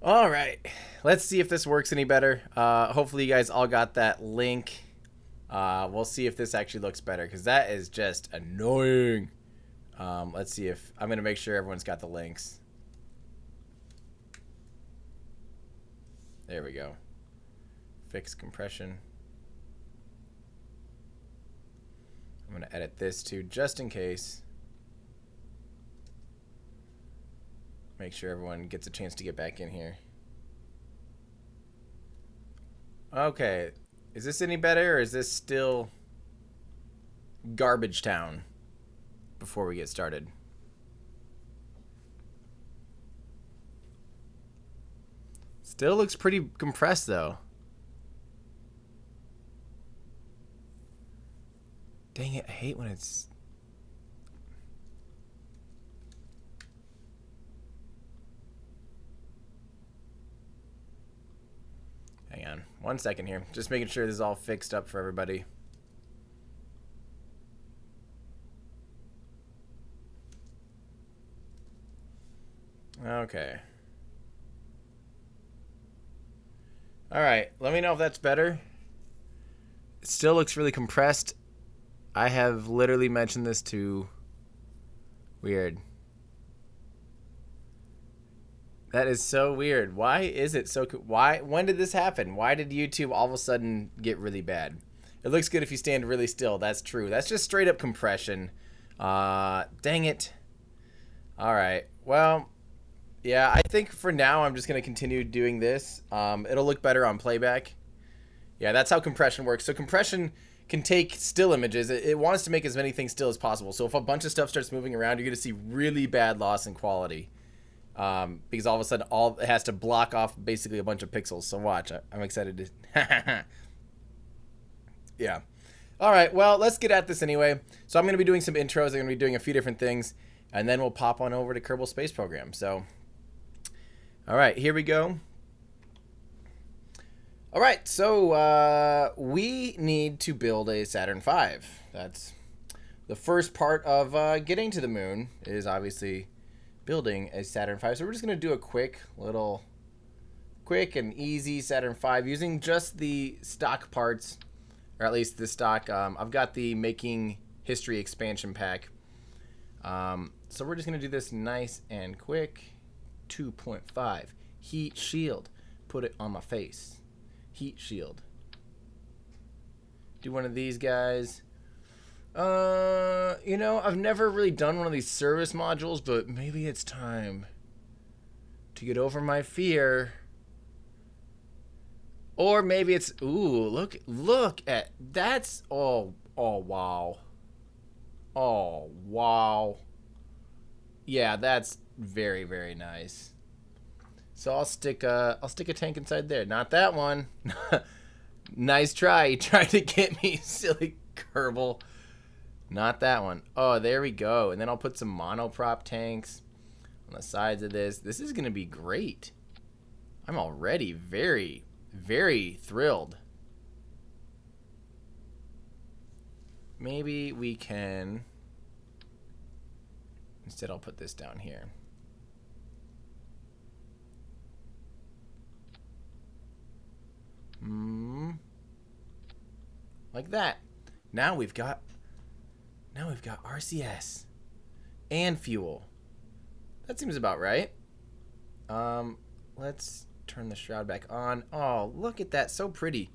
All right, let's see if this works any better. Hopefully you guys all got that link. We'll see if this actually looks better, because that is just annoying. Let's see if I'm gonna make sure everyone's got the links. There we go. Fix compression. I'm gonna edit this too, just in case. Make sure everyone gets a chance to get back in here. Okay, is this any better, or is this still garbage town before we get started? Still looks pretty compressed though. Dang it, I hate when it's... Hang on, 1 second here. Just making sure this is all fixed up for everybody. Okay. Alright, let me know if that's better. It still looks really compressed. I have literally mentioned this to... Weird. That is so weird. Why is it so... When did this happen? Why did YouTube all of a sudden get really bad? It looks good if you stand really still. That's true. That's just straight up compression. Dang it. Alright. Well... Yeah, I think for now I'm just going to continue doing this. It'll look better on playback. Yeah, that's how compression works. So compression can take still images. It wants to make as many things still as possible. So if a bunch of stuff starts moving around, you're going to see really bad loss in quality. Because all of a sudden it has to block off basically a bunch of pixels. So watch. I'm excited to... Yeah. All right, well, let's get at this anyway. So I'm going to be doing some intros. I'm going to be doing a few different things. And then we'll pop on over to Kerbal Space Program. So... All right, here we go. All right, so we need to build a Saturn V. That's the first part of getting to the moon, is obviously building a Saturn V. So we're just going to do a quick and easy Saturn V using just the stock parts, or at least the stock. I've got the Making History expansion pack. So we're just going to do this nice and quick. 2.5 heat shield. Put it on my face. Heat shield. Do one of these guys. You know, I've never really done one of these service modules, but maybe it's time to get over my fear. Or maybe it's... Ooh, look at... That's... Oh, wow. Oh, wow. Yeah, that's very, very nice. So I'll stick a tank inside there. Not that one. Nice try. You tried to get me, silly Kerbal. Not that one. Oh, there we go. And then I'll put some monoprop tanks on the sides of this. This is going to be great. I'm already very, very thrilled. Maybe we can... Instead, I'll put this down here. Like that. Now we've got RCS and fuel. That seems about right. Let's turn the shroud back on. Oh, look at that. So pretty.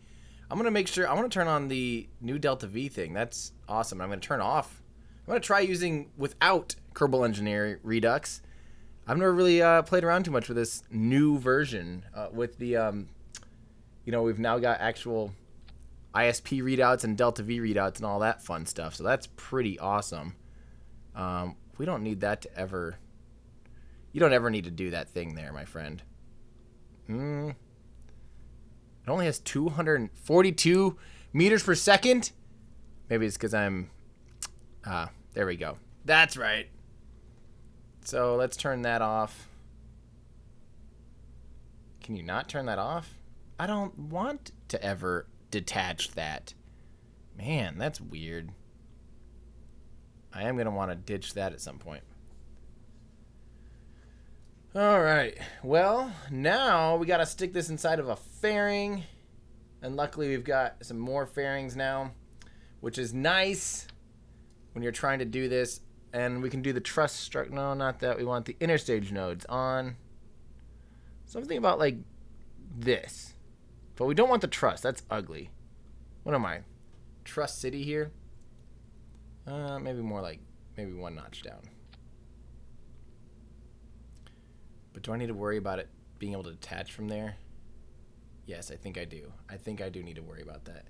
I'm going to make sure... I want to turn on the new Delta V thing. That's awesome. I'm going to turn off... I'm going to try using without Kerbal Engineer Redux. I've never really played around too much with this new version. With the, you know, we've now got actual ISP readouts and Delta V readouts and all that fun stuff. So that's pretty awesome. We don't need that to ever... You don't ever need to do that thing there, my friend. It only has 242 meters per second? Maybe it's because I'm... there we go. That's right. So let's turn that off. Can you not turn that off? I don't want to ever detach that. Man, that's weird. I am going to want to ditch that at some point. All right. Well, now we got to stick this inside of a fairing. And luckily we've got some more fairings now, which is nice when you're trying to do this. And we can do the truss structure. No, not that. We want the interstage nodes on. Something about like this. But we don't want the truss. That's ugly. What am I? Truss city here? Maybe more like, maybe one notch down. But do I need to worry about it being able to detach from there? Yes, I think I do. I think I do need to worry about that.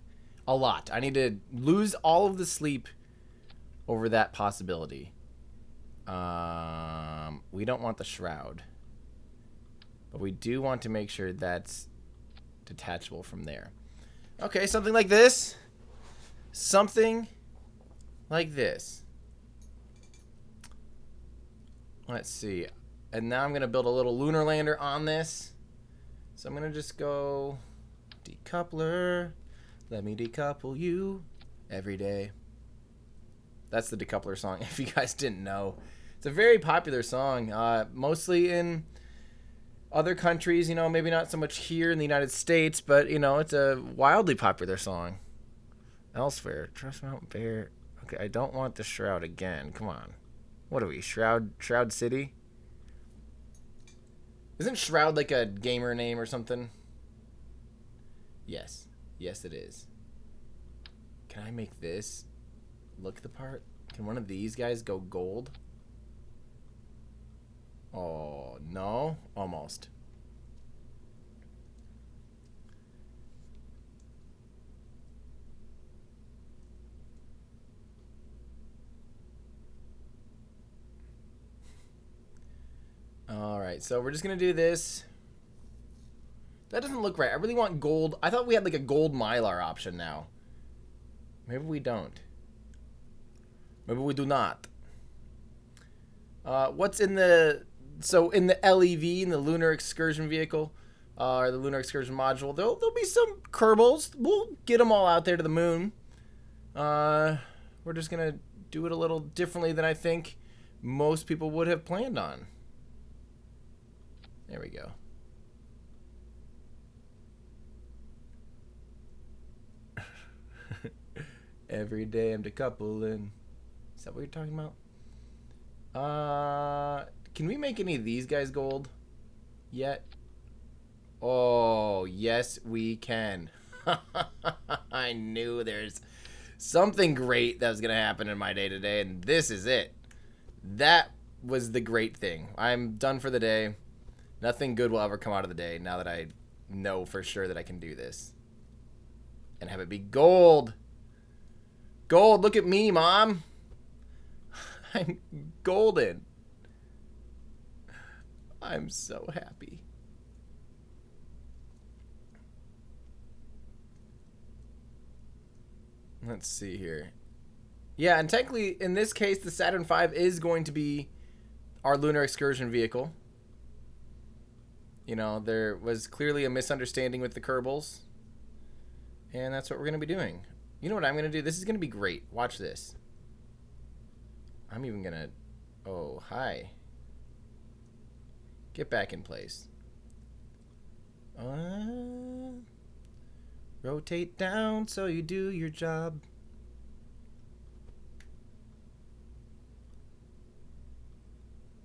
A lot. I need to lose all of the sleep over that possibility. We don't want the shroud. But we do want to make sure that's detachable from there. Okay, something like this. Something like this. Let's see. And now I'm going to build a little lunar lander on this. So I'm going to just go decoupler. Let me decouple you every day. That's the decoupler song, if you guys didn't know. It's a very popular song, mostly in other countries, you know, maybe not so much here in the United States, but, you know, it's a wildly popular song. Elsewhere, Trust Mount Bear. Okay, I don't want the shroud again. Come on. What are we, Shroud City? Isn't Shroud like a gamer name or something? Yes. Yes, it is. Can I make this look the part? Can one of these guys go gold? Oh, no. Almost. Alright, so we're just going to do this. That doesn't look right. I really want gold. I thought we had like a gold mylar option now. Maybe we don't. Maybe we do not. What's in the... So in the LEV, in the Lunar Excursion Vehicle, or the Lunar Excursion Module, there'll be some Kerbals. We'll get them all out there to the moon. We're just going to do it a little differently than I think most people would have planned on. There we go. Every day I'm decoupling. Is that what you're talking about? Can we make any of these guys gold yet? Oh, yes, we can. I knew there's something great that was going to happen in my day today, and this is it. That was the great thing. I'm done for the day. Nothing good will ever come out of the day now that I know for sure that I can do this. And have it be gold. Gold, look at me, Mom. I'm golden. I'm so happy. Let's see here. Yeah, and technically, in this case, the Saturn V is going to be our lunar excursion vehicle. You know, there was clearly a misunderstanding with the Kerbals. And that's what we're going to be doing. You know what I'm going to do? This is going to be great. Watch this. I'm even going to... Oh, hi. Get back in place. Rotate down so you do your job.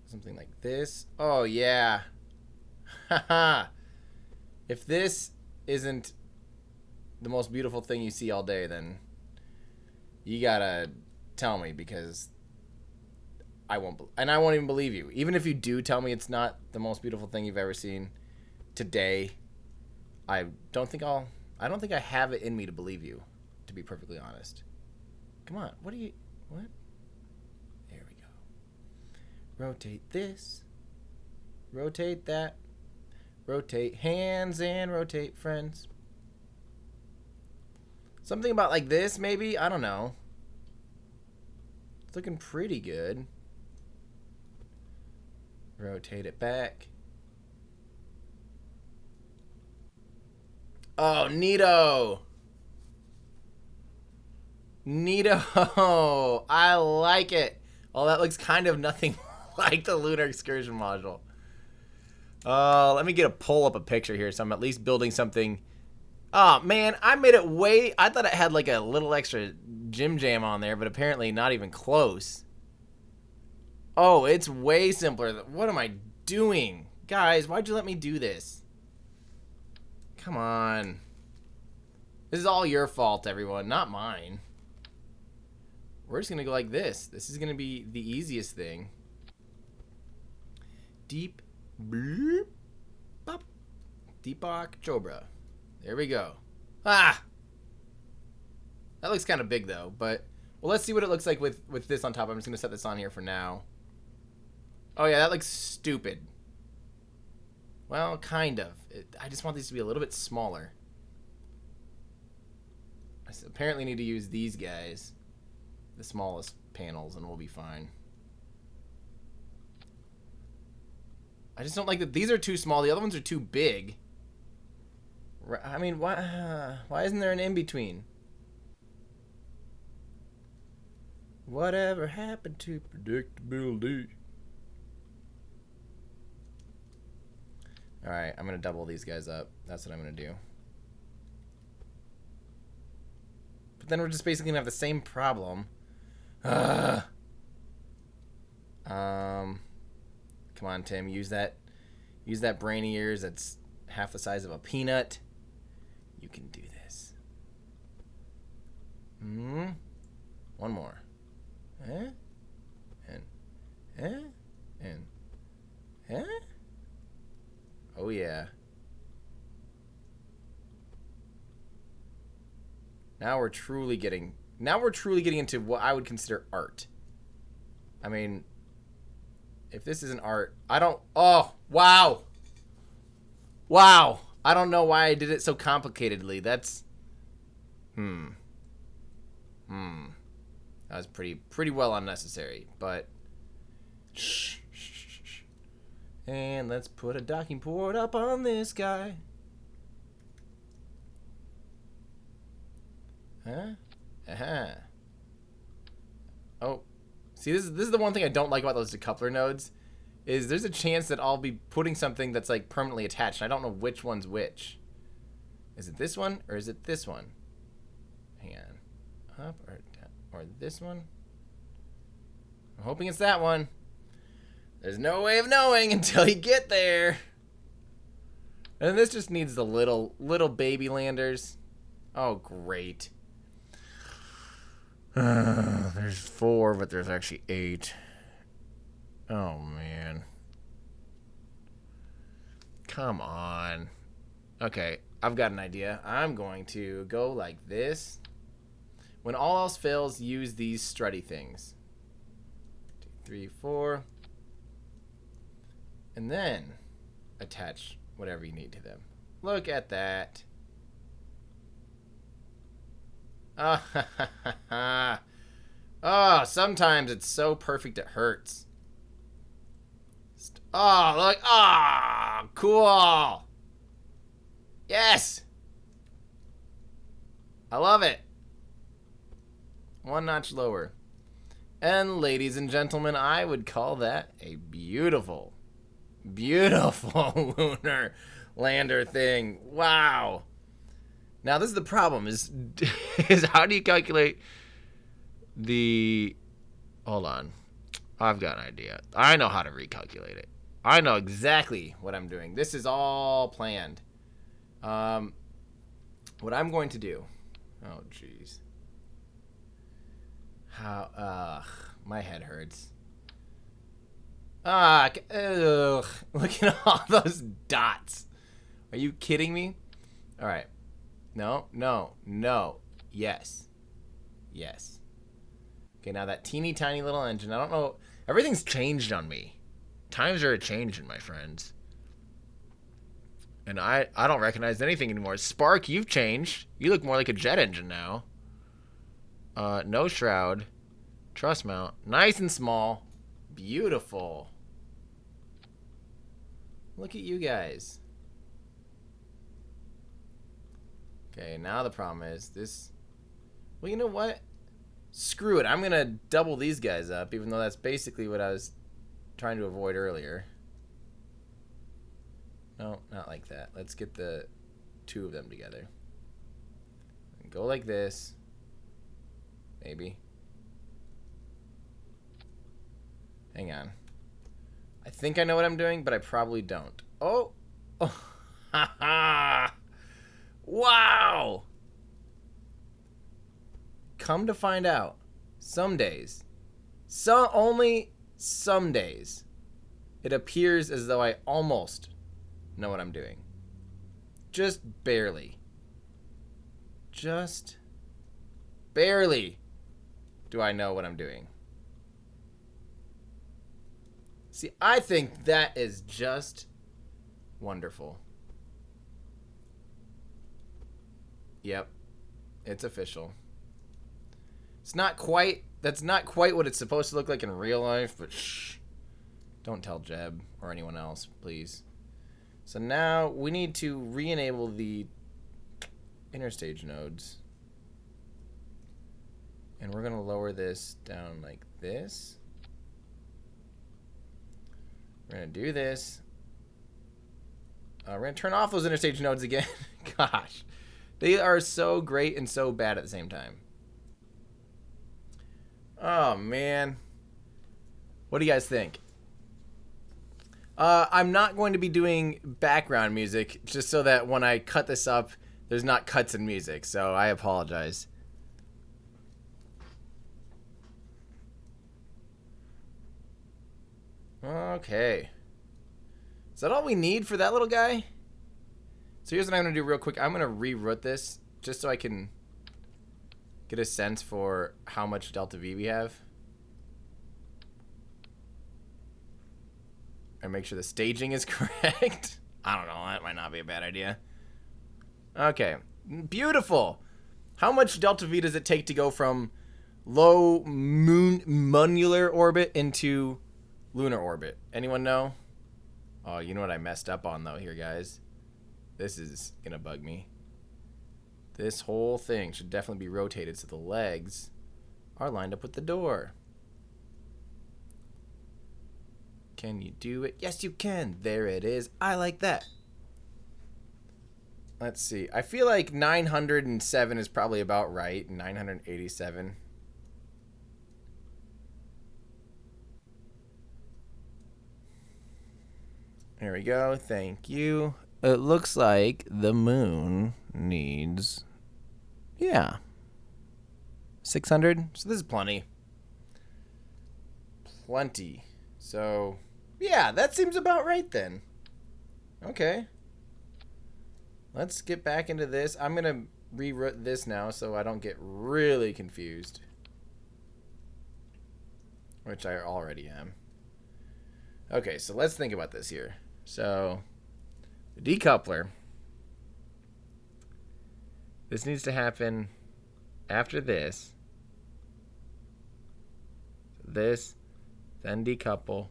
Something like this. Oh, yeah. Haha. If this isn't the most beautiful thing you see all day, then you gotta tell me, because I won't, and I won't even believe you. Even if you do tell me it's not the most beautiful thing you've ever seen today, I don't think I have it in me to believe you, to be perfectly honest. Come on, what? There we go. Rotate this. Rotate that. Rotate hands and rotate friends. Something about like this, maybe? I don't know. It's looking pretty good. Rotate it back. Oh, neato. Neato. I like it. Oh, that looks kind of nothing like the Lunar Excursion module. Let me pull up a picture here, so I'm at least building something. Oh, man, I made it way... I thought it had like a little extra Jim Jam on there, but apparently not even close. Oh, it's way simpler. What am I doing? Guys, why'd you let me do this? Come on. This is all your fault, everyone, not mine. We're just going to go like this. This is going to be the easiest thing. Deep bloop, pop. Deepak Chopra. There we go. Ah! That looks kind of big, though, but... Well, let's see what it looks like with this on top. I'm just going to set this on here for now. Oh, yeah, that looks stupid. Well, kind of. I just want these to be a little bit smaller. I apparently need to use these guys. The smallest panels, and we'll be fine. I just don't like that these are too small. The other ones are too big. I mean, why isn't there an in-between? Whatever happened to predictability? Alright, I'm going to double these guys up. That's what I'm going to do. But then we're just basically going to have the same problem. Come on, Tim. Use that brain of yours that's half the size of a peanut. You can do this. One more. Oh yeah. Now we're truly getting into what I would consider art. I mean, if this isn't art, I don't... Oh, wow. Wow. I don't know why I did it so complicatedly. That's... That was pretty well unnecessary, but... Shh. And let's put a docking port up on this guy. Oh. See, this is the one thing I don't like about those decoupler nodes, is there's a chance that I'll be putting something that's like permanently attached. I don't know which one's which. Is it this one or is it this one? Hang on. Up or down, or this one? I'm hoping it's that one. There's no way of knowing until you get there. And this just needs the little baby landers. Oh, great. There's 4, but there's actually 8. Oh, man. Come on. Okay, I've got an idea. I'm going to go like this. When all else fails, use these strutty things. 2, 3, 4. And then attach whatever you need to them. Look at that. Oh, sometimes it's so perfect it hurts. Oh, look. Oh, cool. Yes. I love it. One notch lower. And ladies and gentlemen, I would call that a beautiful lunar lander thing. Wow. Now this is the problem is how do you calculate the... Hold on. I've got an idea. I know how to recalculate it. I know exactly what I'm doing. This is all planned. What I'm going to do... Oh, jeez. My head hurts. Ugh. Look at all those dots. Are you kidding me? All right. No. Yes. Okay, now that teeny tiny little engine. I don't know. Everything's changed on me. Times are a-changing, my friends. And I don't recognize anything anymore. Spark, you've changed. You look more like a jet engine now. No shroud. Truss mount. Nice and small. Beautiful. Look at you guys. Okay, now the problem is this... Well, you know what? Screw it. I'm going to double these guys up, even though that's basically what I was trying to avoid earlier. No, not like that. Let's get the two of them together. And go like this. Maybe. Hang on. I think I know what I'm doing, but I probably don't. Oh! Oh! Ha ha! Wow! Come to find out, some days, only some days, it appears as though I almost know what I'm doing. Just barely. Just barely do I know what I'm doing. See, I think that is just wonderful. Yep, it's official. It's not quite, that's not quite what it's supposed to look like in real life, but shh. Don't tell Jeb or anyone else, please. So now we need to re-enable the interstage nodes. And we're going to lower this down like this. We're going to do this. We're going to turn off those interstage nodes again. Gosh. They are so great and so bad at the same time. Oh, man. What do you guys think? I'm not going to be doing background music just so that when I cut this up, there's not cuts in music. So I apologize. Okay. Is that all we need for that little guy? So here's what I'm going to do real quick. I'm going to reroute this just so I can get a sense for how much delta V we have. And make sure the staging is correct. I don't know. That might not be a bad idea. Okay. Beautiful. How much delta V does it take to go from low moonular orbit into lunar orbit? Anyone know? Oh, you know what I messed up on, though, here, guys? This is going to bug me. This whole thing should definitely be rotated so the legs are lined up with the door. Can you do it? Yes, you can. There it is. I like that. Let's see. I feel like 907 is probably about right. 987. There we go. Thank you. It looks like the moon needs, yeah, 600. So this is plenty. Plenty. So, yeah, that seems about right then. Okay. Let's get back into this. I'm going to reroute this now so I don't get really confused. Which I already am. Okay, so let's think about this here. So, the decoupler. This needs to happen after this. This, then decouple.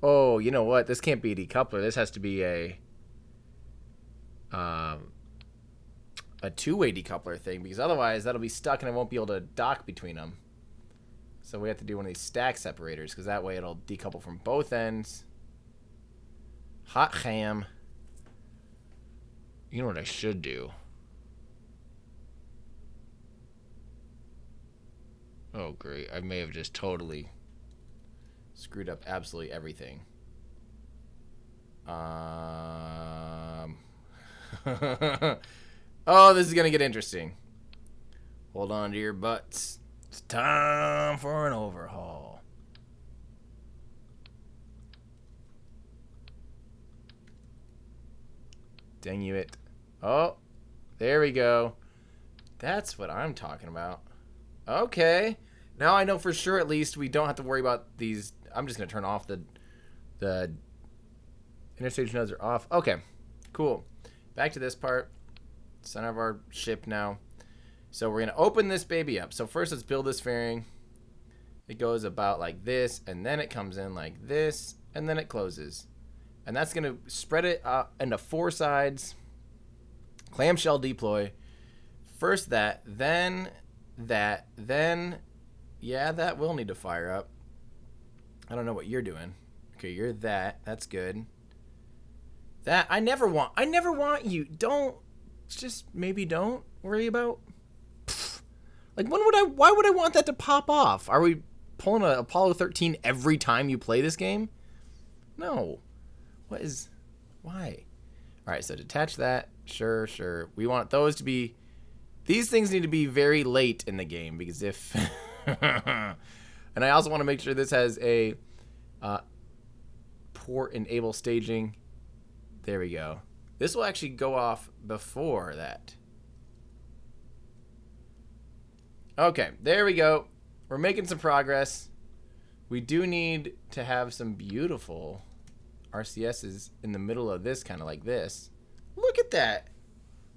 Oh, you know what? This can't be a decoupler. This has to be a two-way decoupler thing, because otherwise that'll be stuck and I won't be able to dock between them. So we have to do one of these stack separators, because that way it'll decouple from both ends. Hot ham. You know what I should do? Oh, great. I may have just totally screwed up absolutely everything. Oh, this is going to get interesting. Hold on to your butts. It's time for an overhaul. Dang you it. Oh, there we go. That's what I'm talking about. Okay. Now I know for sure at least we don't have to worry about these. I'm just going to turn off the interstage nodes are off. Okay, cool. Back to this part. Center of our ship now. So we're going to open this baby up. So first let's build this fairing. It goes about like this, and then it comes in like this, and then it closes. And that's going to spread it out into four sides. Clamshell deploy. First that, then that, then, yeah, that will need to fire up. I don't know what you're doing. Okay, you're that. That's good. That I never want you. Don't, just maybe don't worry about. Like, why would I want that to pop off? Are we pulling a Apollo 13 every time you play this game? No. Why? All right, so detach that. Sure. We want those to be, these things need to be very late in the game, because if, and I also want to make sure this has a port enable staging. There we go. This will actually go off before that. Okay, there we go. We're making some progress. We do need to have some beautiful RCSs in the middle of this, kind of like this. Look at that.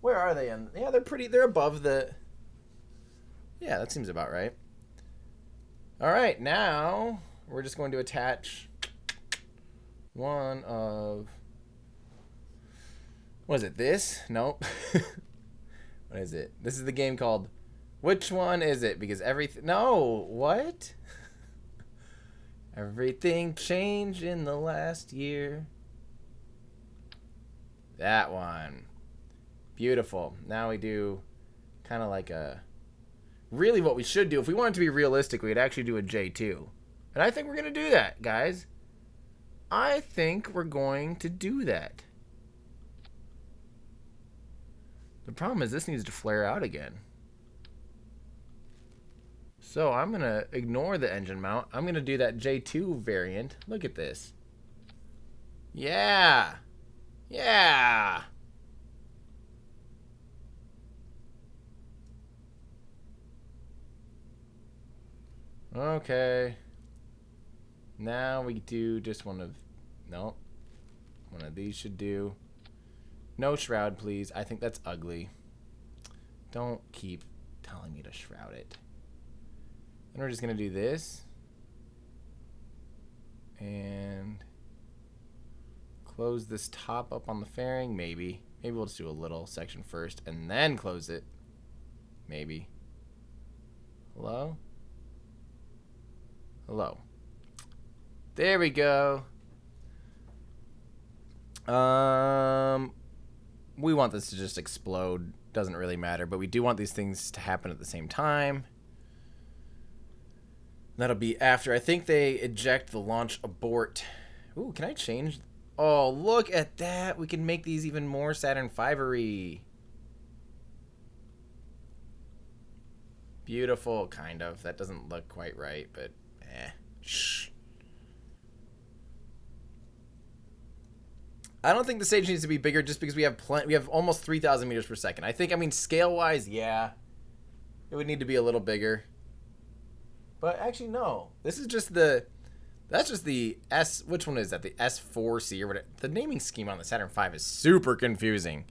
Where are they? Yeah, they're above the... Yeah, that seems about right. All right, now we're just going to attach one of... What is it, this? Nope. What is it? This is the game called... Which one is it? Because everything... No, what? Everything changed in the last year. That one. Beautiful. Now we do kind of like a... Really what we should do, if we wanted to be realistic, we'd actually do a J2. And I think we're going to do that, guys. I think we're going to do that. The problem is this needs to flare out again. So I'm going to ignore the engine mount. I'm going to do that J2 variant. Look at this. Yeah. Yeah. Okay. Now we do just one of... No. One of these should do. No shroud, please. I think that's ugly. Don't keep telling me to shroud it. And we're just going to do this. And close this top up on the fairing. Maybe. Maybe we'll just do a little section first and then close it. Maybe. Hello? Hello. There we go. We want this to just explode. Doesn't really matter, but we do want these things to happen at the same time. That'll be after. I think they eject the launch abort. Ooh, can I change? Oh, look at that. We can make these even more Saturn V-ery. Beautiful, kind of. That doesn't look quite right, but shh. I don't think the stage needs to be bigger just because we have almost 3,000 meters per second. I mean, scale-wise, yeah. It would need to be a little bigger. But actually, no. This is just the... That's just the S... Which one is that? The S4C or whatever. The naming scheme on the Saturn V is super confusing.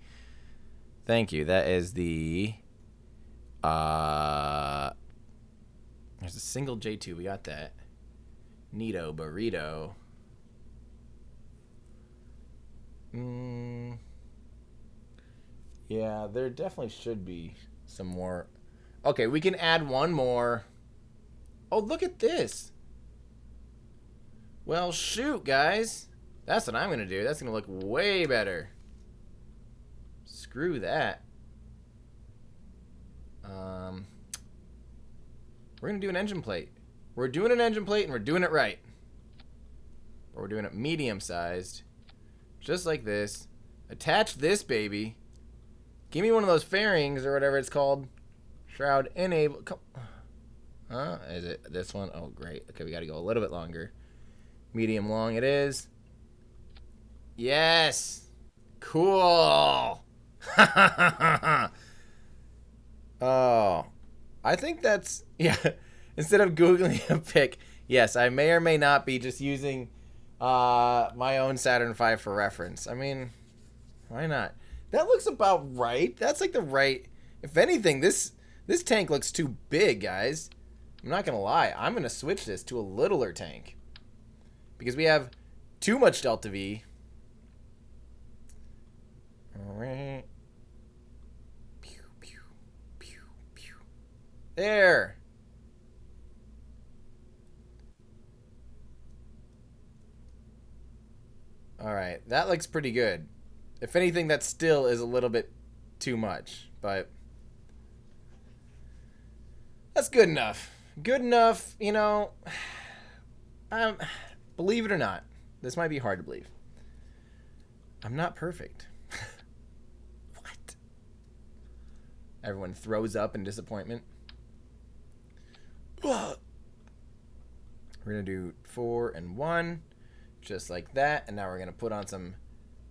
Thank you. That is the... There's a single J2. We got that. Neato burrito. Yeah, there definitely should be some more. Okay, we can add one more. Oh, look at this. Well, shoot, guys. That's what I'm going to do. That's going to look way better. Screw that. We're going to do an engine plate. We're doing an engine plate, and we're doing it right. Or we're doing it medium-sized. Just like this. Attach this baby. Give me one of those fairings or whatever it's called. Shroud enable. Huh? Is it this one? Oh, great. Okay, we got to go a little bit longer. Medium long it is. Yes. Cool. Oh. I think that's... Yeah. Instead of Googling a pic, yes, I may or may not be just using... my own Saturn V for reference. I mean, why not? That looks about right. That's like the right... If anything, this tank looks too big, guys. I'm not going to lie. I'm going to switch this to a littler tank. Because we have too much Delta V. Alright. Pew, pew, pew, pew. There. Alright, that looks pretty good. If anything, that still is a little bit too much, but that's good enough. Good enough, you know. Believe it or not, this might be hard to believe. I'm not perfect. What? Everyone throws up in disappointment. We're going to do 4 and 1, just like that. And now we're going to put on some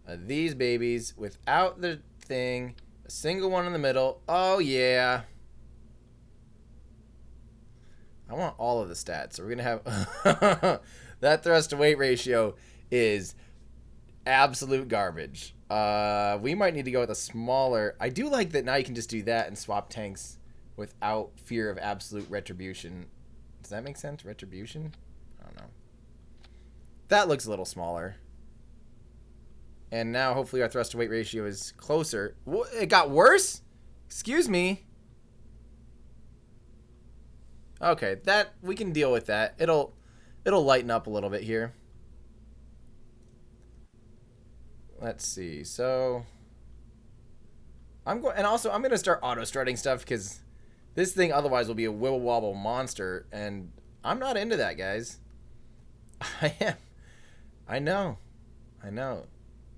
of these babies without the thing. A single one in the middle. Oh, yeah. I want all of the stats. So we're going to have... that thrust to weight ratio is absolute garbage. We might need to go with a smaller... I do like that now you can just do that and swap tanks without fear of absolute retribution. Does that make sense? Retribution? I don't know. That looks a little smaller. And now hopefully our thrust to weight ratio is closer. It got worse? Excuse me. Okay, that we can deal with that. It'll lighten up a little bit here. Let's see. So I'm going, and also I'm going to start auto strutting stuff because this thing otherwise will be a wibble wobble monster, and I'm not into that, guys. I am. I know.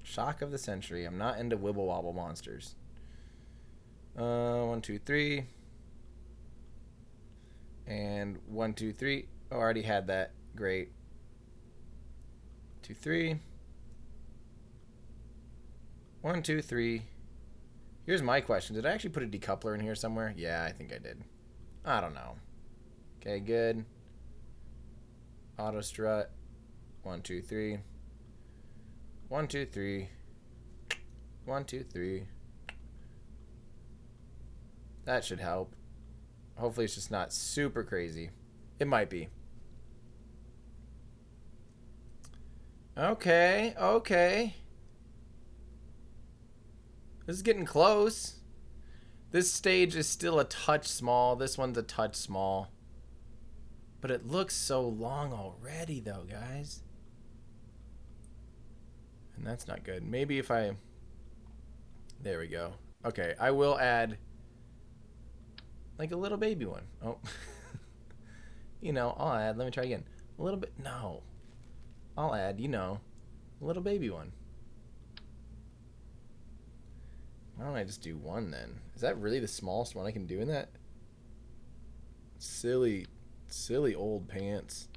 Shock of the century. I'm not into wibble wobble monsters. 1, 2, 3. And 1, 2, 3. Oh, I already had that. Great. 2, 3. 1, 2, 3. Here's my question. Did I actually put a decoupler in here somewhere? Yeah, I think I did. I don't know. Okay, good. Auto strut. 1, 2, 3. 1, 2, 3. 1, 2, 3. That should help. Hopefully it's just not super crazy. It might be. Okay. This is getting close. This stage is still a touch small. This one's a touch small. But it looks so long already, though, guys. And that's not good. Maybe if I... There we go. Okay, I will add... like a little baby one. Oh. You know, I'll add... Let me try again. A little bit... No. I'll add, you know, a little baby one. Why don't I just do 1 then? Is that really the smallest one I can do in that? Silly old pants.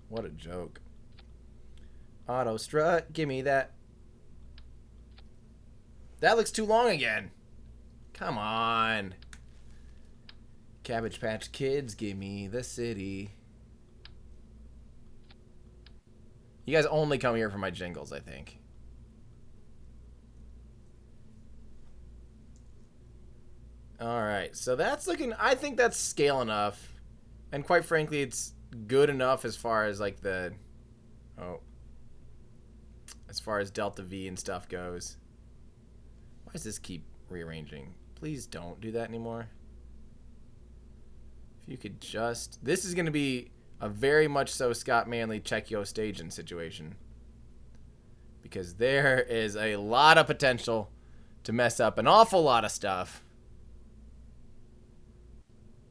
What a joke. Auto strut, give me that. That looks too long again. Come on. Cabbage Patch Kids, give me the city. You guys only come here for my jingles, I think. Alright, so that's looking... I think that's scale enough. And quite frankly, it's good enough as far as, like, the... Oh. As far as Delta V and stuff goes. Why does this keep rearranging? Please don't do that anymore. If you could just... This is going to be a very much so Scott Manley check yo staging situation. Because there is a lot of potential to mess up an awful lot of stuff.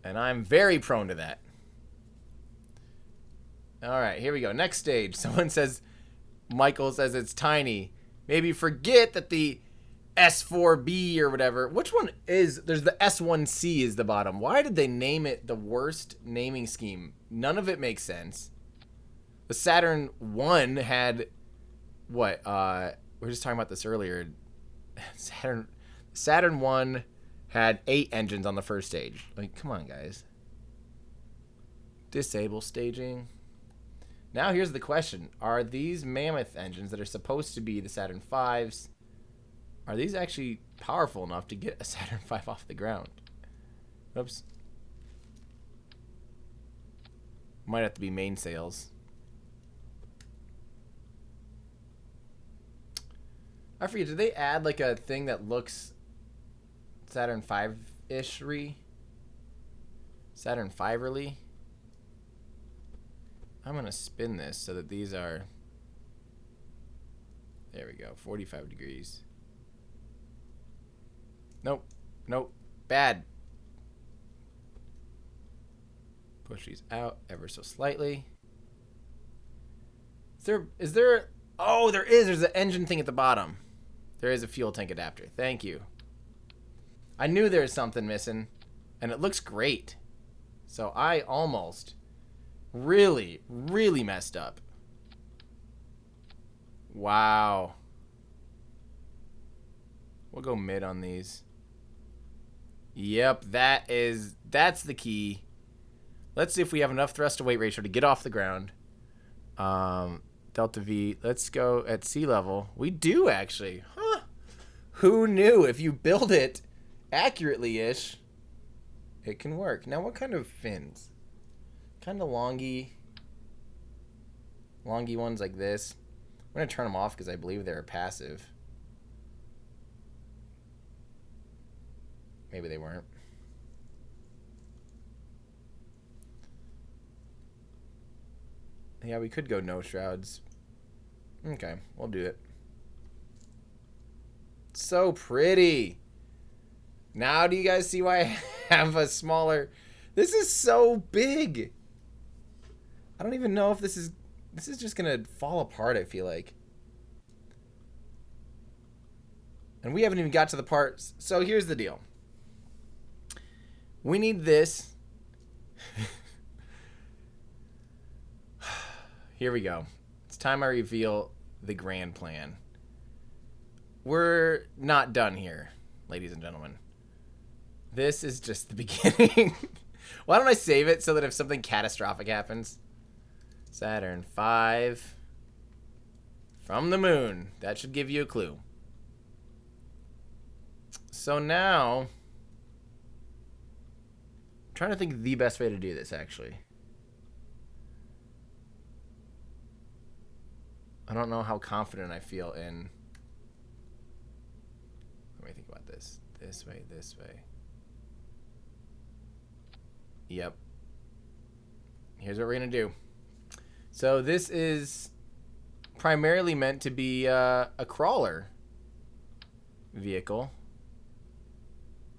And I'm very prone to that. Alright, here we go. Next stage. Someone says, Michael says it's tiny. Maybe forget that the S4B or whatever. Which one is... There's the S1C is the bottom. Why did they name it the worst naming scheme? None of it makes sense. The Saturn 1 had... What? We were just talking about this earlier. Saturn 1 had 8 engines on the first stage. Like, come on, guys. Disable staging. Now here's the question. Are these mammoth engines that are supposed to be the Saturn V's, are these actually powerful enough to get a Saturn V off the ground? Oops. Might have to be mainsails. I forget, did they add like a thing that looks Saturn V-ish-ry? Saturn V-ly? I'm going to spin this so that these are There we go. 45 degrees. Nope. Nope. Bad. Push these out ever so slightly. Is there... Oh, there is. There's an engine thing at the bottom. There is a fuel tank adapter. Thank you. I knew there was something missing, and it looks great. So I almost really, really messed up. Wow. We'll go mid on these. Yep, that's the key. Let's see if we have enough thrust to weight ratio to get off the ground. Delta V. Let's go at sea level. We do, actually. Huh. Who knew? If you build it accurately-ish, it can work. Now, what kind of fins? Kind of longy ones like this. I'm going to turn them off because I believe they're passive. Maybe they weren't. Yeah, we could go no shrouds. Okay, we'll do it. So pretty. Now do you guys see why I have a smaller... This is so big. I don't even know if this is just going to fall apart, I feel like. And we haven't even got to the parts. So here's the deal. We need this. Here we go. It's time I reveal the grand plan. We're not done here, ladies and gentlemen. This is just the beginning. Why don't I save it so that if something catastrophic happens? Saturn V from the moon. That should give you a clue. So now, I'm trying to think of the best way to do this, actually. I don't know how confident I feel in... Let me think about this. This way, this way. Yep. Here's what we're going to do. So this is primarily meant to be a crawler vehicle.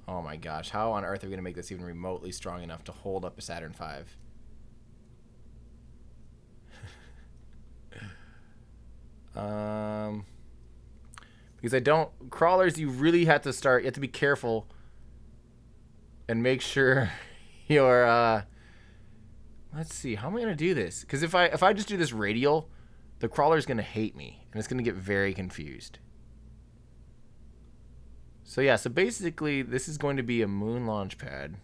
Oh my gosh. How on earth are we going to make this even remotely strong enough to hold up a Saturn V? Because I don't... Crawlers, you really have to start... You have to be careful and make sure you're... Let's see. How am I going to do this? Because if I just do this radial, the crawler's going to hate me. And it's going to get very confused. So yeah, so basically this is going to be a moon launch pad.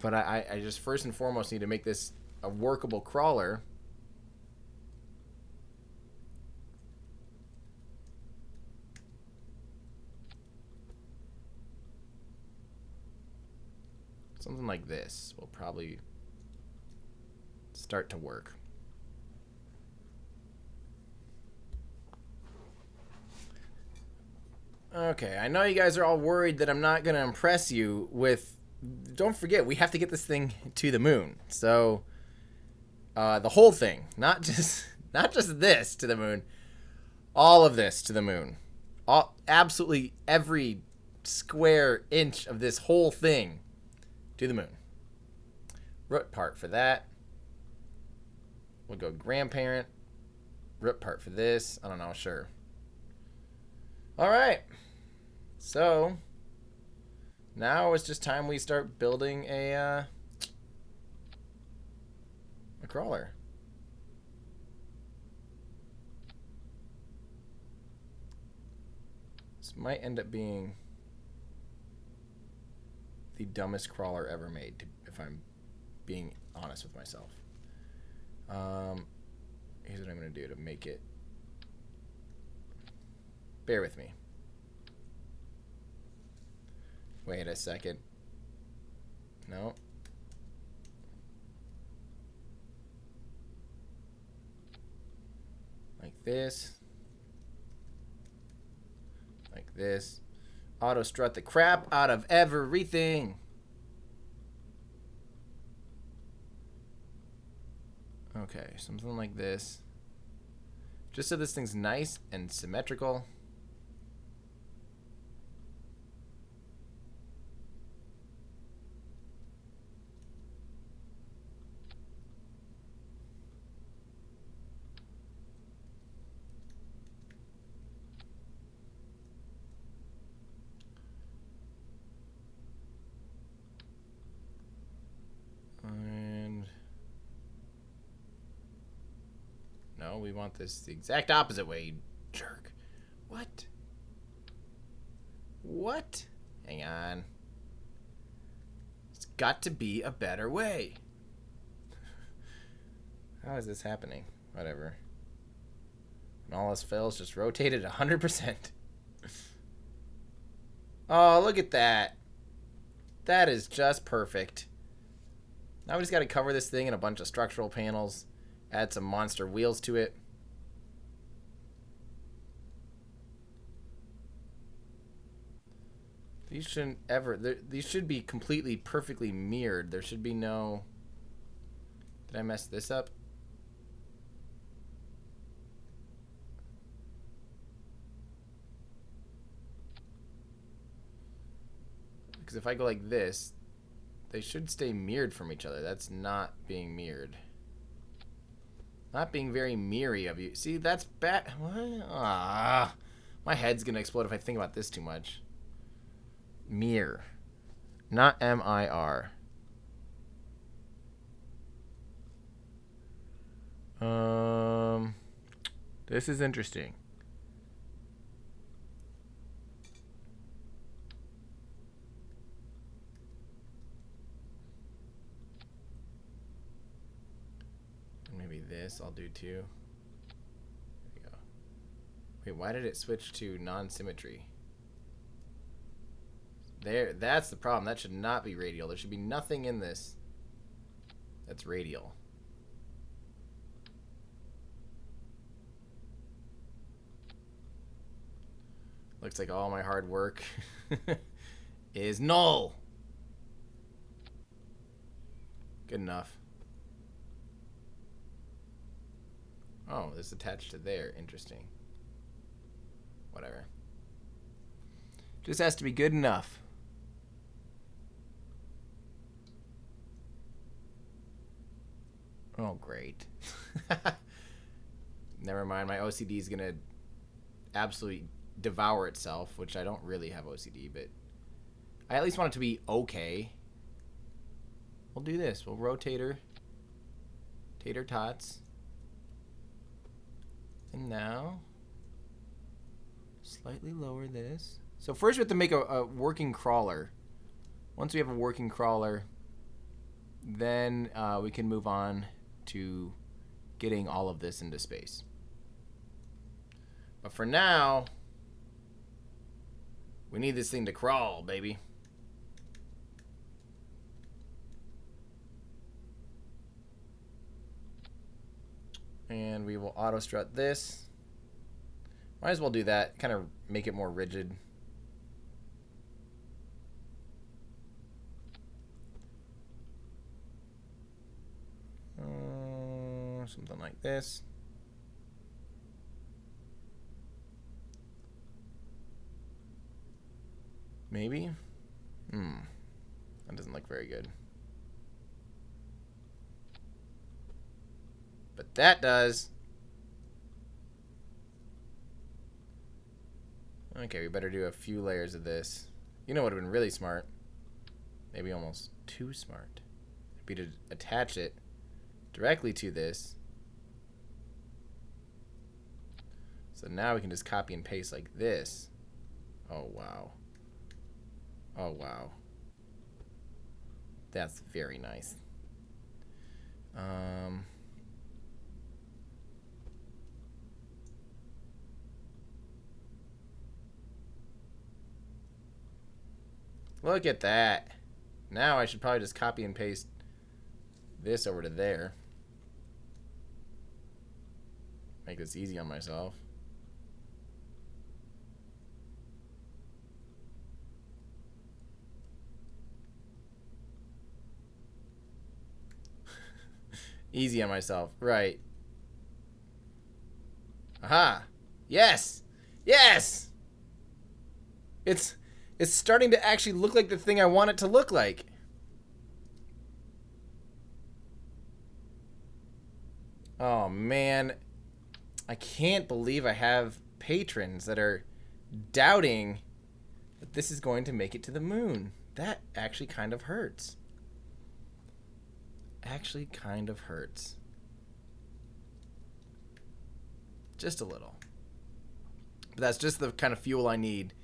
But I just first and foremost need to make this a workable crawler. Something like this will probably start to work. Okay, I know you guys are all worried that I'm not going to impress you with... Don't forget, we have to get this thing to the moon. So, the whole thing, not just this to the moon, all of this to the moon. Absolutely every square inch of this whole thing to the moon. Root part for that. We'll go grandparent. Root part for this. I don't know, sure. All right. So, now it's just time we start building a crawler. This might end up being the dumbest crawler ever made, if I'm being honest with myself. Here's what I'm going to do to make it... Bear with me. Wait a second. No. Like this. Like this. Auto strut the crap out of everything. Okay, something like this. Just so this thing's nice and symmetrical. And no, we want this the exact opposite way, you jerk. What? What? Hang on. It's got to be a better way. How is this happening? Whatever. And all else fails, just rotate it 100%. Oh, look at that. That is just perfect. Now we just got to cover this thing in a bunch of structural panels, add some monster wheels to it. These shouldn't ever, these should be completely perfectly mirrored. There should be no, did I mess this up? Because if I go like this, they should stay mirrored from each other. That's not being mirrored. Not being very mirrory of you. See, that's bad. What? Ah, my head's going to explode if I think about this too much. Mirror. Not M-I-R. This is interesting. Maybe this I'll do too. There we go. Wait, why did it switch to non-symmetry? There, that's the problem. That should not be radial. There should be nothing in this that's radial. Looks like all my hard work is null. Good enough. Oh, this is attached to there. Interesting. Whatever. Just has to be good enough. Oh, great. Never mind. My OCD is going to absolutely devour itself, which I don't really have OCD, but I at least want it to be okay. We'll do this. We'll rotate her. Tater tots. And now, slightly lower this. So first we have to make a working crawler. Once we have a working crawler, then we can move on to getting all of this into space. But for now, we need this thing to crawl, baby. And we will auto strut this. Might as well do that, kind of make it more rigid. Something like this. Maybe? That doesn't look very good. But that does. Okay, we better do a few layers of this. You know what would have been really smart? Maybe almost too smart. Would be to attach it directly to this. So now we can just copy and paste like this. Oh, wow. Oh, wow. That's very nice. Look at that. Now I should probably just copy and paste this over to there. Make this easy on myself. Easy on myself, right. Aha. Yes. Yes. It's starting to actually look like the thing I want it to look like. Oh man. I can't believe I have patrons that are doubting that this is going to make it to the moon. That actually kind of hurts. Actually kind of hurts. Just a little. But that's just the kind of fuel I need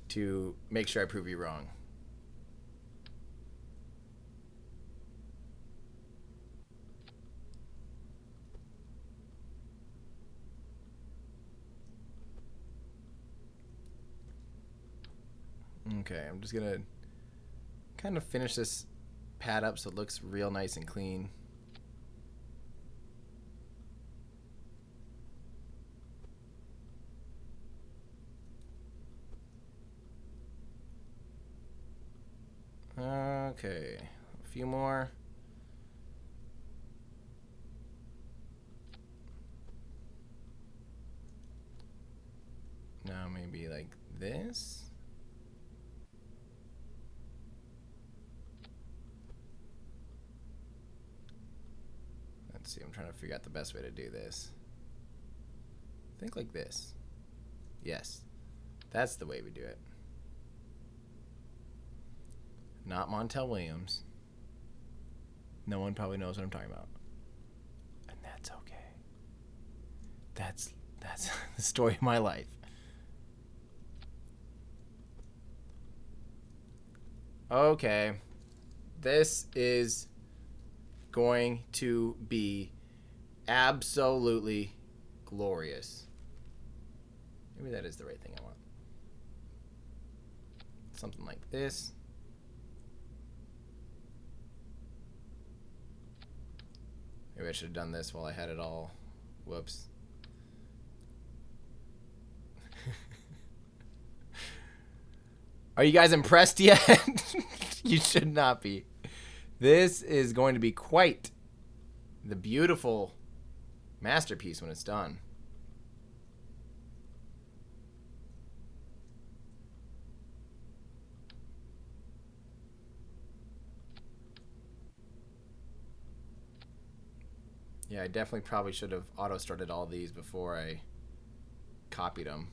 to make sure I prove you wrong. Okay, I'm just gonna kind of finish this pad up so it looks real nice and clean. Okay, a few more. Now maybe like this. Let's see, I'm trying to figure out the best way to do this. I think like this. Yes, that's the way we do it. Not Montel Williams. No one probably knows what I'm talking about. And that's okay. That's the story of my life. Okay. This is going to be absolutely glorious. Maybe that is the right thing I want. Something like this. Maybe I should have done this while I had it all. Whoops. Are you guys impressed yet? You should not be. This is going to be quite the beautiful masterpiece when it's done. Yeah, I definitely probably should have auto-started all these before I copied them.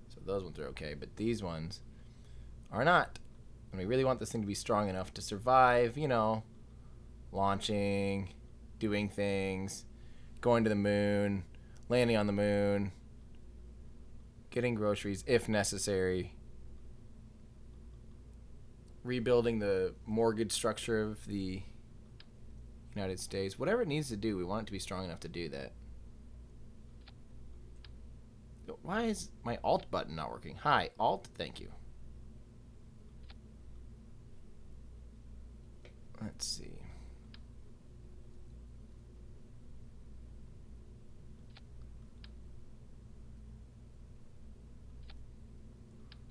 So those ones are okay, but these ones are not. And we really want this thing to be strong enough to survive, you know, launching, doing things, going to the moon, landing on the moon, getting groceries if necessary, rebuilding the mortgage structure of the United States. Whatever it needs to do, we want it to be strong enough to do that. Why is my Alt button not working? Hi, Alt, thank you. Let's see.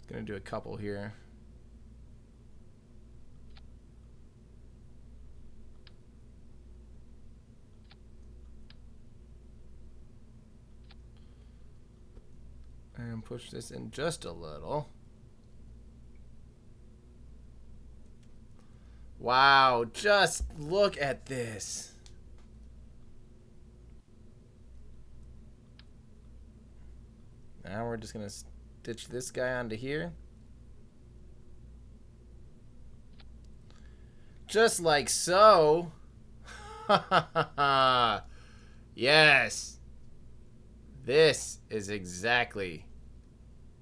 Gonna do a couple here. And push this in just a little. Wow, just look at this. Now we're just gonna stitch this guy onto here. Just like so. Yes. This is exactly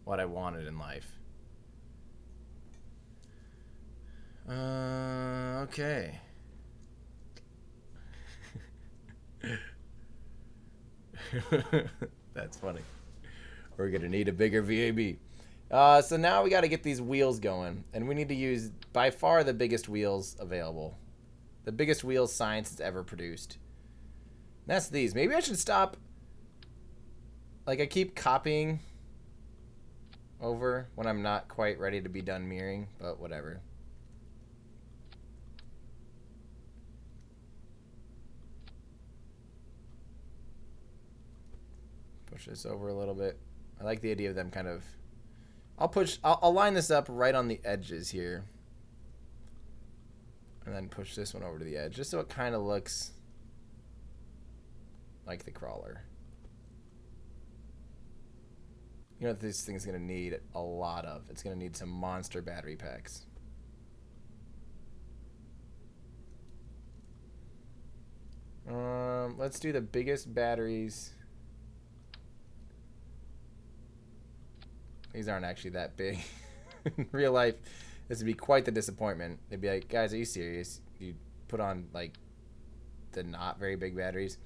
what I wanted in life. Okay. That's funny. We're gonna need a bigger VAB. So now we got to get these wheels going, and we need to use by far the biggest wheels available, the biggest wheels science has ever produced. And that's these. Maybe I should stop. Like, I keep copying over when I'm not quite ready to be done mirroring, but whatever. Push this over a little bit. I like the idea of them kind of... I'll line this up right on the edges here. And then push this one over to the edge, just so it kind of looks like the crawler. You know what this thing's going to need a lot of? It's going to need some monster battery packs. Let's do the biggest batteries. These aren't actually that big. In real life, this would be quite the disappointment. They'd be like, guys, are you serious? You put on, like, the not very big batteries.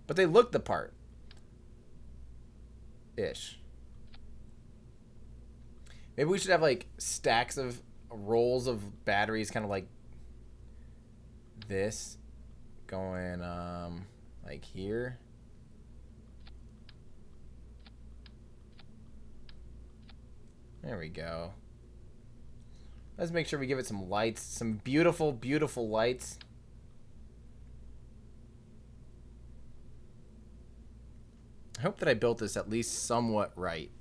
But they look the part. Ish. Maybe we should have, like, stacks of rolls of batteries, kind of like this. Going, like here. There we go. Let's make sure we give it some lights. Some beautiful, beautiful lights. I hope that I built this at least somewhat right.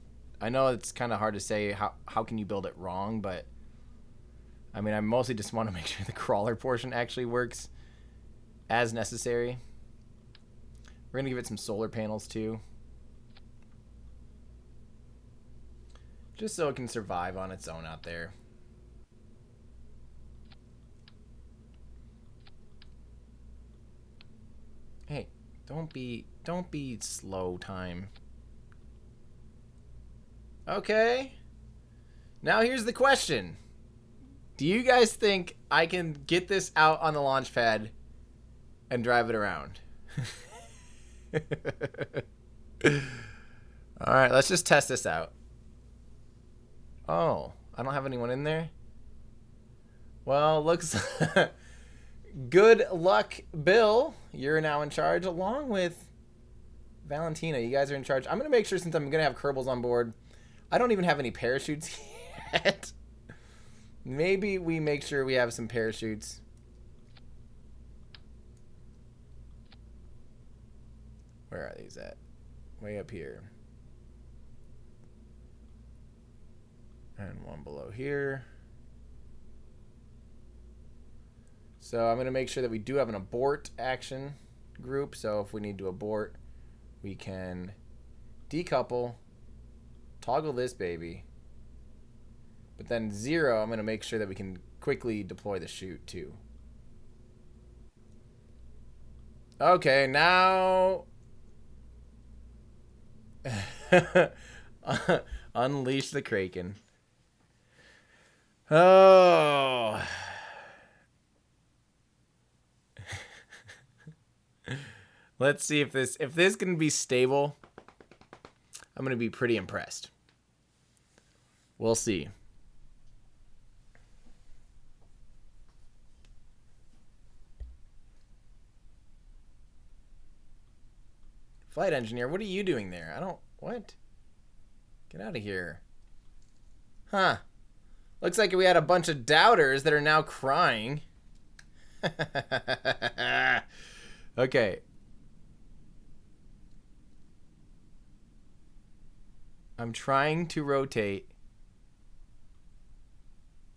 I know it's kind of hard to say how can you build it wrong, but I mean, I mostly just want to make sure the crawler portion actually works as necessary. We're going to give it some solar panels too. Just so it can survive on its own out there. Hey, don't be slow time. Okay. Now here's the question. Do you guys think I can get this out on the launch pad and drive it around? All right, let's just test this out. Oh, I don't have anyone in there? Well, looks... Good luck, Bill. You're now in charge, along with Valentina. You guys are in charge. I'm going to make sure, since I'm going to have Kerbals on board, I don't even have any parachutes yet. Maybe we make sure we have some parachutes. Where are these at? Way up here. And one below here. So I'm going to make sure that we do have an abort action group. So if we need to abort, we can decouple, toggle this baby. But then 0, I'm going to make sure that we can quickly deploy the chute too. Okay, now... Unleash the Kraken. Oh... Let's see if this can be stable. I'm going to be pretty impressed. We'll see. Flight engineer, what are you doing there? What? Get out of here. Huh. Looks like we had a bunch of doubters that are now crying. Okay. I'm trying to rotate,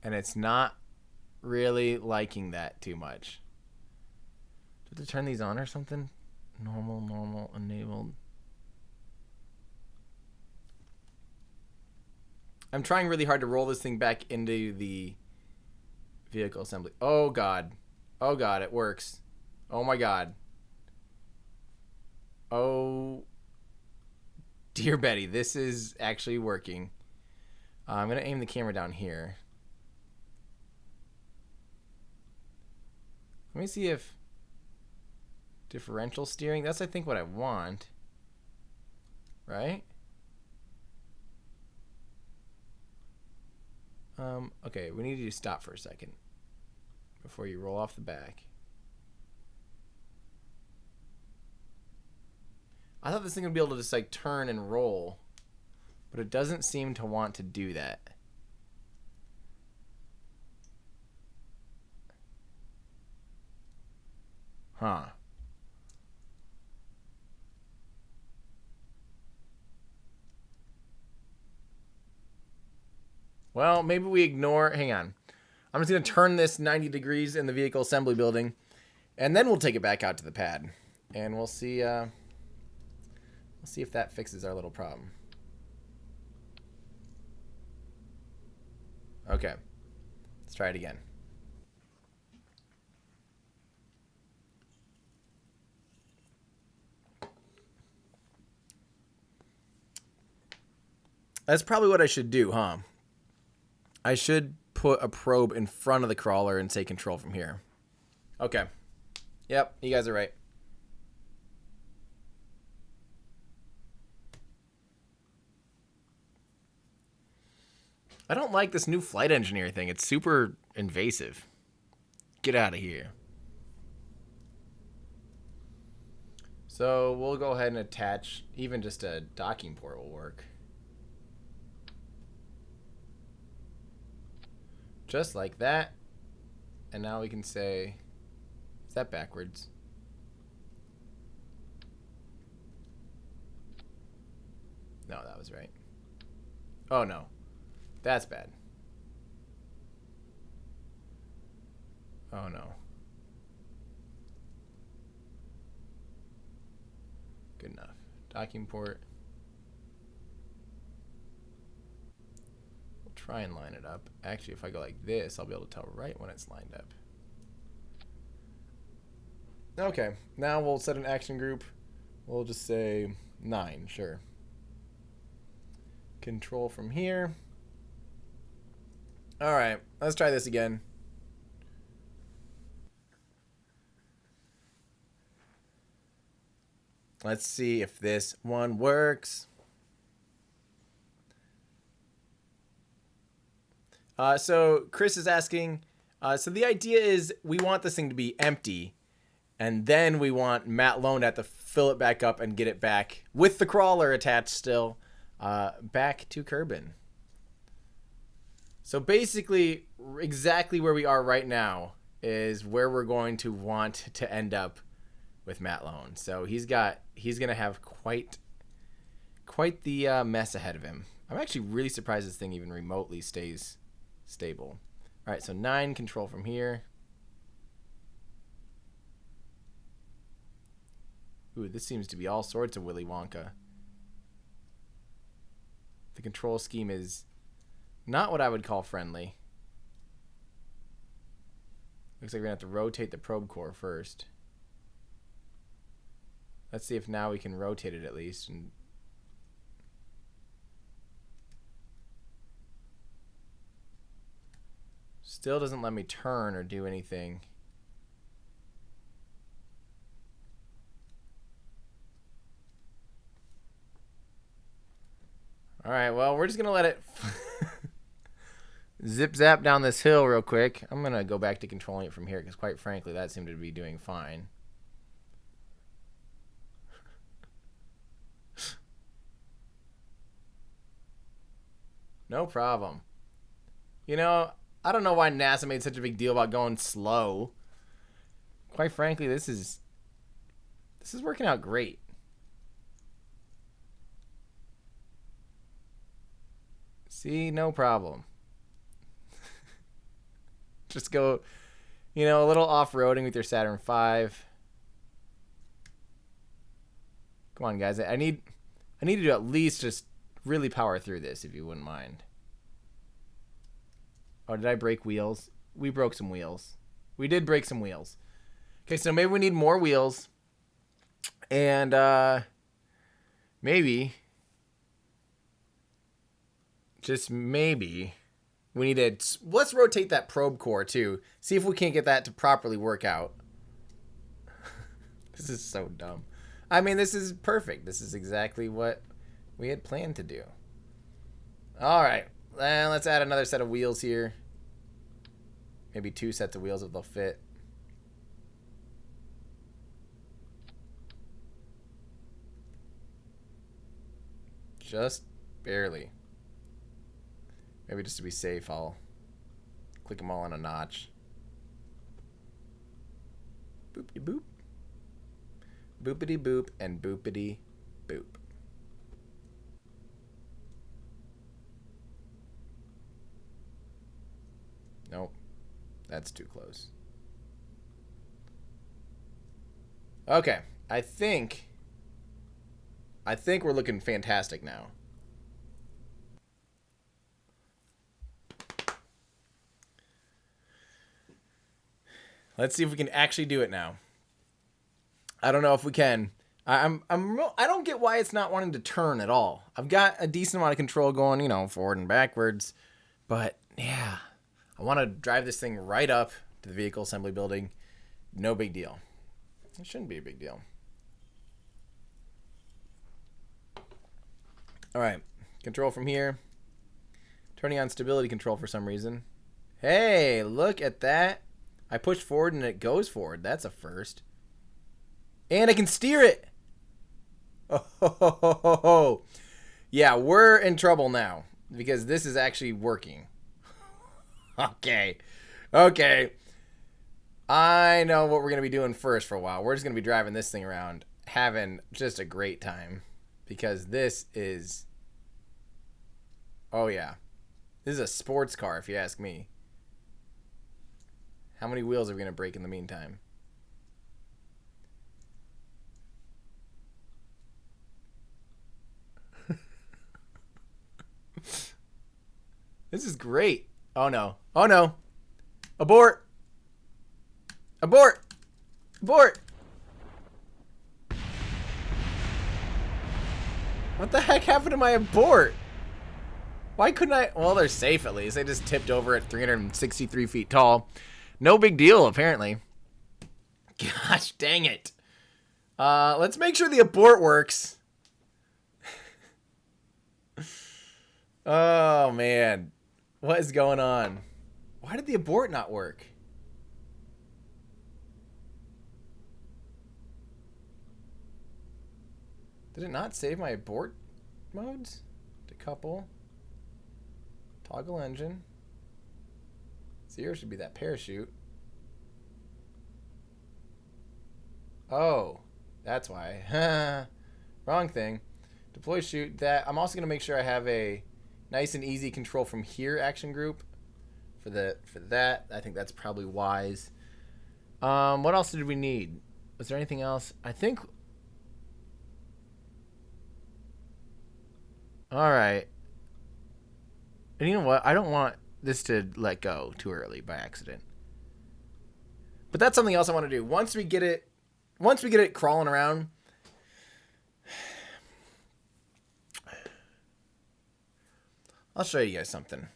and it's not really liking that too much. Do I have to turn these on or something? Normal, enabled. I'm trying really hard to roll this thing back into the vehicle assembly. Oh, God. Oh, God, it works. Oh, my God. Oh... Dear Betty, this is actually working. I'm going to aim the camera down here. Let me see if... Differential steering, that's I think what I want. Right? Okay, we need you to stop for a second before you roll off the back. I thought this thing would be able to just like turn and roll, but it doesn't seem to want to do that. Huh. Well, maybe we ignore... Hang on. I'm just going to turn this 90 degrees in the vehicle assembly building, and then we'll take it back out to the pad. And we'll see if that fixes our little problem. Okay. Let's try it again. That's probably what I should do, huh? I should put a probe in front of the crawler and say control from here. Okay. Yep, you guys are right. I don't like this new flight engineer thing. It's super invasive. Get out of here. So we'll go ahead and attach, even just a docking port will work. Just like that. And now we can say, is that backwards? No, that was right. Oh no, that's bad. Oh no. Good enough. Docking port. We'll try and line it up. Actually, if I go like this, I'll be able to tell right when it's lined up. Okay, now we'll set an action group. We'll just say 9, sure. Control from here. All right, let's try this again. Let's see if this one works. So Chris is asking, so the idea is we want this thing to be empty, and then we want Matt Lowne to have to fill it back up and get it back with the crawler attached still back to Kerbin. So basically, exactly where we are right now is where we're going to want to end up with Matt Lowne. So he's gonna have quite the mess ahead of him. I'm actually really surprised this thing even remotely stays stable. All right, so 9 control from here. Ooh, this seems to be all sorts of Willy Wonka. The control scheme is not what I would call friendly. Looks like we're gonna have to rotate the probe core first. Let's see if now we can rotate it at least. And still doesn't let me turn or do anything. All right, well, we're just going to let it zip zap down this hill real quick. I'm going to go back to controlling it from here because, quite frankly, that seemed to be doing fine. No problem. You know, I don't know why NASA made such a big deal about going slow. Quite frankly, this is working out great. See, no problem. Just go, you know, a little off-roading with your Saturn V. Come on, guys. I need to at least just really power through this, if you wouldn't mind. Oh, did I break wheels? We broke some wheels. We did break some wheels. Okay, so maybe we need more wheels. And maybe, just maybe, we need to... Let's rotate that probe core, too. See if we can't get that to properly work out. This is so dumb. I mean, this is perfect. This is exactly what we had planned to do. All right. And let's add another set of wheels here. Maybe 2 sets of wheels if they'll fit. Just barely. Maybe just to be safe, I'll click them all on a notch. Boopity boop. Boopity boop and boopity boop. That's too close. Okay. I think we're looking fantastic now. Let's see if we can actually do it now. I don't know if we can. I don't get why it's not wanting to turn at all. I've got a decent amount of control going, you know, forward and backwards. But, yeah. I want to drive this thing right up to the vehicle assembly building. No big deal. It shouldn't be a big deal. All right. Control from here. Turning on stability control for some reason. Hey, look at that. I push forward and it goes forward. That's a first. And I can steer it. Oh, yeah, we're in trouble now because this is actually working. Okay. I know what we're going to be doing first for a while. We're just going to be driving this thing around, having just a great time because this is, oh yeah, this is a sports car if you ask me. How many wheels are we going to break in the meantime? This is great. Oh no. Oh no. Abort. Abort. Abort. What the heck happened to my abort? Why couldn't I? Well, they're safe at least. They just tipped over at 363 feet tall. No big deal, apparently. Gosh dang it. Let's make sure the abort works. Oh, man. What is going on? Why did the abort not work? Did it not save my abort modes? Decouple. Toggle engine. 0 should be that parachute. Oh, that's why. Wrong thing. Deploy chute. That I'm also going to make sure I have a nice and easy control from here action group for that. I think that's probably wise. What else did we need? Was there anything else? I think. All right. And you know what? I don't want this to let go too early by accident. But that's something else I want to do. Once we get it crawling around. I'll show you guys something.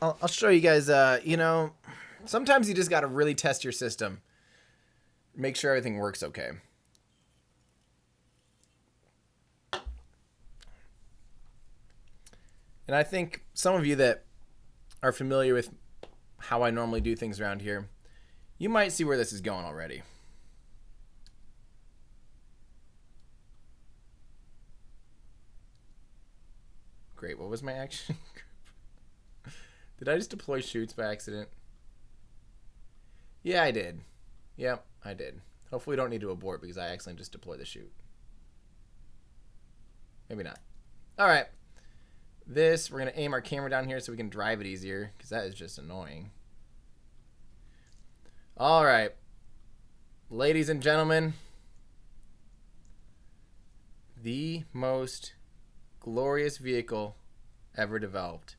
I'll show you guys, you know, sometimes you just got to really test your system. Make sure everything works okay. And I think some of you that are familiar with how I normally do things around here, you might see where this is going already. Great. What was my action group? Did I just deploy chutes by accident? Yeah, I did. Yep, I did. Hopefully we don't need to abort because I accidentally just deployed the chute. Maybe not. All right. This, we're going to aim our camera down here so we can drive it easier because that is just annoying. All right. Ladies and gentlemen, the most glorious vehicle ever developed.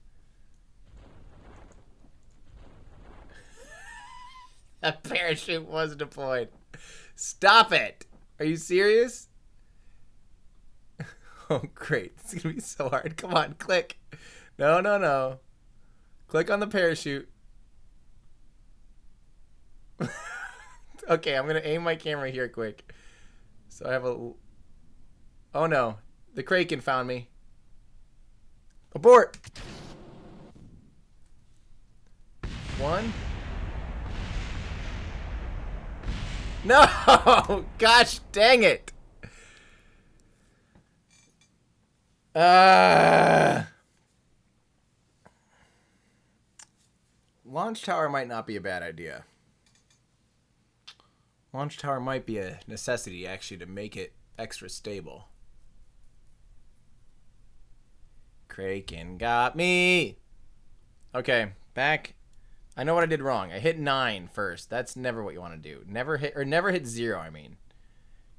A parachute was deployed. Stop it. Are you serious? Oh, great. It's going to be so hard. Come on, click. No, no, no. Click on the parachute. Okay, I'm going to aim my camera here quick. So I have a... Oh, no. The Kraken found me. Abort! 1. No! Gosh dang it! Launch tower might not be a bad idea. Launch tower might be a necessity, actually, to make it extra stable. Kraken got me! Okay, back. I know what I did wrong. I hit 9 first. That's never what you want to do. Never hit 0, I mean.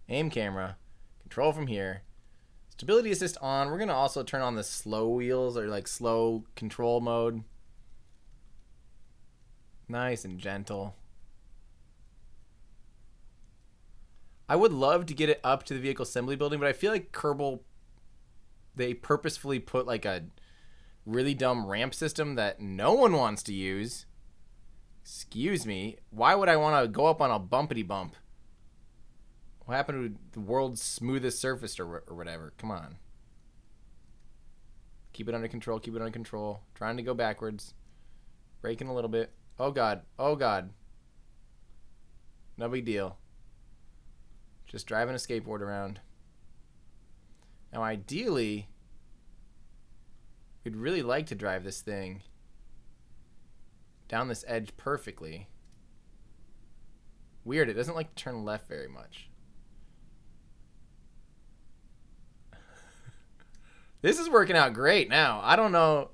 Aim camera. Control from here. Stability assist on. We're going to also turn on the slow wheels, or like slow control mode. Nice and gentle. I would love to get it up to the vehicle assembly building, but I feel like Kerbal, they purposefully put like a really dumb ramp system that no one wants to use. Excuse me. Why would I want to go up on a bumpity bump? What happened to the world's smoothest surface or whatever? Come on. Keep it under control. Keep it under control. Trying to go backwards. Braking a little bit. Oh, God. Oh, God. No big deal. Just driving a skateboard around. Now, ideally, we'd really like to drive this thing down this edge perfectly. Weird, it doesn't like to turn left very much. This is working out great now. I don't know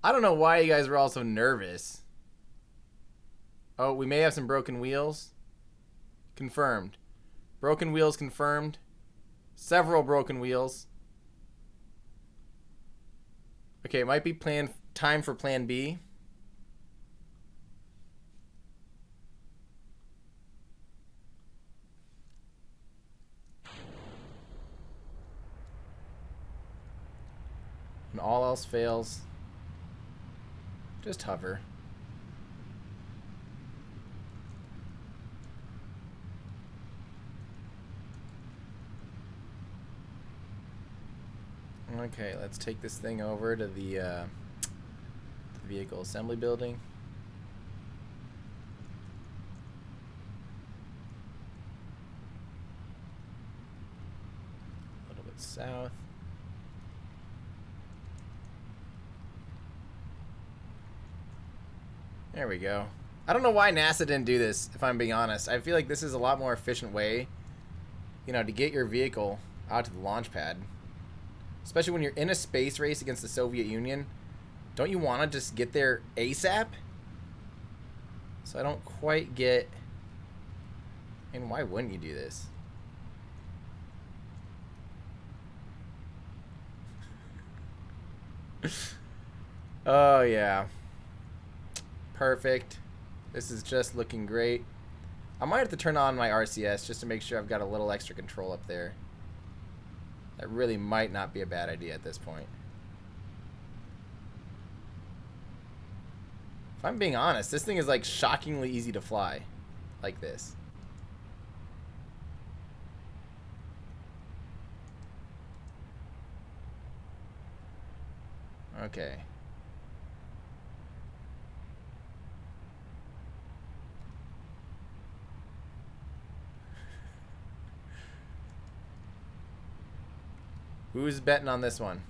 why you guys were all so nervous. Oh, we may have some broken wheels. Confirmed. Broken wheels confirmed. Several broken wheels. Okay, it might be time for plan B. When all else fails, just hover. Okay, let's take this thing over to the vehicle assembly building. A little bit south. There we go. I don't know why NASA didn't do this, if I'm being honest. I feel like this is a lot more efficient way, to get your vehicle out to the launch pad. Especially when you're in a space race against the Soviet Union. Don't you want to just get there ASAP? So I don't quite get... And why wouldn't you do this? Oh, yeah. Perfect. This is just looking great. I might have to turn on my RCS just to make sure I've got a little extra control up there. That really might not be a bad idea at this point. If I'm being honest, this thing is like shockingly easy to fly. Like this. Okay. Who's betting on this one?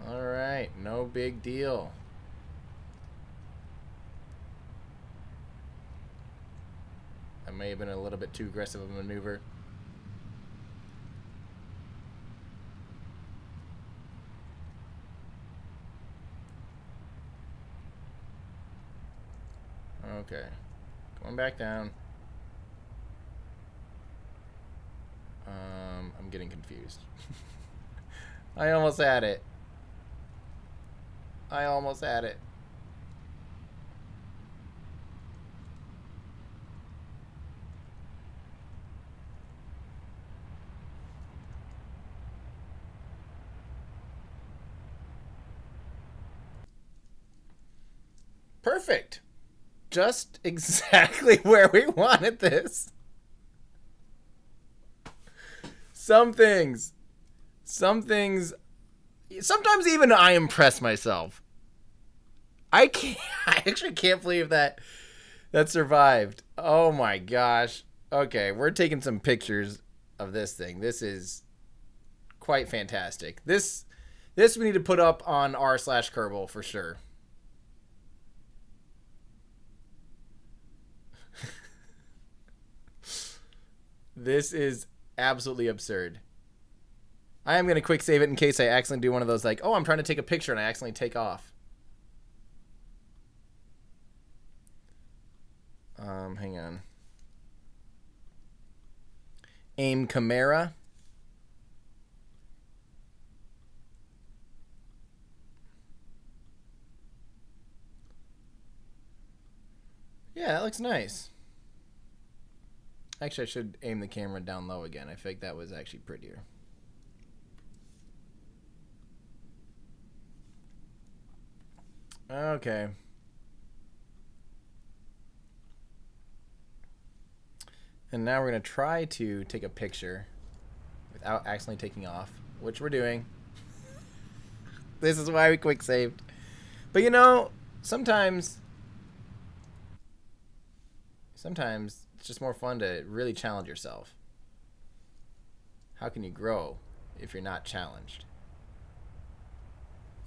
All right, no big deal. That may have been a little bit too aggressive of a maneuver. Okay, going back down. I'm getting confused. I almost had it. I almost had it. Perfect. Just exactly where we wanted this. Some things, sometimes even I impress myself. I actually can't believe that survived. Oh my gosh. Okay, we're taking some pictures of this thing. This is quite fantastic. This we need to put up on r/Kerbal for sure. This is absolutely absurd. I am going to quick save it in case I accidentally do one of those like, oh, I'm trying to take a picture and I accidentally take off. Hang on. Aim camera. Yeah, that looks nice. Actually, I should aim the camera down low again. I think that was actually prettier. Okay. And now we're going to try to take a picture without accidentally taking off, which we're doing. This is why we quick saved. But you know, sometimes it's just more fun to really challenge yourself. How can you grow if you're not challenged?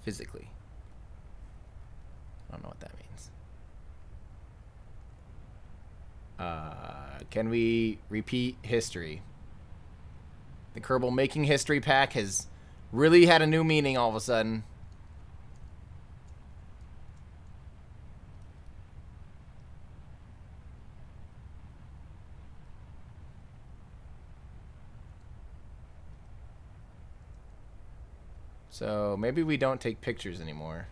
Physically. I don't know what that means. Can we repeat history? The Kerbal Making History pack has really had a new meaning all of a sudden. So maybe we don't take pictures anymore.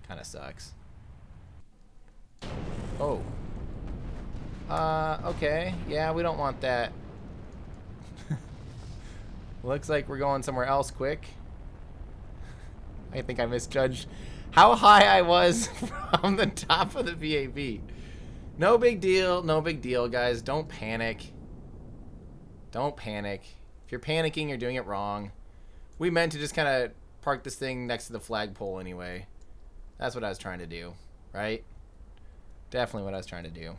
Kind of sucks. Oh. Okay. Yeah, we don't want that. Looks like we're going somewhere else quick. I think I misjudged how high I was from the top of the VAB. No big deal. No big deal, guys. Don't panic. Don't panic. If you're panicking, you're doing it wrong. We meant to just kind of park this thing next to the flagpole anyway. That's what I was trying to do, right? Definitely what I was trying to do.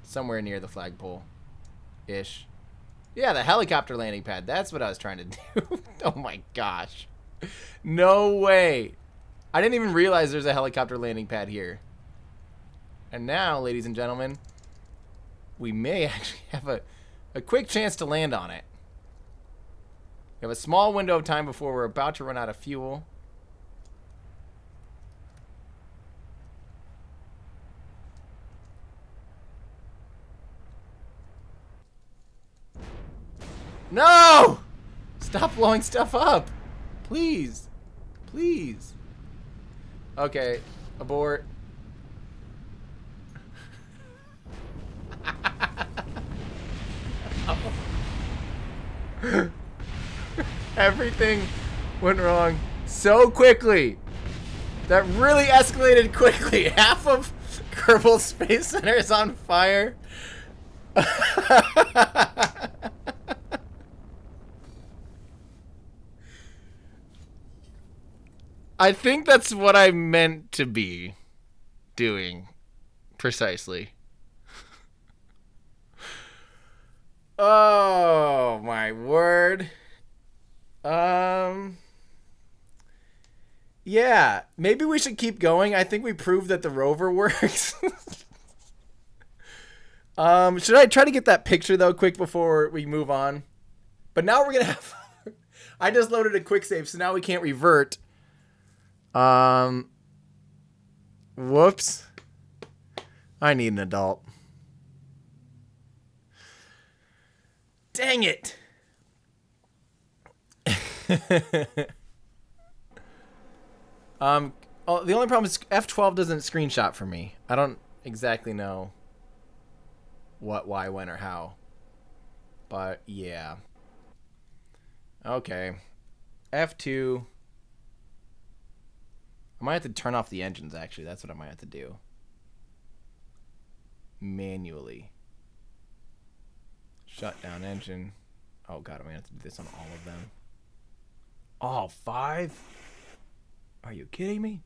Somewhere near the flagpole-ish. Yeah, the helicopter landing pad. That's what I was trying to do. Oh my gosh. No way. I didn't even realize there's a helicopter landing pad here. And now, ladies and gentlemen, we may actually have a quick chance to land on it. We have a small window of time before we're about to run out of fuel. No! Stop blowing stuff up. Please. Please. Okay. Abort. Everything went wrong so quickly. That really escalated quickly. Half of Kerbal Space Center is on fire. I think that's what I meant to be doing. Precisely. Oh, my word. Yeah, maybe we should keep going. I think we proved that the rover works. Should I try to get that picture, though, quick before we move on? But now we're going to have... I just loaded a quick save, so now we can't revert. Whoops. I need an adult. Dang it. Oh, the only problem is F12 doesn't screenshot for me. I don't exactly know what, why, when, or how. But, yeah. Okay. F2. I might have to turn off the engines, actually. That's what I might have to do. Manually. Shut down engine. Oh, God, I'm going to have to do this on all of them. All 5? Are you kidding me?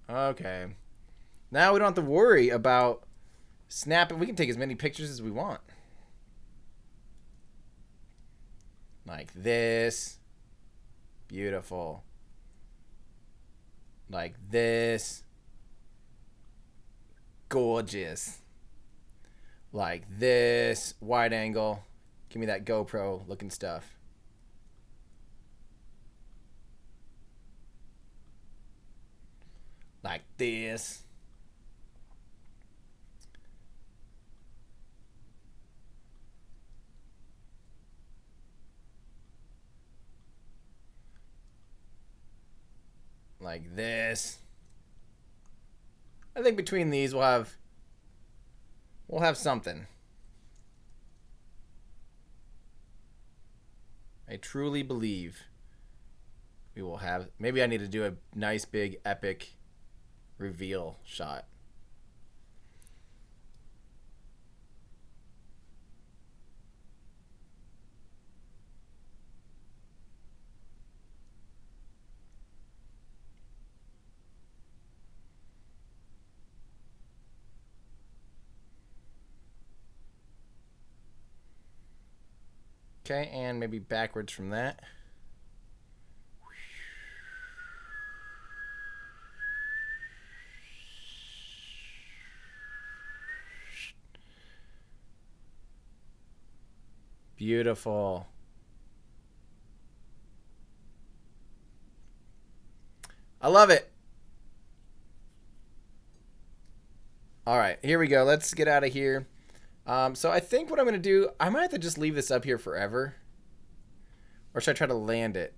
Okay. Now we don't have to worry about snapping. We can take as many pictures as we want. Like this. Beautiful. Like this. Gorgeous. Like this. Wide angle. Give me that GoPro looking stuff. Like this. Like this. I think between these we'll have something. I truly believe we will have. Maybe I need to do a nice big epic reveal shot. Okay, and maybe backwards from that. Beautiful. I love it. All right, here we go. Let's get out of here. So I think what I'm going to do, I might have to just leave this up here forever. Or should I try to land it?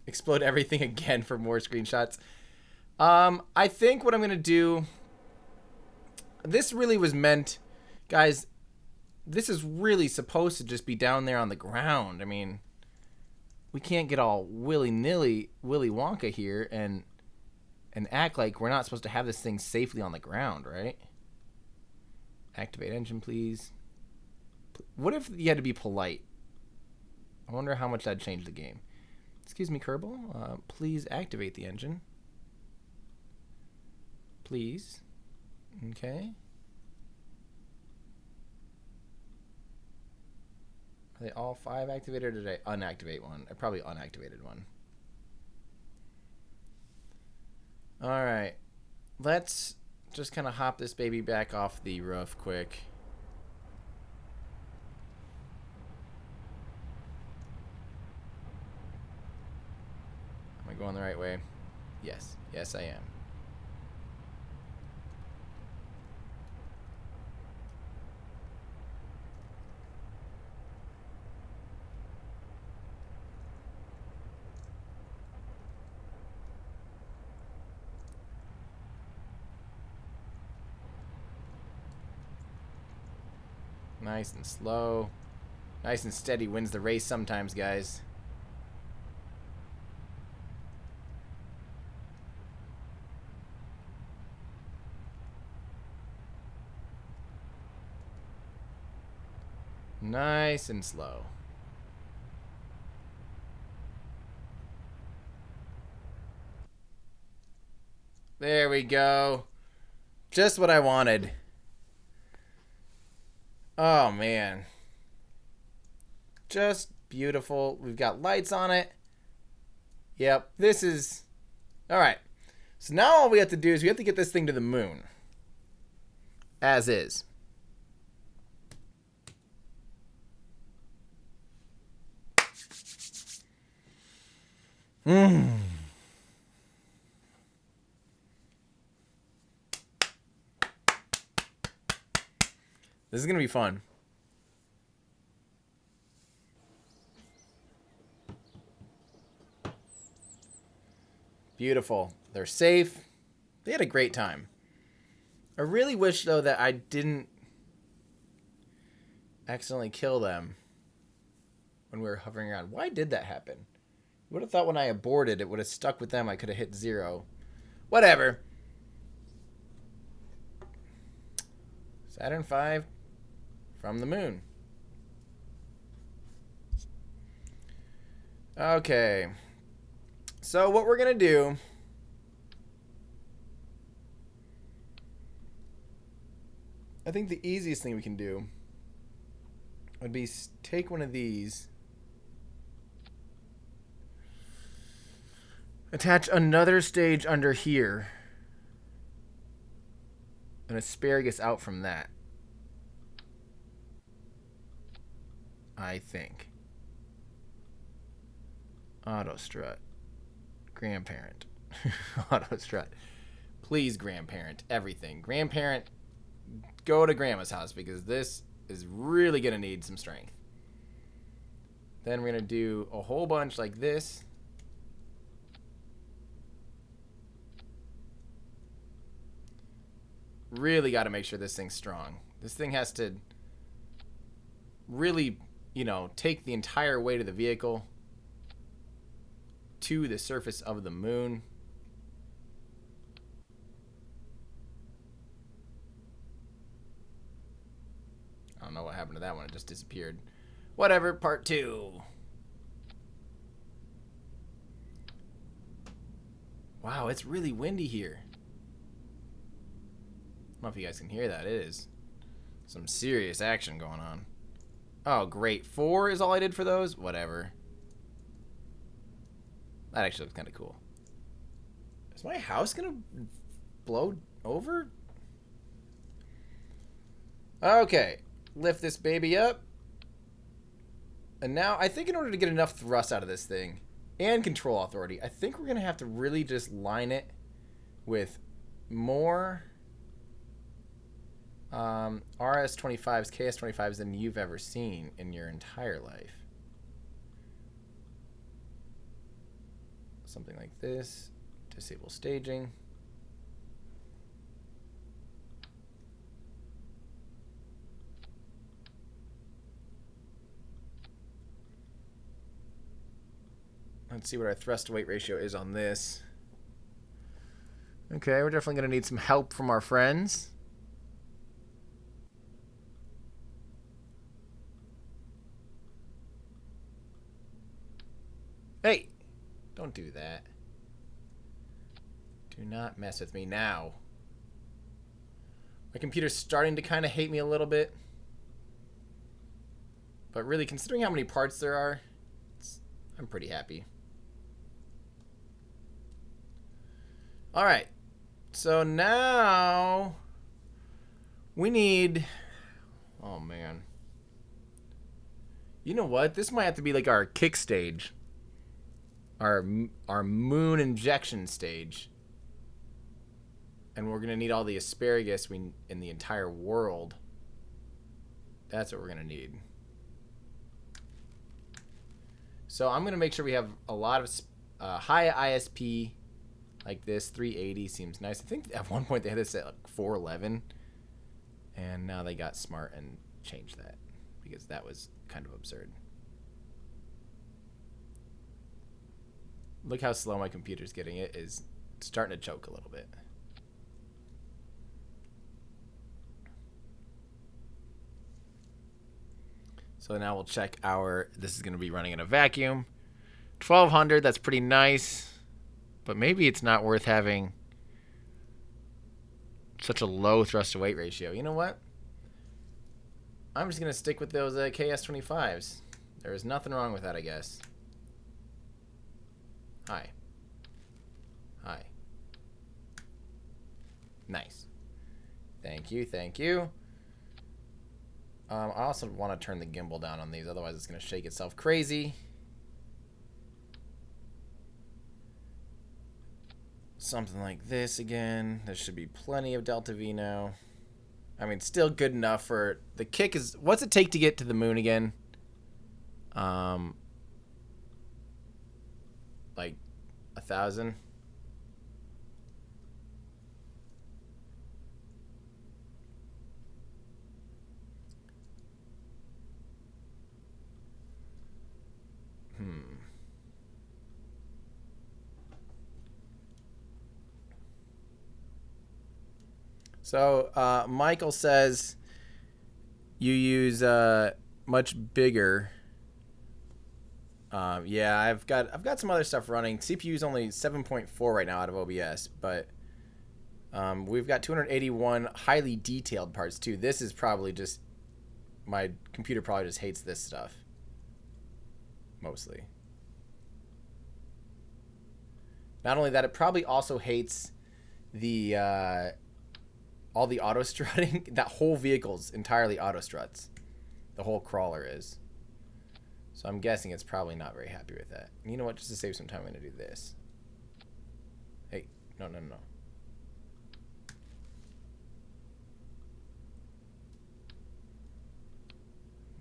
Explode everything again for more screenshots. I think what I'm going to do, this really was meant, guys, this is really supposed to just be down there on the ground. I mean, we can't get all willy-nilly, Willy Wonka here and act like we're not supposed to have this thing safely on the ground, right? Activate engine, please. What if you had to be polite? I wonder how much that'd change the game. Excuse me, Kerbal. Please activate the engine. Please. Okay. Are they all 5 activated, or did I unactivate one? I probably unactivated one. Alright. Let's just kind of hop this baby back off the roof quick. Am I going the right way? Yes. Yes, I am. Nice and slow. Nice and steady wins the race sometimes, guys. Nice and slow. There we go. Just what I wanted. Oh, man. Just beautiful. We've got lights on it. Yep, this is... Alright. So now all we have to do is we have to get this thing to the moon. As is. This is going to be fun. Beautiful. They're safe. They had a great time. I really wish, though, that I didn't accidentally kill them when we were hovering around. Why did that happen? You would have thought when I aborted, it would have stuck with them. I could have hit 0. Whatever. Saturn V from the moon. Okay. So what we're going to do... I think the easiest thing we can do would be take one of these. Attach another stage under here. An asparagus out from that. I think. Auto strut. Grandparent. Auto strut. Please, grandparent. Everything. Grandparent, go to grandma's house because this is really going to need some strength. Then we're going to do a whole bunch like this. Really got to make sure this thing's strong. This thing has to really, you know, take the entire weight of the vehicle to the surface of the moon. I don't know what happened to that one. It just disappeared. Whatever, part 2. Wow, it's really windy here. I don't know if you guys can hear that. It is some serious action going on. Oh, great. 4 is all I did for those? Whatever. That actually looks kind of cool. Is my house going to blow over? Okay. Lift this baby up. And now, I think in order to get enough thrust out of this thing and control authority, I think we're going to have to really just line it with more RS-25s, KS-25s than you've ever seen in your entire life. Something like this. Disable staging. Let's see what our thrust to weight ratio is on this. Okay, we're definitely going to need some help from our friends. Hey! Don't do that. Do not mess with me now. My computer's starting to kind of hate me a little bit. But really, considering how many parts there are, I'm pretty happy. Alright. So now we need... Oh, man. You know what? This might have to be like our kick stage. Our moon injection stage. And we're going to need all the asparagus in the entire world. That's what we're going to need. So I'm going to make sure we have a lot of high ISP like this. 380 seems nice. I think at one point they had this at like 411. And now they got smart and changed that. Because that was kind of absurd. Look how slow my computer's getting. It is starting to choke a little bit. So now we'll check our... This is going to be running in a vacuum. 1200, that's pretty nice. But maybe it's not worth having such a low thrust to weight ratio. You know what? I'm just going to stick with those KS-25s. There is nothing wrong with that, I guess. Hi. Hi. Nice. Thank you, thank you. I also want to turn the gimbal down on these, otherwise it's going to shake itself crazy. Something like this again. There should be plenty of Delta V now. I mean, still good enough for... The kick is... What's it take to get to the moon again? Like 1,000. So Michael says you use much bigger. Yeah, I've got some other stuff running. CPU is only 7.4 right now out of OBS, but we've got 281 highly detailed parts too. This is probably just my computer probably just hates this stuff mostly. Not only that, it probably also hates the all the auto strutting. That whole vehicle's entirely auto struts. The whole crawler is. So I'm guessing it's probably not very happy with that. And you know what? Just to save some time, I'm going to do this. Hey, no.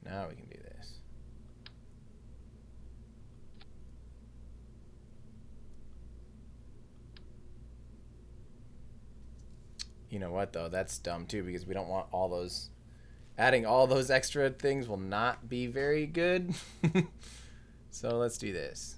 Now we can do this. You know what, though? That's dumb, too, because we don't want all those... Adding all those extra things will not be very good. So let's do this.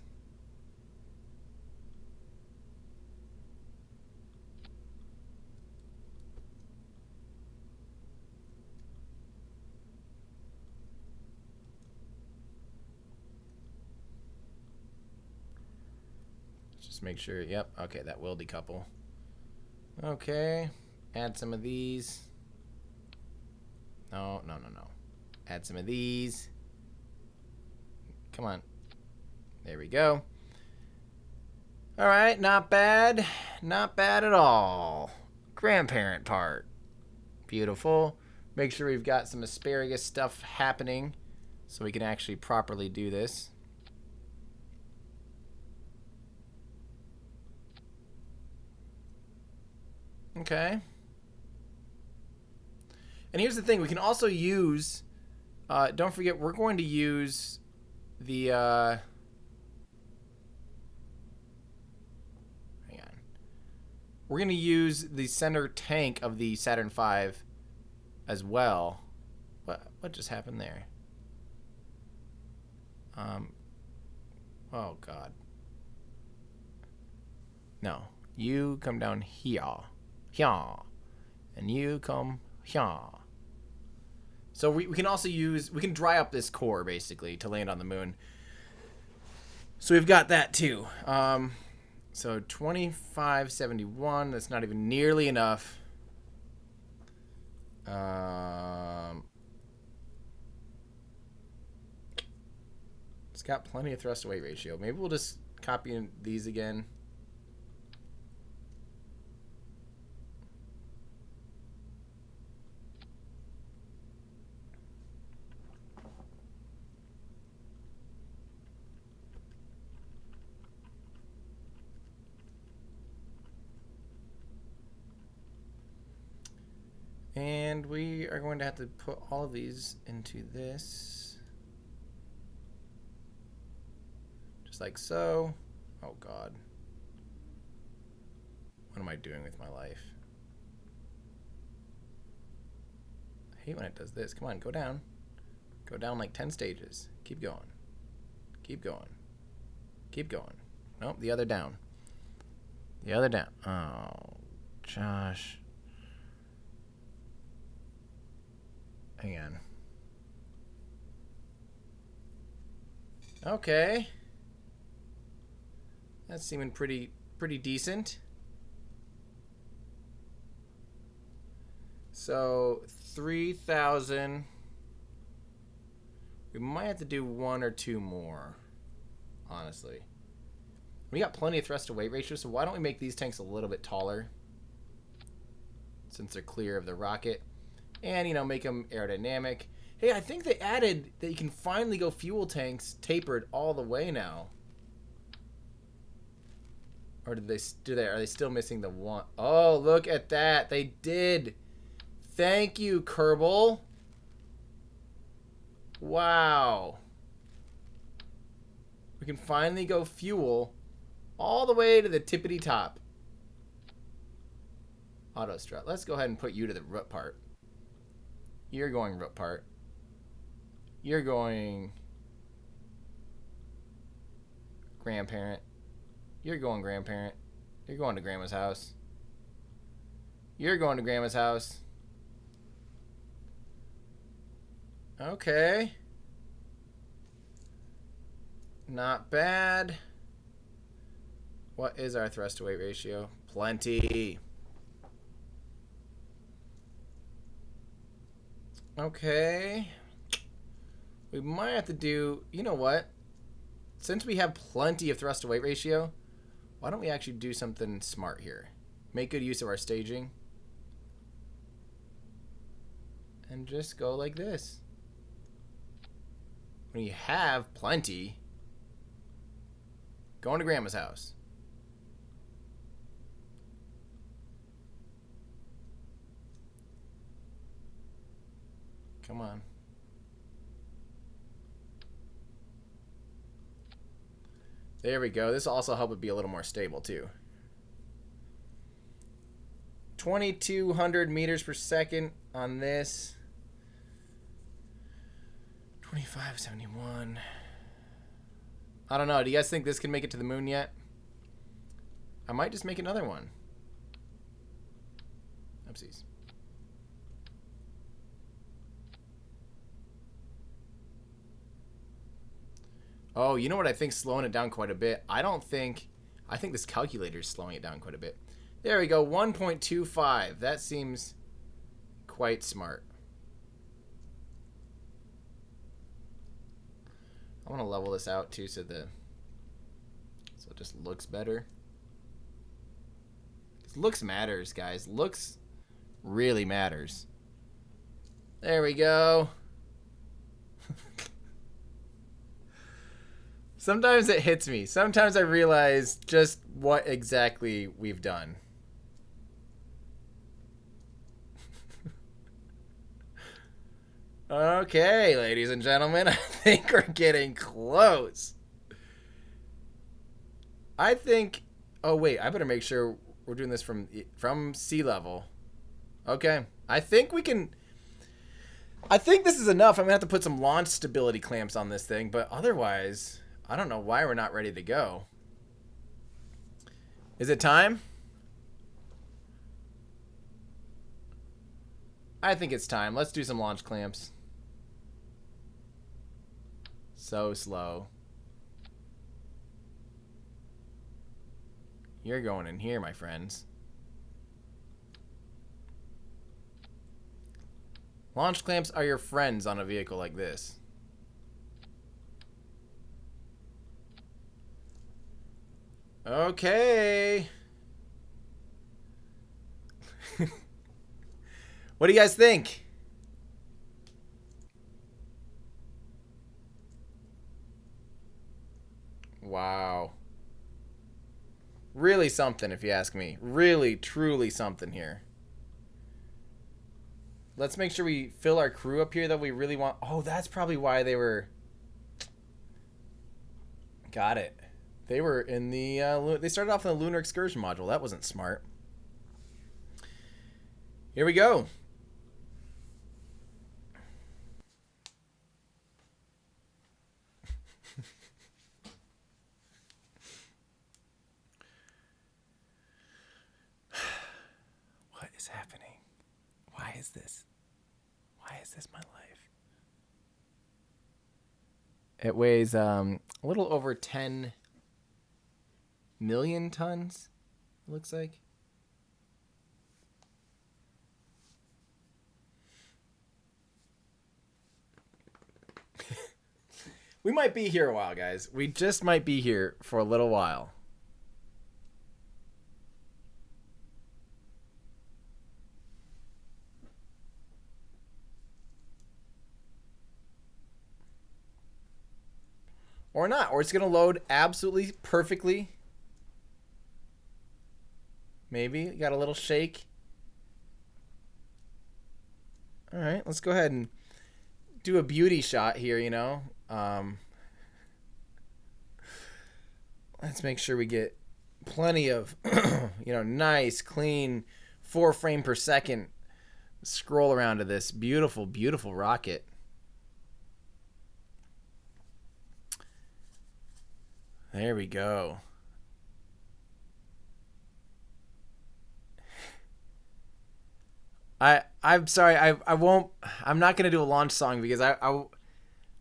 Just make sure, yep, okay, that will decouple. Okay, add some of these. No. Add some of these. Come on. There we go. All right, not bad. Not bad at all. Grandparent part. Beautiful. Make sure we've got some asparagus stuff happening so we can actually properly do this. Okay. And here's the thing, we can also use, don't forget, we're going to use the, hang on. We're going to use the center tank of the Saturn V as well. What just happened there? Oh, God. No. You come down here. Here. And you come here. So we can also use, we can dry up this core basically to land on the moon. So we've got that too. So 2571, that's not even nearly enough. It's got plenty of thrust to weight ratio. Maybe we'll just copy these again. And we are going to have to put all of these into this. Just like so. Oh, God. What am I doing with my life? I hate when it does this. Come on, go down. Go down like 10 stages. Keep going. Keep going. Keep going. Nope, the other down. The other down. Oh, Josh. Hang on. Okay. That's seeming pretty decent. So 3,000. We might have to do one or two more, honestly. We got plenty of thrust to weight ratio, so why don't we make these tanks a little bit taller since they're clear of the rocket. And, you know, make them aerodynamic. Hey, I think they added that you can finally go fuel tanks tapered all the way now. Or did they are they still missing the one? Oh, look at that. They did. Thank you, Kerbal. Wow. We can finally go fuel all the way to the tippity top. Auto strut. Let's go ahead and put you to the root part. You're going root part. You're going grandparent. You're going grandparent. You're going to grandma's house. You're going to grandma's house. Okay. Not bad. What is our thrust to weight ratio? Plenty. Okay. We might have to do, you know what? Since we have plenty of thrust to weight ratio, Why don't we actually do something smart here? Make good use of our staging. And just go like this. When you have plenty, going to grandma's house. Come on. There we go. This will also help it be a little more stable too. 2,200 meters per second on this. 2571. I don't know. Do you guys think this can make it to the moon yet? I might just make another one. Oopsies. Oh, you know what I think slowing it down quite a bit? I think this calculator is slowing it down quite a bit. There we go, 1.25. That seems quite smart. I want to level this out too so it just looks better. 'Cause looks matters, guys. Looks really matters. There we go. Sometimes it hits me. Sometimes I realize just what exactly we've done. Okay, ladies and gentlemen, I think we're getting close. I think... Oh, wait, I better make sure we're doing this from sea level. Okay, I think we can... I think this is enough. I'm going to have to put some launch stability clamps on this thing, but otherwise... I don't know why we're not ready to go. Is it time? I think it's time. Let's do some launch clamps. So slow. You're going in here, my friends. Launch clamps are your friends on a vehicle like this. Okay. What do you guys think? Wow. Really something, if you ask me. Really, truly something here. Let's make sure we fill our crew up here that we really want. Oh, that's probably why they were... Got it. They were in the... they started off in the lunar excursion module. That wasn't smart. Here we go. What is happening? Why is this? Why is this my life? It weighs a little over 10 million tons, it looks like. We might be here a while, guys. We just might be here for a little while. Or not. Or it's going to load absolutely perfectly. Maybe. Got a little shake. All right. Let's go ahead and do a beauty shot here, you know. Let's make sure we get plenty of, you know, nice, clean 4 frames per second scroll around to this beautiful, beautiful rocket. There we go. I'm sorry, I'm not gonna do a launch song because I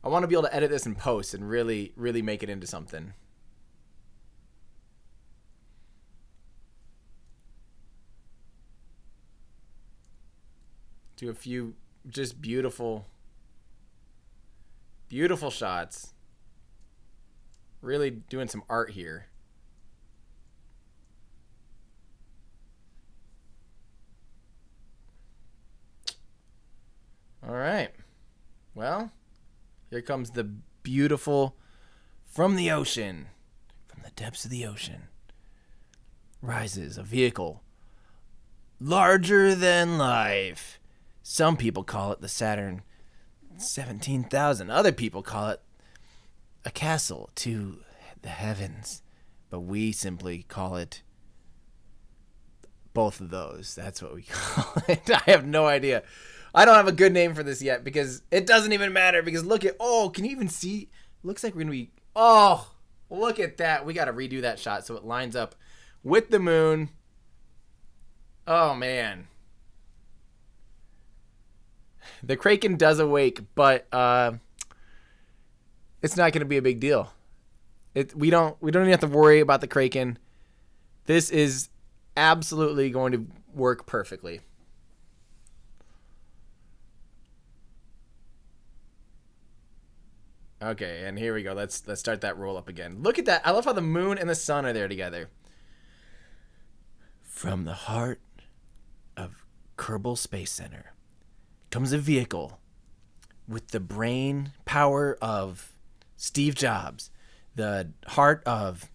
want to be able to edit this in post and really make it into something. Do a few just beautiful shots. Really doing some art here. All right. Well, here comes the beautiful from the ocean, from the depths of the ocean, rises a vehicle larger than life. Some people call it the Saturn 17,000. Other people call it a castle to the heavens. But we simply call it both of those. That's what we call it. I have no idea. I don't have a good name for this yet because it doesn't even matter. Because look at, oh, can you even see? Looks like we're going to be, oh, look at that. We got to redo that shot so it lines up with the moon. Oh, man. The Kraken does awake, but it's not going to be a big deal. We don't even have to worry about the Kraken. This is absolutely going to work perfectly. Okay, and here we go. Let's start that roll up again. Look at that. I love how the moon and the sun are there together. From the heart of Kerbal Space Center comes a vehicle with the brain power of Steve Jobs, the heart of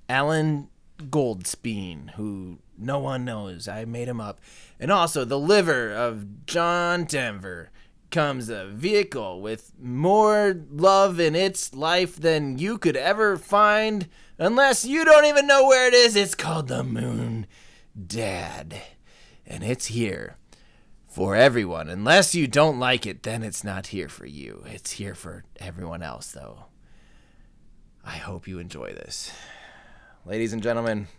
Alan Goldspeen, who no one knows. I made him up. And also the liver of John Denver. Comes a vehicle with more love in its life than you could ever find unless you don't even know where it is. It's called the Moon Dad. And it's here for everyone. Unless you don't like it, then it's not here for you. It's here for everyone else, though. I hope you enjoy this. Ladies and gentlemen,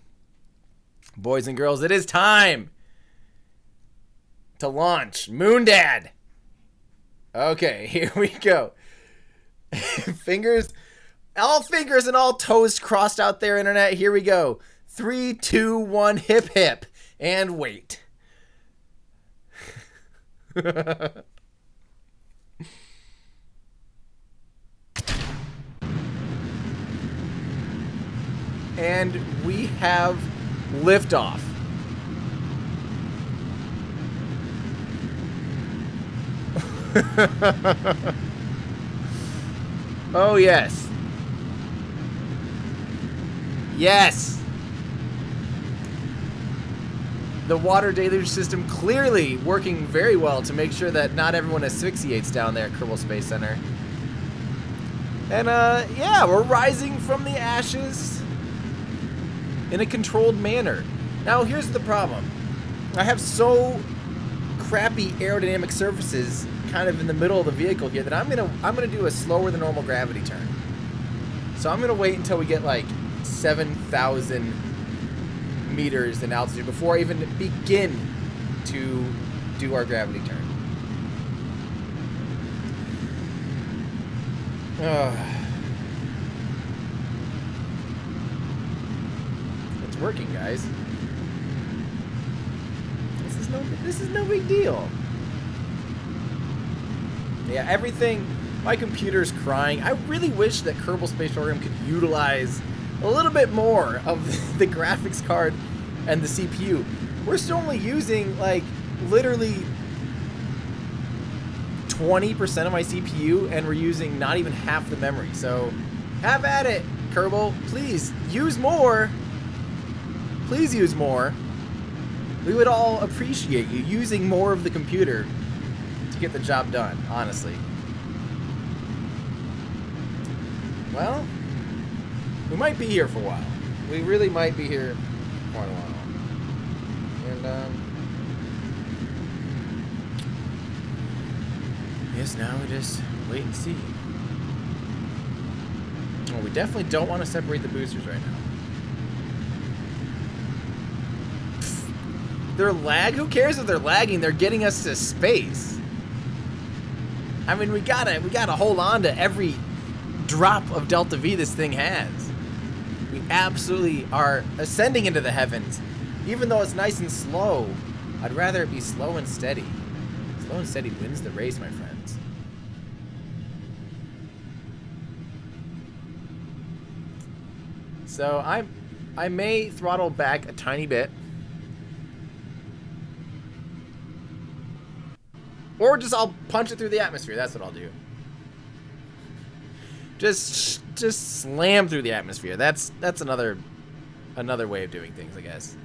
boys and girls, it is time to launch Moon Dad. Okay, here we go. All fingers and all toes crossed out there, internet. Here we go. 3, 2, 1, hip hip. And wait. And we have liftoff. Oh, yes. Yes. The water deluge system clearly working very well to make sure that not everyone asphyxiates down there at Kerbal Space Center. And, yeah, we're rising from the ashes in a controlled manner. Now, here's the problem. I have so crappy aerodynamic surfaces kind of in the middle of the vehicle here that I'm gonna do a slower than normal gravity turn. So I'm gonna wait until we get like 7,000 meters in altitude before I even begin to do our gravity turn. It's working, guys. This is no big deal. Yeah, everything. My computer's crying. I really wish that Kerbal Space Program could utilize a little bit more of the graphics card and the CPU. We're still only using, like, literally 20% of my CPU, and we're using not even half the memory. So, have at it, Kerbal. Please, use more. Please use more. We would all appreciate you using more of the computer to get the job done, honestly. Well, we might be here for a while. We really might be here for quite a while. And, yes, now we just wait and see. Well, we definitely don't want to separate the boosters right now. They're lag? Who cares if they're lagging? They're getting us to space. I mean, we gotta hold on to every drop of Delta V this thing has. We absolutely are ascending into the heavens. Even though it's nice and slow, I'd rather it be slow and steady. Slow and steady wins the race, my friends. So I may throttle back a tiny bit. Or just I'll punch it through the atmosphere. That's what I'll do. Just slam through the atmosphere. That's another way of doing things, I guess.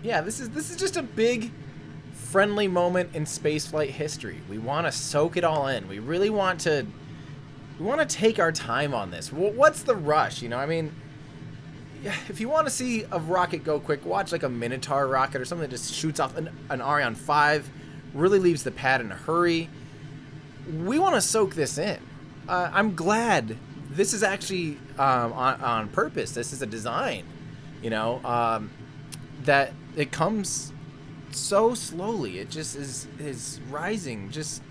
Yeah, this is just a big, friendly moment in spaceflight history. We want to soak it all in. We really want to. We want to take our time on this. What's the rush? You know, I mean, if you want to see a rocket go quick, watch like a Minotaur rocket or something that just shoots off an Ariane 5. Really leaves the pad in a hurry. We want to soak this in. I'm glad this is actually on purpose. This is a design, you know, that it comes so slowly. It just is rising just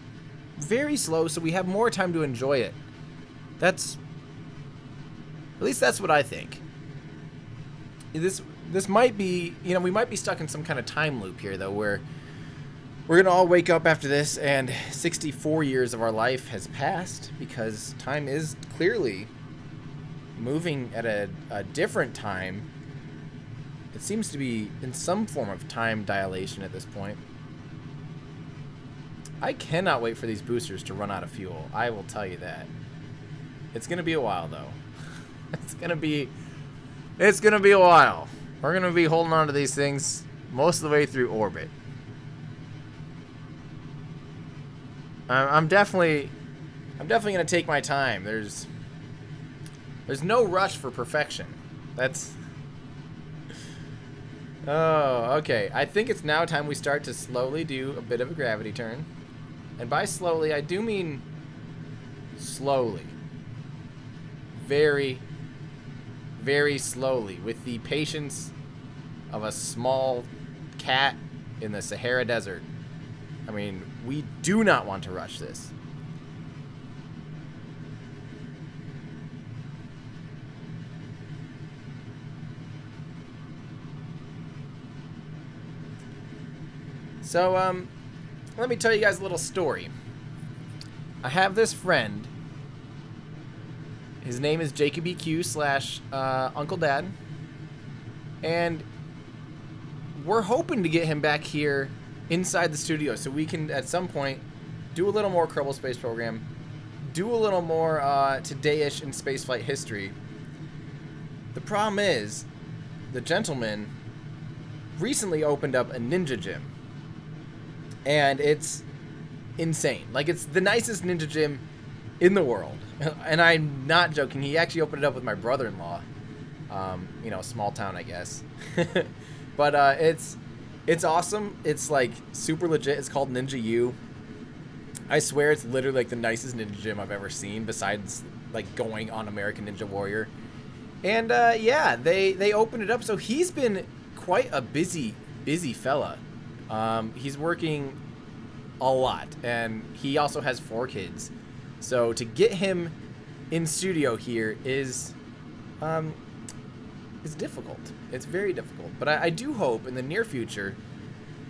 very slow, so we have more time to enjoy it. At least that's what I think. This might be, you know, we might be stuck in some kind of time loop here, though, where we're going to all wake up after this and 64 years of our life has passed, because time is clearly moving at a different time. It seems to be in some form of time dilation at this point. I cannot wait for these boosters to run out of fuel. I will tell you that. It's going to be a while, though. It's going to be a while. We're going to be holding on to these things most of the way through orbit. I'm definitely going to take my time. There's no rush for perfection. That's... Oh, okay. I think it's now time we start to slowly do a bit of a gravity turn. And by slowly, I do mean slowly. Very, very slowly. With the patience of a small cat in the Sahara Desert. I mean, we do not want to rush this. So, let me tell you guys a little story. I have this friend. His name is Jacob EQ / Uncle Dad. And we're hoping to get him back here inside the studio so we can, at some point, do a little more Kerbal Space Program, do a little more today-ish in spaceflight history. The problem is, the gentleman recently opened up a ninja gym. And it's insane. Like, it's the nicest ninja gym in the world. And I'm not joking. He actually opened it up with my brother-in-law. You know, small town, I guess. But it's awesome. It's, like, super legit. It's called Ninja U. I swear it's literally, like, the nicest ninja gym I've ever seen, besides, like, going on American Ninja Warrior. And, yeah, they opened it up. So he's been quite a busy fella. He's working a lot, and he also has 4 kids. So to get him in studio here is difficult. It's very difficult. But I do hope in the near future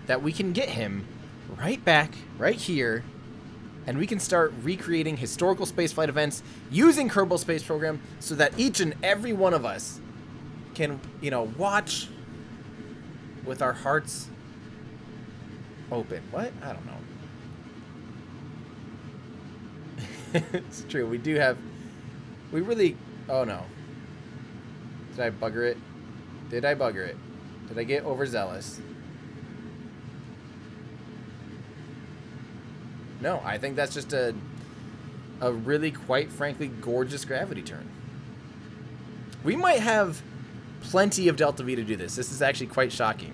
that we can get him right back, right here, and we can start recreating historical spaceflight events using Kerbal Space Program so that each and every one of us can, you know, watch with our hearts open. What? I don't know. It's true. We do have... We really... Oh, no. Did I bugger it? Did I bugger it? Did I get overzealous? No, I think that's just a really, quite frankly, gorgeous gravity turn. We might have plenty of Delta V to do this. This is actually quite shocking.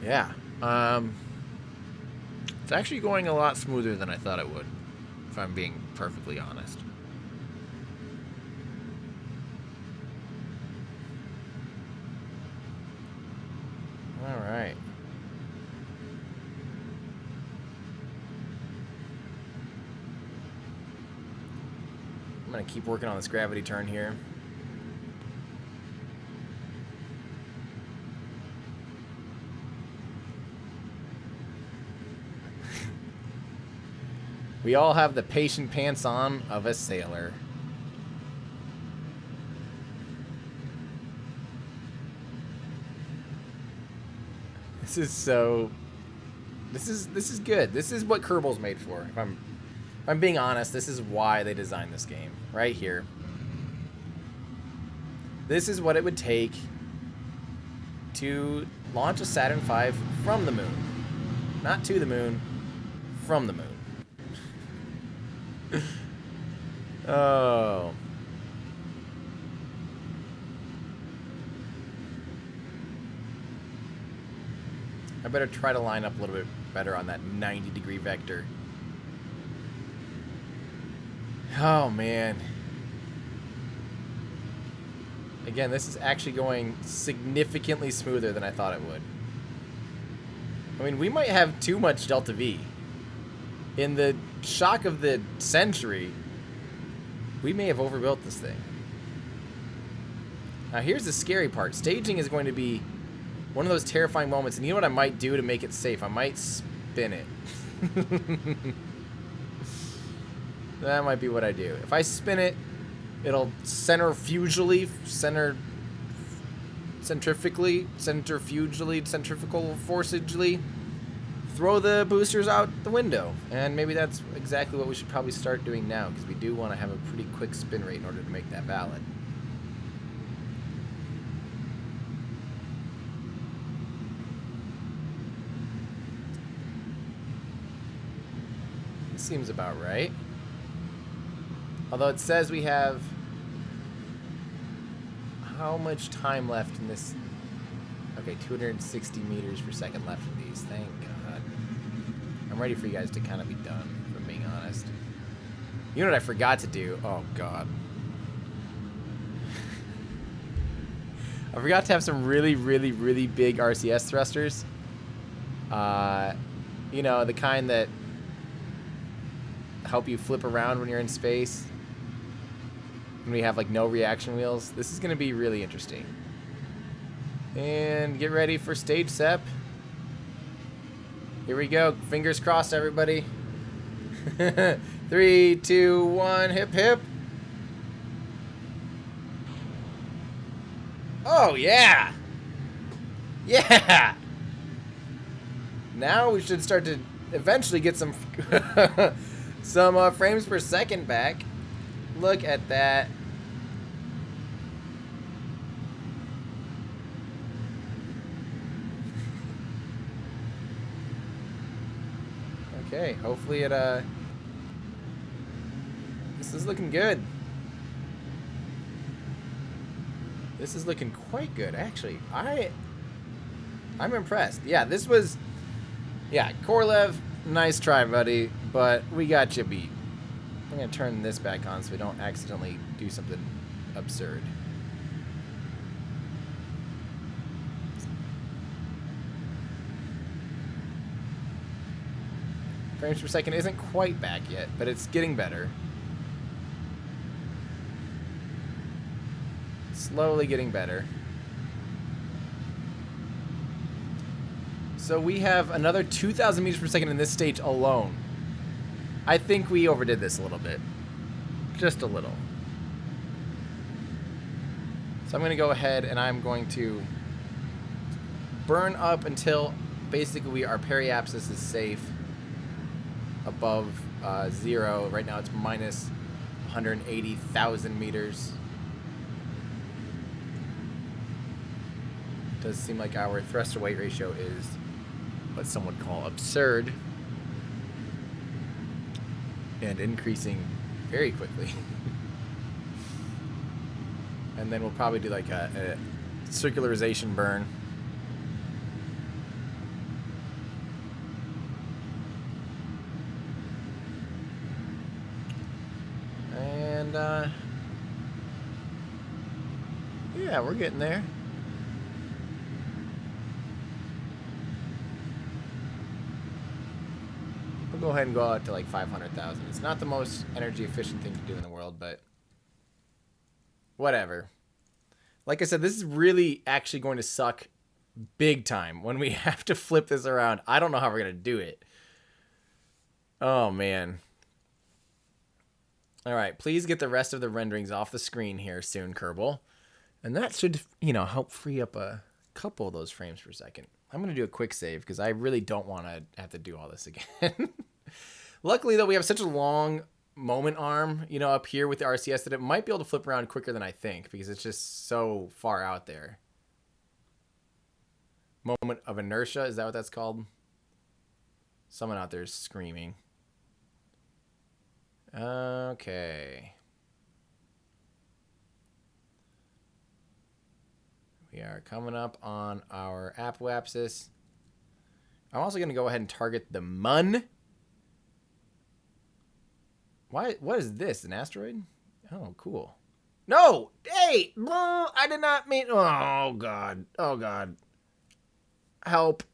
Yeah. It's actually going a lot smoother than I thought it would, if I'm being perfectly honest. All right. I'm going to keep working on this gravity turn here. We all have the patient pants on of a sailor. This is so... This is good. This is what Kerbal's made for. If I'm being honest, this is why they designed this game. Right here. This is what it would take to launch a Saturn V from the moon. Not to the moon, from the moon. Oh. I better try to line up a little bit better on that 90-degree vector. Oh, man. Again, this is actually going significantly smoother than I thought it would. I mean, we might have too much Delta V. In the shock of the century, we may have overbuilt this thing. Now, here's the scary part. Staging is going to be one of those terrifying moments, and you know what I might do to make it safe? I might spin it. That might be what I do. If I spin it, it'll centrifugally, centrifugal forcibly throw the boosters out the window. And maybe that's exactly what we should probably start doing now, because we do want to have a pretty quick spin rate in order to make that valid. This seems about right. Although it says we have how much time left in this? Okay, 260 meters per second left in these. Thank God. I'm ready for you guys to kind of be done, if I'm being honest. You know what I forgot to do? Oh, God. I forgot to have some really, really, really big RCS thrusters. You know, the kind that help you flip around when you're in space. When we have like no reaction wheels. This is going to be really interesting. And get ready for stage sep. Here we go. Fingers crossed, everybody. 3, 2, 1, hip hip. Oh yeah. Yeah. Now we should start to eventually get some some frames per second back. Look at that. Okay, hopefully it this is looking good. This is looking quite good, actually. I'm impressed. Yeah, this was Korlev, nice try, buddy, but we got you beat. I'm going to turn this back on so we don't accidentally do something absurd. Frames per second isn't quite back yet, but it's getting better. Slowly getting better. So we have another 2,000 meters per second in this stage alone. I think we overdid this a little bit. Just a little. So I'm going to go ahead and I'm going to burn up until basically our periapsis is safe above 0. Right now it's minus 180,000 meters. It does seem like our thrust to weight ratio is what some would call absurd. And increasing very quickly. And then we'll probably do like a circularization burn. And yeah, we're getting there. We'll go ahead and go out to like 500,000. It's not the most energy efficient thing to do in the world, but whatever. Like I said, this is really actually going to suck big time when we have to flip this around. I don't know how we're going to do it. Oh, man. All right, please get the rest of the renderings off the screen here soon, Kerbal. And that should, help free up a couple of those frames per second. I'm going to do a quick save because I really don't want to have to do all this again. Luckily, though, we have such a long moment arm, up here with the RCS that it might be able to flip around quicker than I think because it's just so far out there. Moment of inertia, is that what that's called? Someone out there is screaming. Okay. We are coming up on our apoapsis. I'm also going to go ahead and target the Mun. Why? What is this? An asteroid? Oh, cool. No! Hey! I did not mean... Oh, God. Oh, God. Help.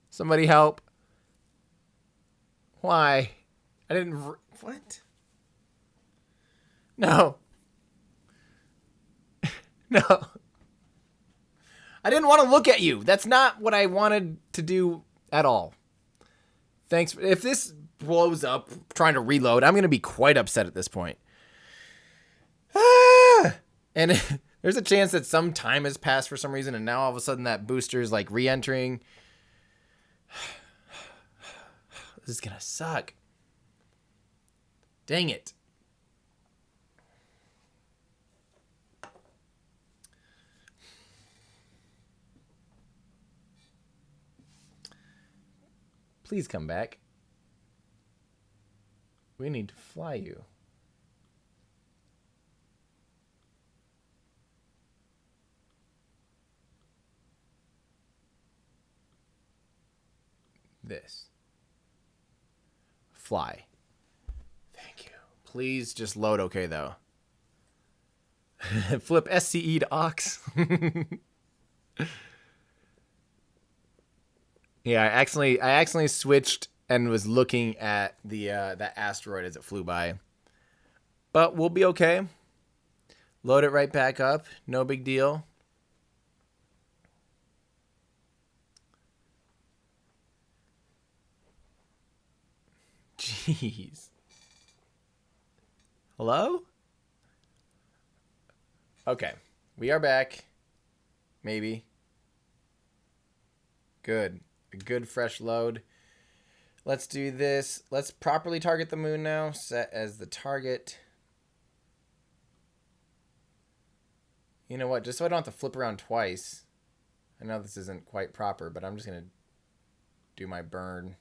Somebody help. Why? I didn't... What? No. No. I didn't want to look at you. That's not what I wanted to do at all. Thanks. If this blows up trying to reload, I'm going to be quite upset at this point. And there's a chance that some time has passed for some reason, and now all of a sudden that booster is like re-entering. This is going to suck. Dang it. Please come back. We need to fly you. This. Fly. Thank you. Please just load okay, though. Flip SCE to Ox. Yeah, I accidentally switched and was looking at the that asteroid as it flew by. But we'll be okay. Load it right back up. No big deal. Jeez. Hello? Okay. We are back. Maybe. Good. A good fresh load. Let's do this. Let's properly target the moon now. Set as the target. You know what? Just so I don't have to flip around twice. I know this isn't quite proper, but I'm just going to do my burn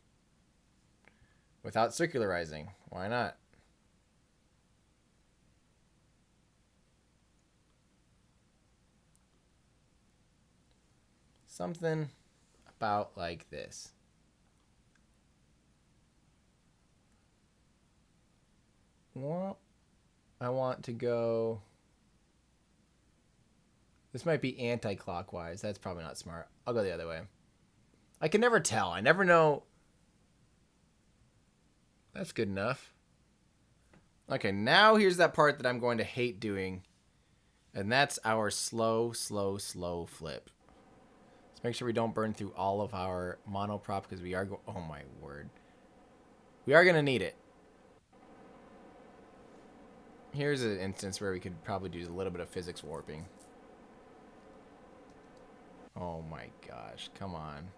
without circularizing. Why not? Something about like this. Well, I want to go... This might be anti-clockwise. That's probably not smart. I'll go the other way. I can never tell. I never know. That's good enough. Okay, now here's that part that I'm going to hate doing. And that's our slow, slow, slow flip. Let's make sure we don't burn through all of our monoprop because we are oh my word. We are going to need it. Here's an instance where we could probably do a little bit of physics warping. Oh my gosh, come on.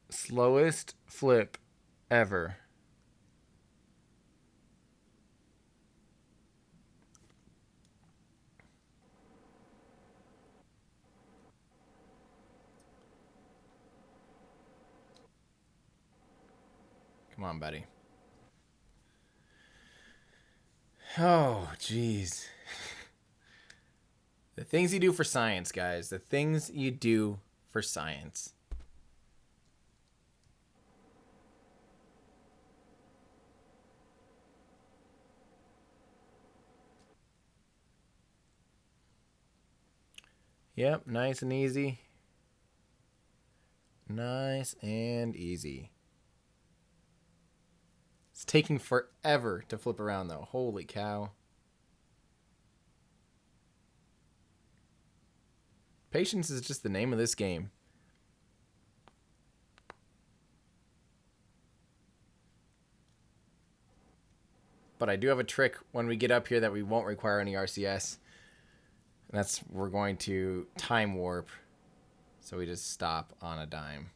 Slowest flip ever. Come on, buddy. Oh, jeez. The things you do for science, guys. The things you do for science. Yep, nice and easy. Nice and easy. It's taking forever to flip around, though. Holy cow. Patience is just the name of this game. But I do have a trick when we get up here that we won't require any RCS. And that's, we're going to time warp. So we just stop on a dime.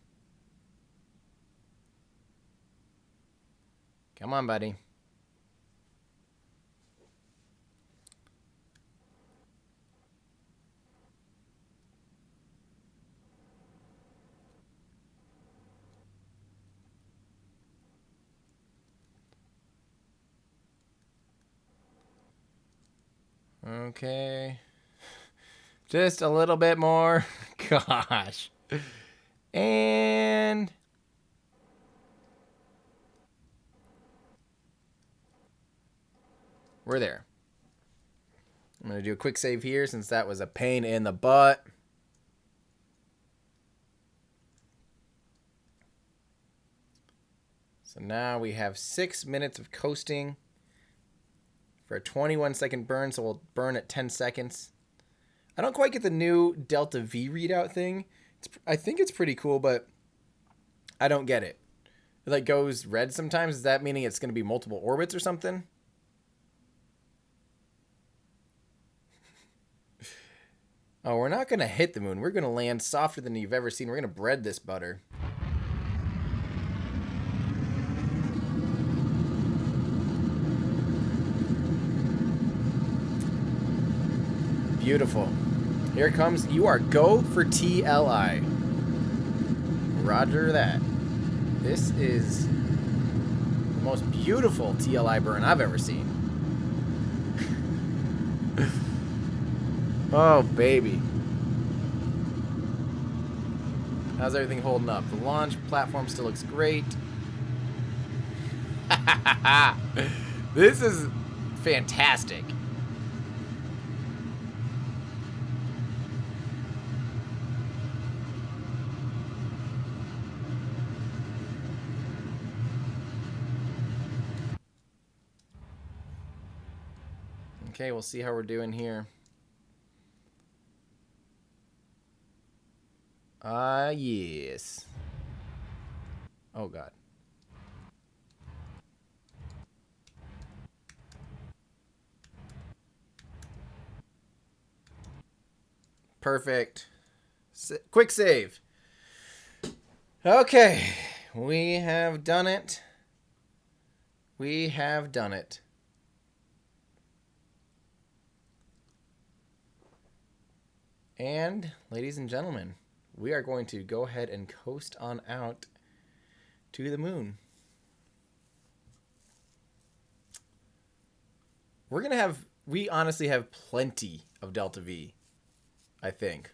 Come on, buddy. Okay. Just a little bit more. Gosh. And we're there. I'm going to do a quick save here since that was a pain in the butt. So now we have 6 minutes of coasting for a 21-second burn, so we'll burn at 10 seconds. I don't quite get the new Delta V readout thing. I think it's pretty cool, but I don't get it. It like goes red sometimes. Is that meaning it's going to be multiple orbits or something? Oh, we're not going to hit the moon. We're going to land softer than you've ever seen. We're going to bread this butter. Beautiful. Here it comes. You are go for TLI. Roger that. This is the most beautiful TLI burn I've ever seen. Oh, baby. How's everything holding up? The launch platform still looks great. This is fantastic. Okay, we'll see how we're doing here. Yes. Oh, God. Perfect. Quick save. Okay. We have done it. We have done it. And, ladies and gentlemen, we are going to go ahead and coast on out to the moon. We honestly have plenty of Delta V, I think.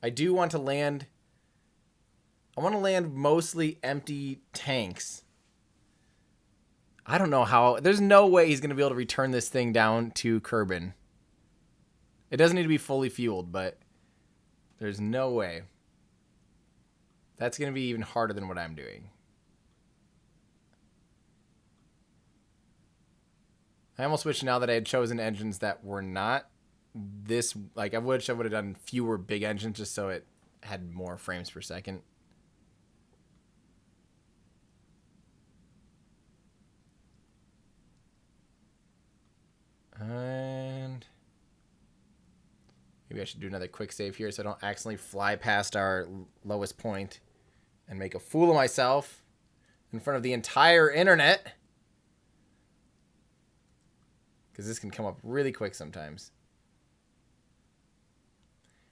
I do want to land, I want to land mostly empty tanks. I don't know how, there's no way he's going to be able to return this thing down to Kerbin. It doesn't need to be fully fueled, but there's no way. That's going to be even harder than what I'm doing. I almost wish now that I had chosen engines that were not this, like I wish I would have done fewer big engines just so it had more frames per second. And maybe I should do another quick save here so I don't accidentally fly past our lowest point and make a fool of myself in front of the entire internet. Because this can come up really quick sometimes.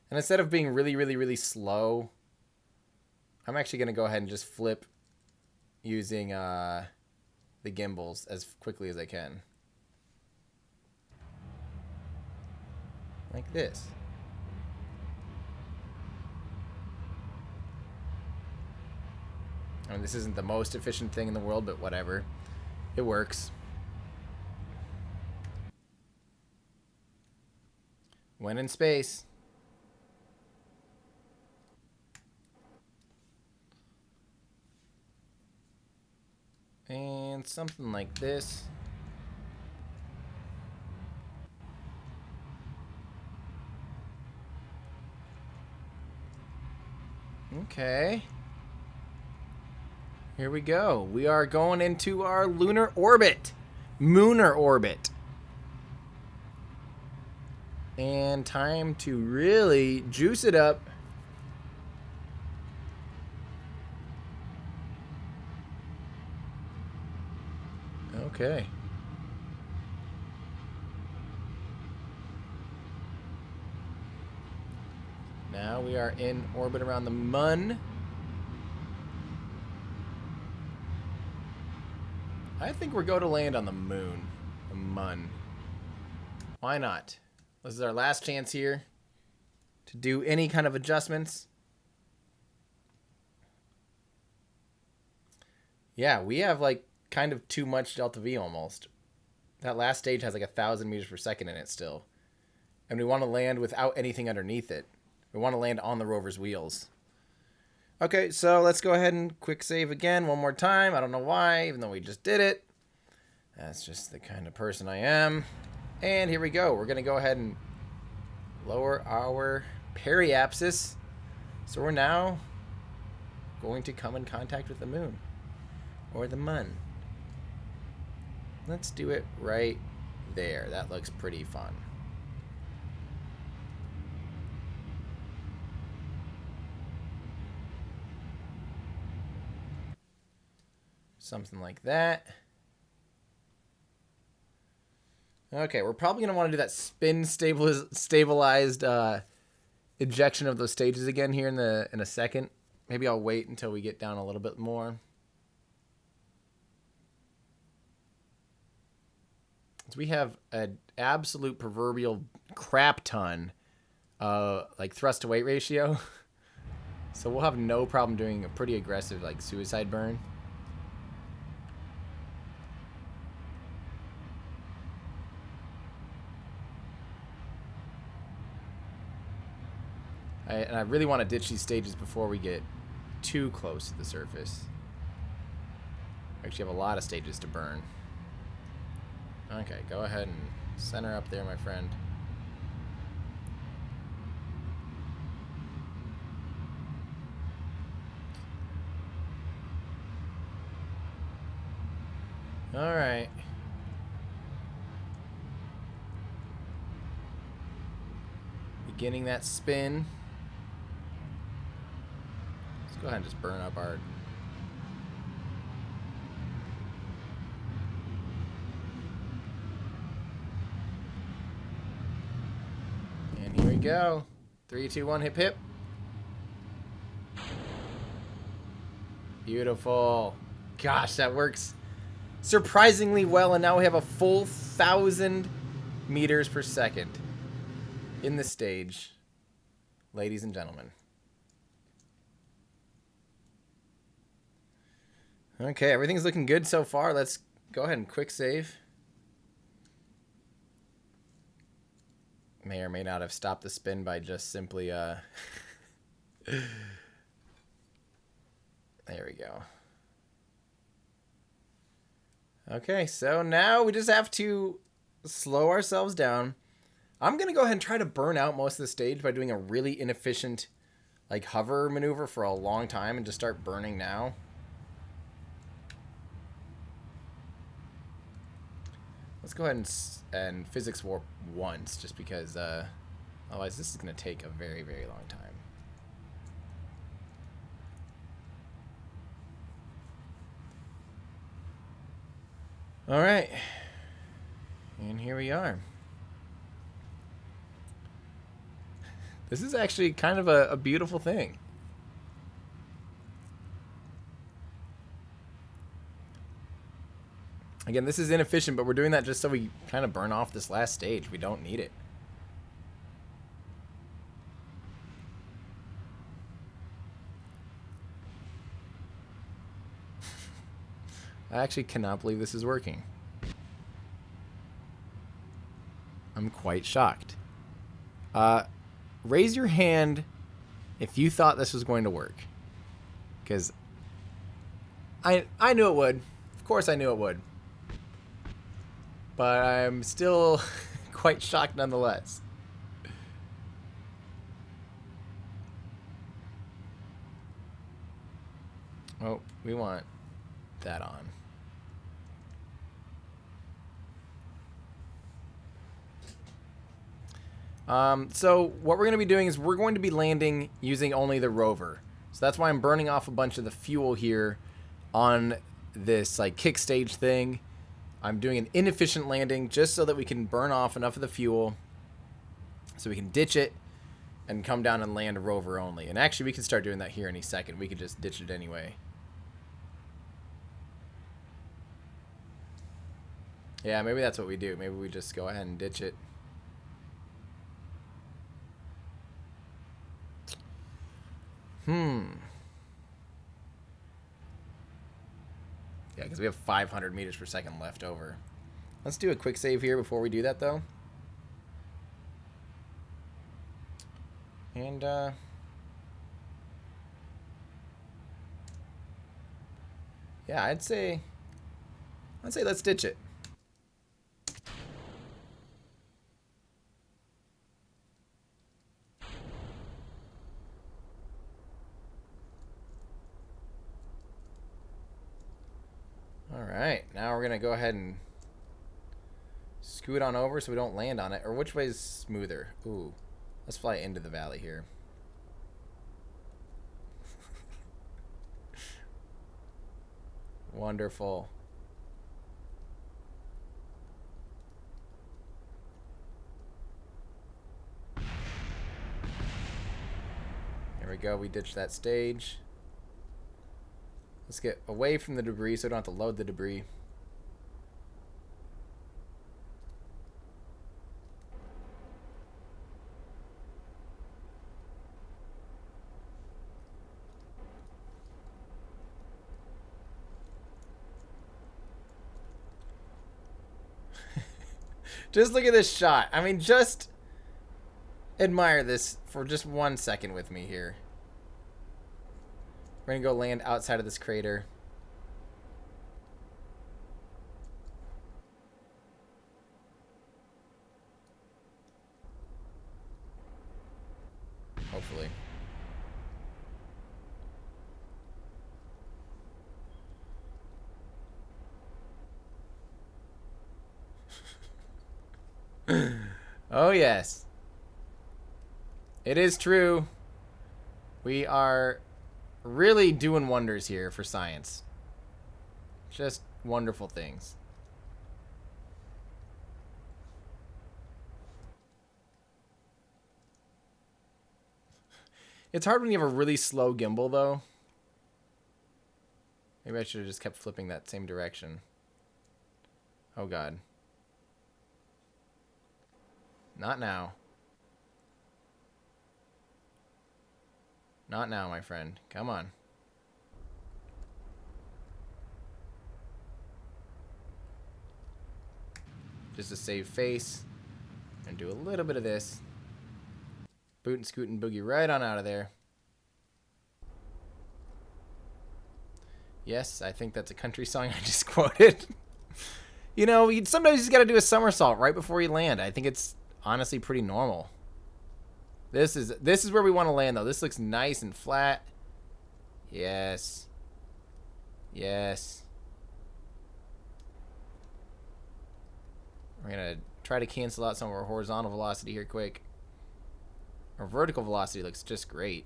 And instead of being really, really, really slow, I'm actually going to go ahead and just flip using the gimbals as quickly as I can. Like this. I mean, this isn't the most efficient thing in the world, but whatever. It works. When in space. And something like this. Okay. Here we go. We are going into our lunar orbit. Mooner orbit. And time to really juice it up. Okay. Now we are in orbit around the Mun. I think we're going to land on the moon. The Mun. Why not? This is our last chance here to do any kind of adjustments. Yeah, we have like kind of too much delta V almost. That last stage has like 1,000 meters per second in it still. And we want to land without anything underneath it. We want to land on the rover's wheels. Okay, so let's go ahead and quick save again one more time. I don't know why, even though we just did it. That's just the kind of person I am. And here we go. We're going to go ahead and lower our periapsis. So we're now going to come in contact with the moon. Or the Mun. Let's do it right there. That looks pretty fun. Something like that. Okay, we're probably going to want to do that spin stabilized ejection of those stages again here in a second. Maybe I'll wait until we get down a little bit more. So we have an absolute proverbial crap ton like thrust to weight ratio. So we'll have no problem doing a pretty aggressive like suicide burn. And I really want to ditch these stages before we get too close to the surface. We actually have a lot of stages to burn. Okay, go ahead and center up there, my friend. All right. Beginning that spin. Let's go ahead and just burn up our... And here we go. 3, 2, 1, hip hip. Beautiful. Gosh, that works surprisingly well, and now we have a full 1,000 meters per second in the stage, ladies and gentlemen. Okay, everything's looking good so far. Let's go ahead and quick save. May or may not have stopped the spin by just simply there we go. Okay, so now we just have to slow ourselves down. I'm going to go ahead and try to burn out most of the stage by doing a really inefficient like hover maneuver for a long time and just start burning now. Let's go ahead and physics warp once, just because otherwise this is going to take a very, very long time. All right, and here we are. This is actually kind of a beautiful thing. Again, this is inefficient, but we're doing that just so we kind of burn off this last stage. We don't need it. I actually cannot believe this is working. I'm quite shocked. Raise your hand if you thought this was going to work. Because I knew it would. Of course I knew it would. But I'm still quite shocked nonetheless. Oh, we want that on. So what we're going to be doing is we're going to be landing using only the rover. So that's why I'm burning off a bunch of the fuel here on this like kick stage thing. I'm doing an inefficient landing just so that we can burn off enough of the fuel so we can ditch it and come down and land a rover only. And actually we can start doing that here any second. We could just ditch it anyway. Yeah, maybe that's what we do. Maybe we just go ahead and ditch it. Yeah, because we have 500 meters per second left over. Let's do a quick save here before we do that, though. And, yeah, I'd say let's ditch it. Alright, now we're going to go ahead and scoot on over so we don't land on it. Or which way is smoother? Ooh, let's fly into the valley here. Wonderful. There we go, we ditched that stage. Let's get away from the debris so we don't have to load the debris. Just look at this shot. I mean, just admire this for just 1 second with me here. We're going to go land outside of this crater. Hopefully. Oh, yes. It is true. We are really doing wonders here for science. Just wonderful things. It's hard when you have a really slow gimbal, though. Maybe I should have just kept flipping that same direction. Oh, God. Not now. Not now, my friend. Come on. Just to save face. And do a little bit of this. Boot and scoot and boogie right on out of there. Yes, I think that's a country song I just quoted. You know, sometimes you just got to do a somersault right before you land. I think it's honestly pretty normal. This is where we want to land, though. This looks nice and flat. Yes. Yes. We're going to try to cancel out some of our horizontal velocity here quick. Our vertical velocity looks just great.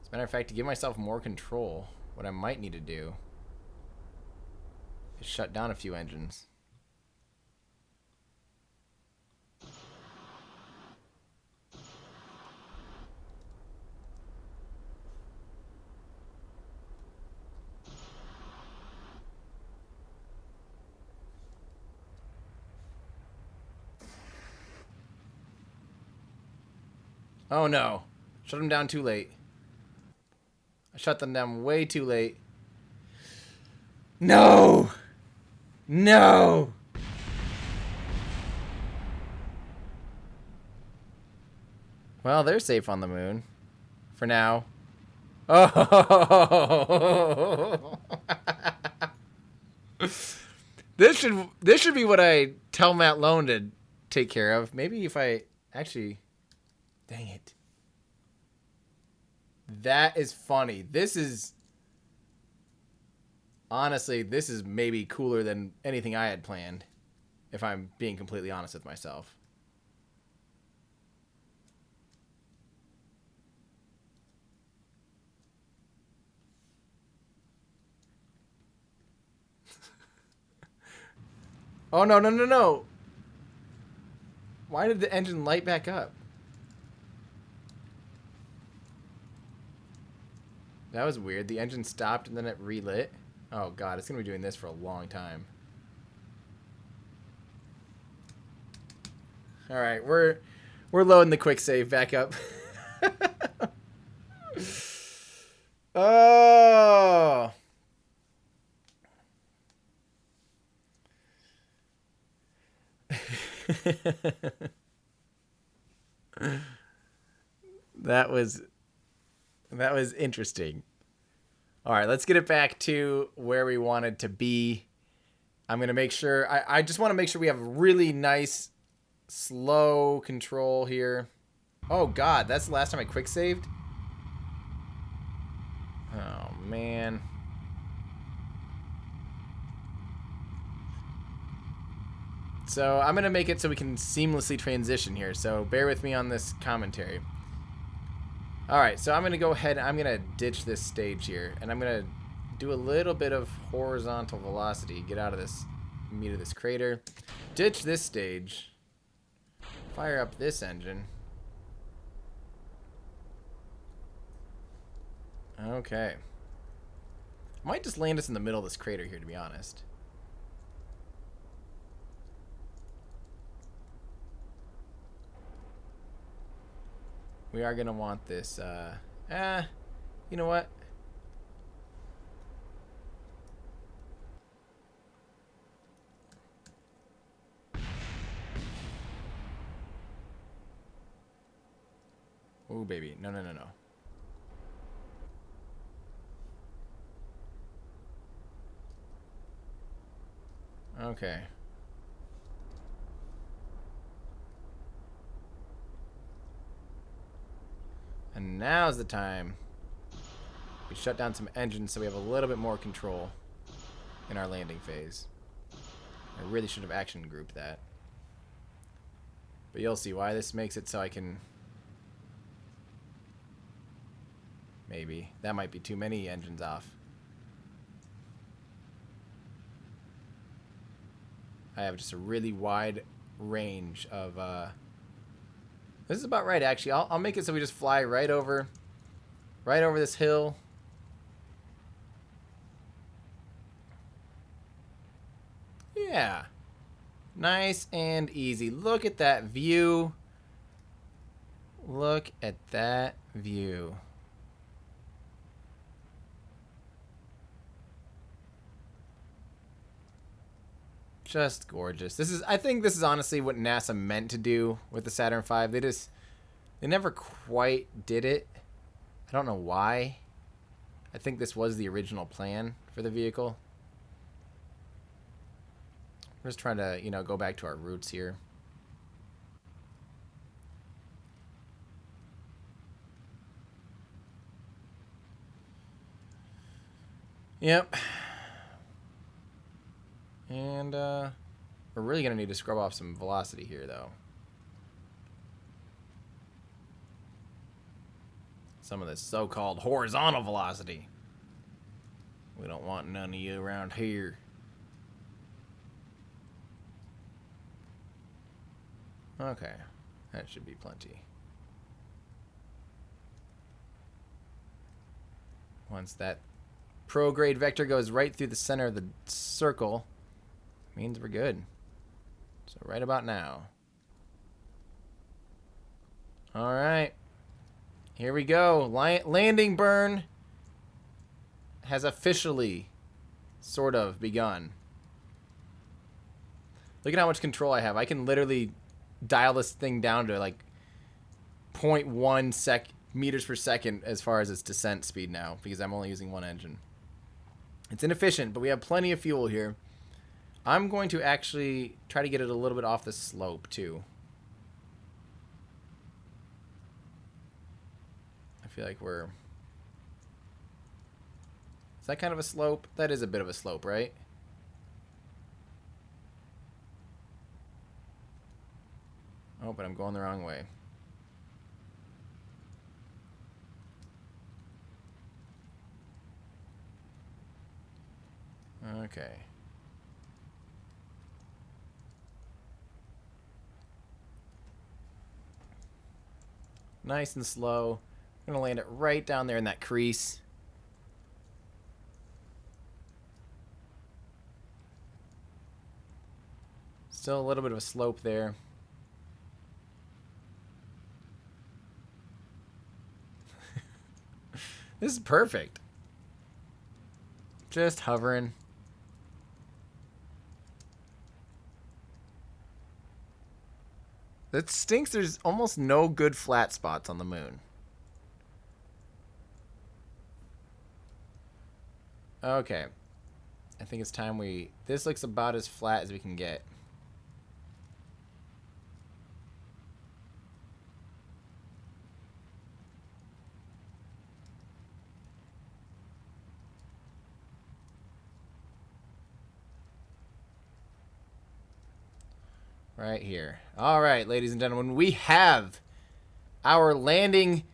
As a matter of fact, to give myself more control, what I might need to do is shut down a few engines. Oh no. Shut them down too late. I shut them down way too late. No! No! Well, they're safe on the moon. For now. Oh! This should be what I tell Matt Lowne to take care of. Maybe if I actually... Dang it. That is funny. This is... Honestly, this is maybe cooler than anything I had planned, if I'm being completely honest with myself. Oh, no, no, no, no. Why did the engine light back up? That was weird. The engine stopped and then it relit. Oh, God. It's going to be doing this for a long time. All right. We're loading the quick save back up. Oh. That was interesting. All right, let's get it back to where we wanted to be. I'm going to make sure I just want to make sure we have really nice slow control here. Oh God, that's the last time I quick saved. Oh man. So I'm going to make it so we can seamlessly transition here. So bear with me on this commentary. All right, so I'm going to go ahead and I'm going to ditch this stage here. And I'm going to do a little bit of horizontal velocity. Get out of this meat of this crater. Ditch this stage. Fire up this engine. Okay. I might just land us in the middle of this crater here, to be honest. We are going to want this, you know what? Ooh, baby. No, no, no, no. Okay. And now's the time we shut down some engines so we have a little bit more control in our landing phase. I really should have action grouped that. But you'll see why this makes it so I can... Maybe. That might be too many engines off. I have just a really wide range of... This is about right, actually. I'll make it so we just fly right over this hill. Yeah. Nice and easy. Look at that view. Look at that view. Just gorgeous. I think this is honestly what NASA meant to do with the Saturn V. They never quite did it. I don't know why. I think this was the original plan for the vehicle. We're just trying to, go back to our roots here. Yep. And we're really going to need to scrub off some velocity here, though. Some of this so-called horizontal velocity. We don't want none of you around here. Okay. That should be plenty. Once that prograde vector goes right through the center of the circle, means we're good. So right about now. All right. Here we go. Landing burn has officially sort of begun. Look at how much control I have. I can literally dial this thing down to like 0.1 meters per second as far as its descent speed now because I'm only using one engine. It's inefficient, but we have plenty of fuel here. I'm going to actually try to get it a little bit off the slope, too. I feel like we're Is that kind of a slope? That is a bit of a slope, right? Oh, but I'm going the wrong way. Okay. Nice and slow. I'm going to land it right down there in that crease. Still a little bit of a slope there. This is perfect. Just hovering. That stinks. There's almost no good flat spots on the moon. Okay. I think it's time we... This looks about as flat as we can get. Right here. All right, ladies and gentlemen, we have our landing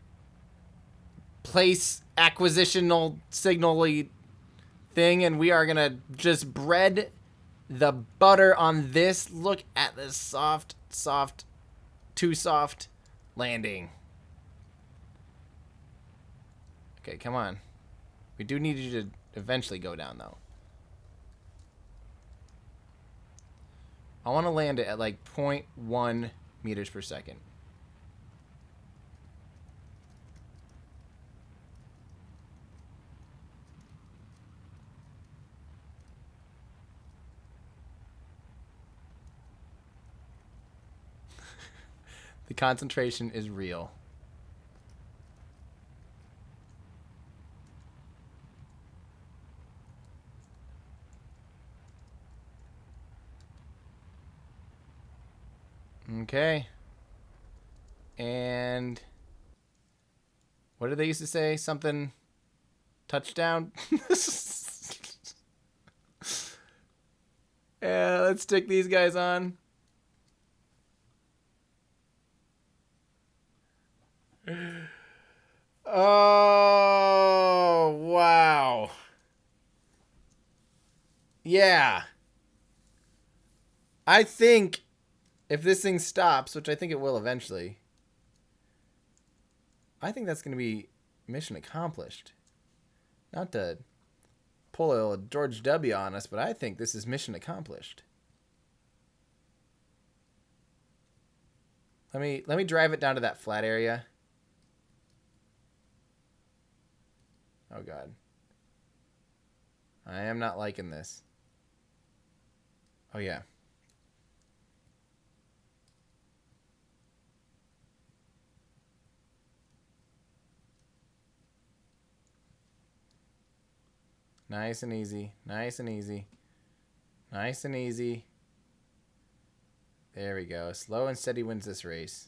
place acquisitional signal-y thing, and we are going to just bread the butter on this. Look at this soft, too soft landing. Okay, come on. We do need you to eventually go down, though. I want to land it at like 0.1 meters per second. The concentration is real. Okay. And what did they used to say? Something touchdown? Yeah, let's stick these guys on. Oh, wow. Yeah. I think if this thing stops, which I think it will eventually, I think that's going to be mission accomplished. Not to pull a George W. on us, but I think this is mission accomplished. Let me drive it down to that flat area. Oh, God. I am not liking this. Oh, yeah. Nice and easy. Nice and easy. Nice and easy. There we go. Slow and steady wins this race.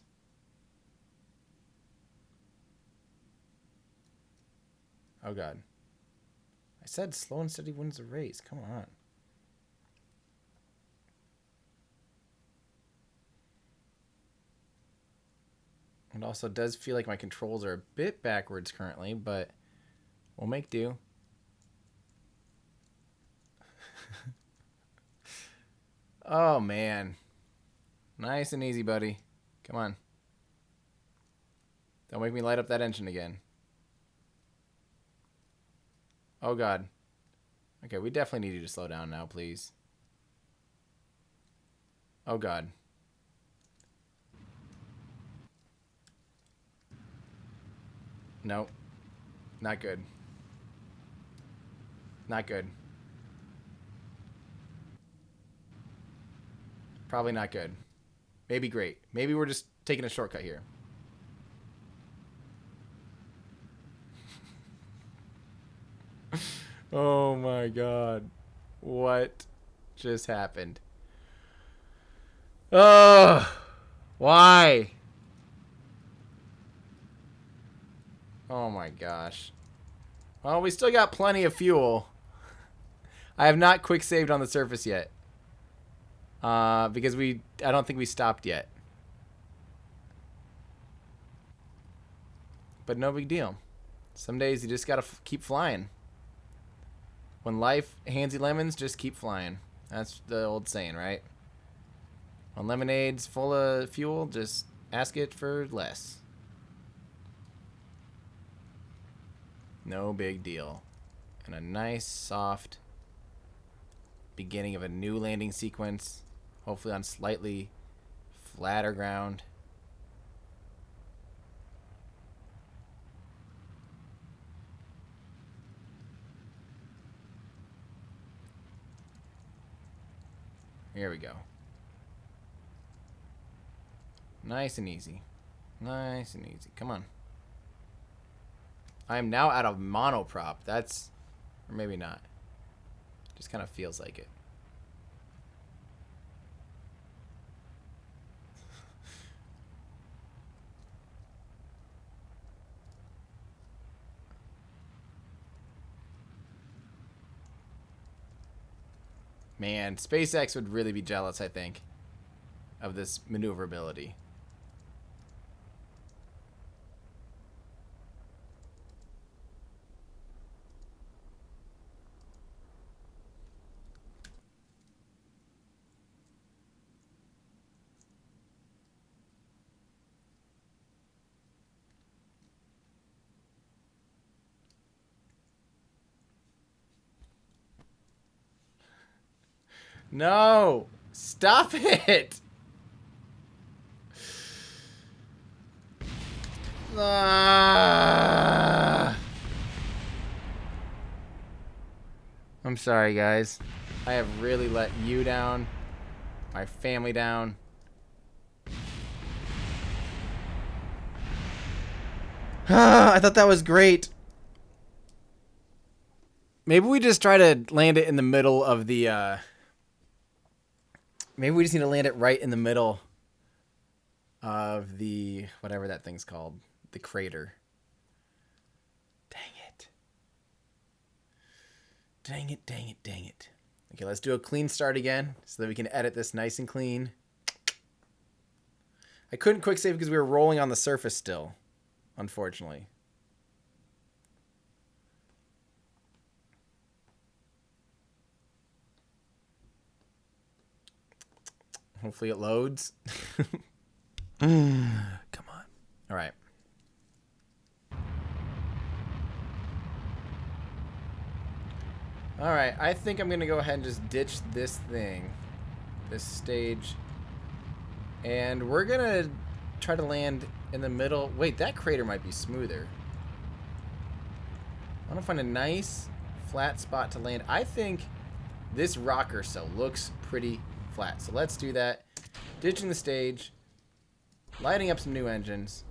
Oh, God. I said slow and steady wins the race. Come on. It also does feel like my controls are a bit backwards currently, but we'll make do. Oh, man. Nice and easy, buddy. Come on. Don't make me light up that engine again. Oh, God. Okay, we definitely need you to slow down now, please. Oh, God. Nope. Not good. Not good. Probably not good. Maybe great. Maybe we're just taking a shortcut here. Oh my God. What just happened? Ugh. Why? Oh my gosh. Well, we still got plenty of fuel. I have not quick saved on the surface yet. Because I don't think we stopped yet. But no big deal. Some days you just gotta keep flying. When life hands you lemons, just keep flying. That's the old saying, right? When lemonade's full of fuel, just ask it for less. No big deal. And a nice, soft beginning of a new landing sequence. Hopefully on slightly flatter ground. Here we go. Nice and easy. Nice and easy. Come on. I am now out of monoprop. That's... Or maybe not. Just kind of feels like it. Man, SpaceX would really be jealous, I think, of this maneuverability. No! Stop it! I'm sorry, guys. I have really let you down, my family down. I thought that was great. Maybe we just try to land it in the middle of the, maybe we just need to land it right in the middle of the, whatever that thing's called, the crater. Dang it. Dang it, dang it, dang it. Okay, let's do a clean start again so that we can edit this nice and clean. I couldn't quick save because we were rolling on the surface still, unfortunately. Hopefully it loads. Come on. All right. All right. I think I'm going to go ahead and just ditch this thing, this stage. And we're going to try to land in the middle. Wait, that crater might be smoother. I want to find a nice flat spot to land. I think this rock or so looks pretty flat. So let's do that. Ditching the stage. Lighting up some new engines.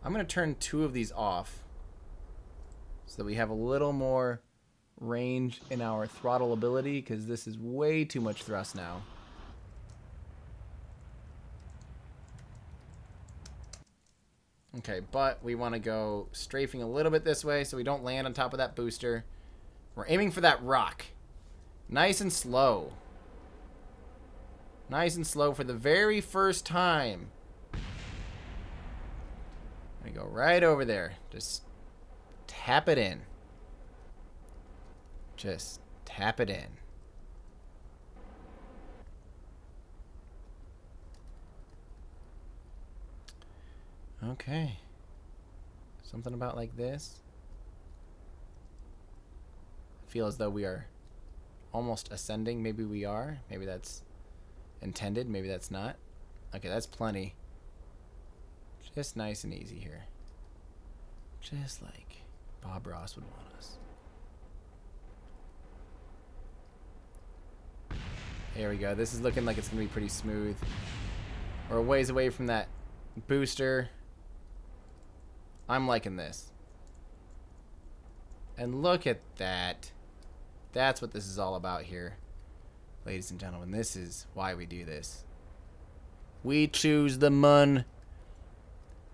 I'm going to turn 2 of these off so that we have a little more range in our throttle ability, because this is way too much thrust now. Okay, but we want to go strafing a little bit this way so we don't land on top of that booster. We're aiming for that rock. Nice and slow. Nice and slow for the very first time. I'm gonna go right over there. Just tap it in. Just tap it in. Okay. Something about like this. I feel as though we are almost ascending. Maybe we are. Maybe that's intended. Maybe that's not. Okay, that's plenty. Just nice and easy here. Just like Bob Ross would want us. There we go. This is looking like it's going to be pretty smooth. We're a ways away from that booster. I'm liking this. And look at that. That's what this is all about here. Ladies and gentlemen, this is why we do this. We choose the mun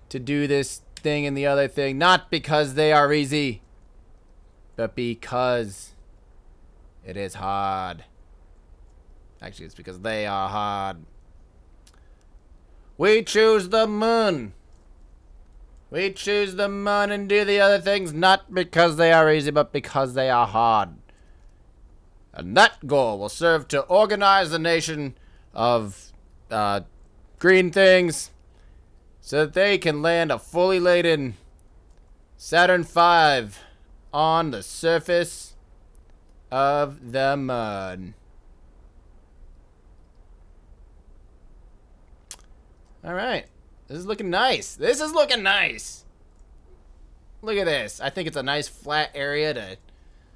to do this thing and the other thing. Not because they are easy, but because it is hard. Actually, it's because they are hard. We choose the moon. We choose the moon and do the other things not because they are easy, but because they are hard. And that goal will serve to organize the nation of green things so that they can land a fully laden Saturn V on the surface of the moon. All right. This is looking nice. This is looking nice. Look at this. I think it's a nice flat area to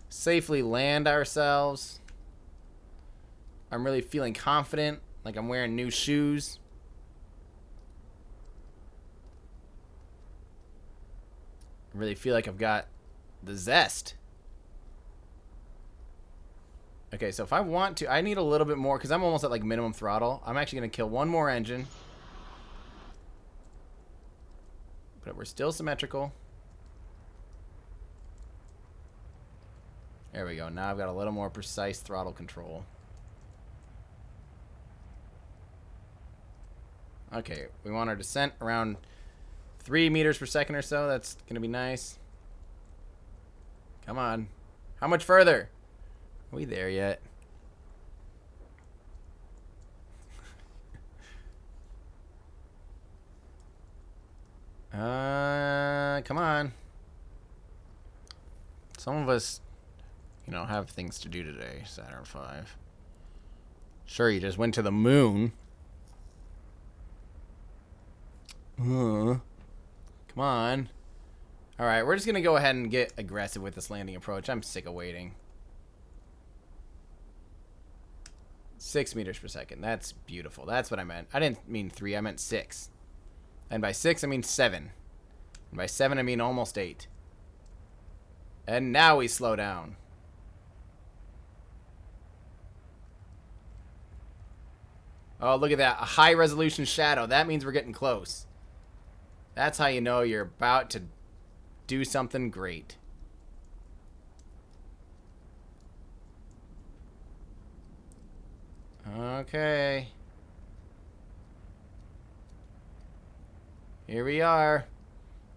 safely land ourselves. I'm really feeling confident, like I'm wearing new shoes. I really feel like I've got the zest. Okay, so if I want to, I need a little bit more because I'm almost at like minimum throttle. I'm actually going to kill one more engine. But we're still symmetrical. There we go. Now I've got a little more precise throttle control. Okay, we want our descent around 3 meters per second or so. That's going to be nice. Come on. How much further? Are we there yet? Come on. Some of us, you know, have things to do today, Saturn V. Sure, you just went to the moon. Come on. Alright, we're just going to go ahead and get aggressive with this landing approach. I'm sick of waiting. 6 meters per second. That's beautiful. That's what I meant. I didn't mean 3. I meant 6. And by 6, I mean 7. And by 7, I mean almost 8. And now we slow down. Oh, look at that. A high-resolution shadow. That means we're getting close. That's how you know you're about to do something great. Okay. Here we are.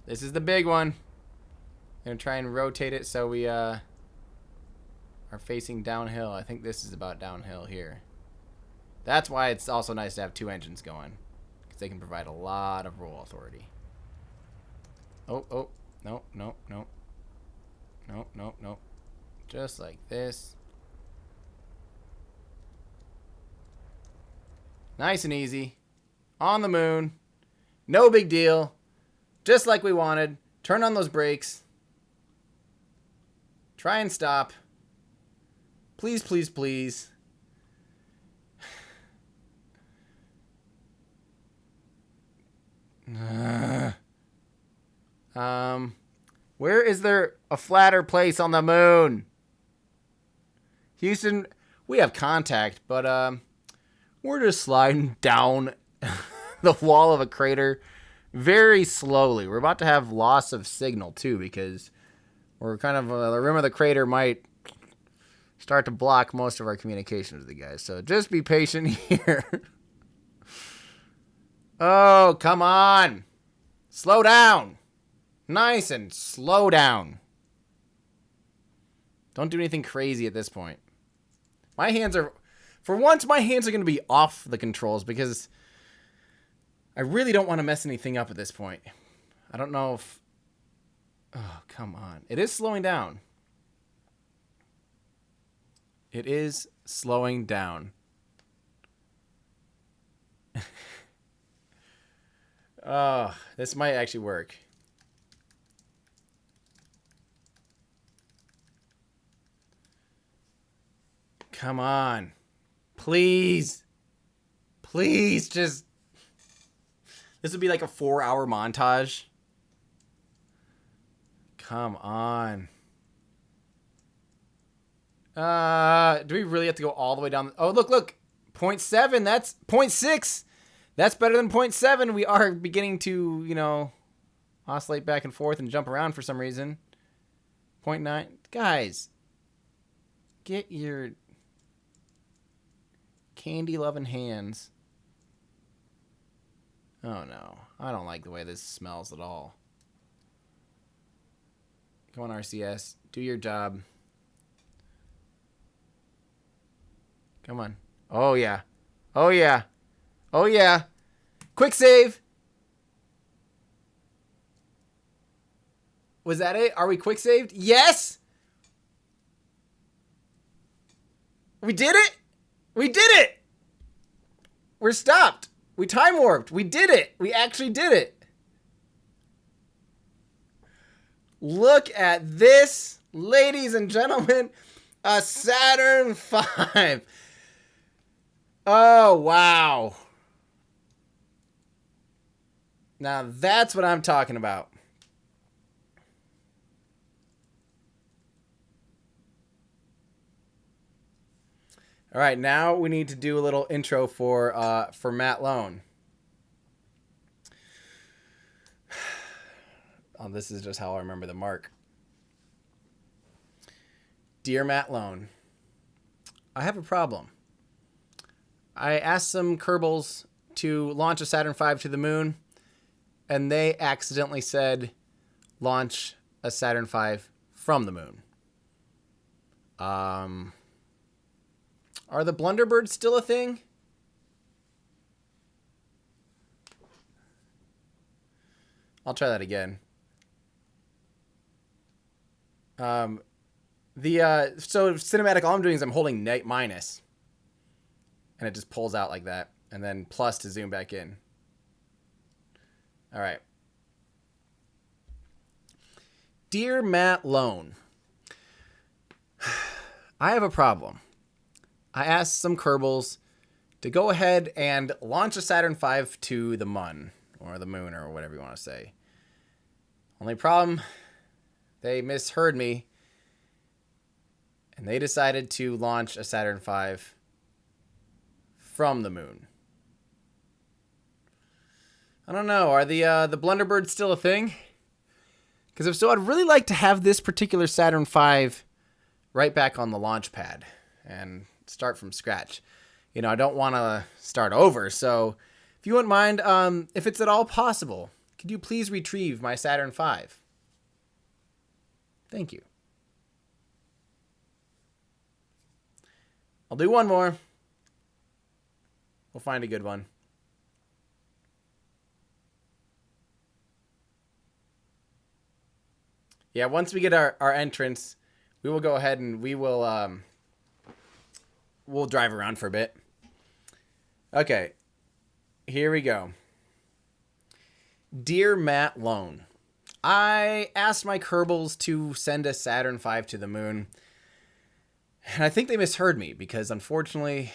This is the big one. I'm going to try and rotate it so we are facing downhill. I think this is about downhill here. That's why it's also nice to have 2 engines going, because they can provide a lot of roll authority. Oh, no. No. Just like this. Nice and easy. On the moon. No big deal. Just like we wanted. Turn on those brakes. Try and stop. Please, please, please. Where is there a flatter place on the moon? Houston, we have contact, but we're just sliding down the wall of a crater very slowly. We're about to have loss of signal too, because we're kind of the rim of the crater might start to block most of our communication with the guys. So just be patient here. Oh, come on. Slow down. Nice and slow down. Don't do anything crazy at this point. My hands are, for once, my hands are going to be off the controls because I really don't want to mess anything up at this point. I don't know if, oh, come on. It is slowing down. It is slowing down. Oh, this might actually work. Come on. Please. Please, just... This would be like a 4-hour montage. Come on. Do we really have to go all the way down? Oh, look. 0.7. That's 0.6. That's better than 0.7. We are beginning to, you know, oscillate back and forth and jump around for some reason. 0.9. Guys, get your candy-loving hands. Oh, no. I don't like the way this smells at all. Come on, RCS. Do your job. Come on. Oh, yeah. Oh, yeah. Oh, yeah. Quick save. Was that it? Are we quick saved? Yes! We did it! We did it! We're stopped. We time warped. We did it. We actually did it. Look at this, ladies and gentlemen. A Saturn V. Oh, wow. Now that's what I'm talking about. All right, now we need to do a little intro for Matt Lowne. Oh, this is just how I remember the mark. Dear Matt Lowne, I have a problem. I asked some Kerbals to launch a Saturn V to the moon, and they accidentally said launch a Saturn V from the moon. Are the Blunderbirds still a thing? I'll try that again. So cinematic, all I'm doing is I'm holding minus, and it just pulls out like that, and then plus to zoom back in. All right. Dear Matt Lowne, I have a problem. I asked some Kerbals to go ahead and launch a Saturn V to the moon, or the moon, or whatever you want to say. Only problem, they misheard me, and they decided to launch a Saturn V from the moon. I don't know, are the Blunderbirds still a thing? Because if so, I'd really like to have this particular Saturn V right back on the launch pad and start from scratch. You know, I don't want to start over, so if you wouldn't mind, if it's at all possible, could you please retrieve my Saturn V? Thank you. I'll do one more. We'll find a good one. Yeah, once we get our entrance, we will go ahead and we will we'll drive around for a bit. Okay, here we go. Dear Matt Lowne, I asked my Kerbals to send a Saturn V to the moon, and I think they misheard me because unfortunately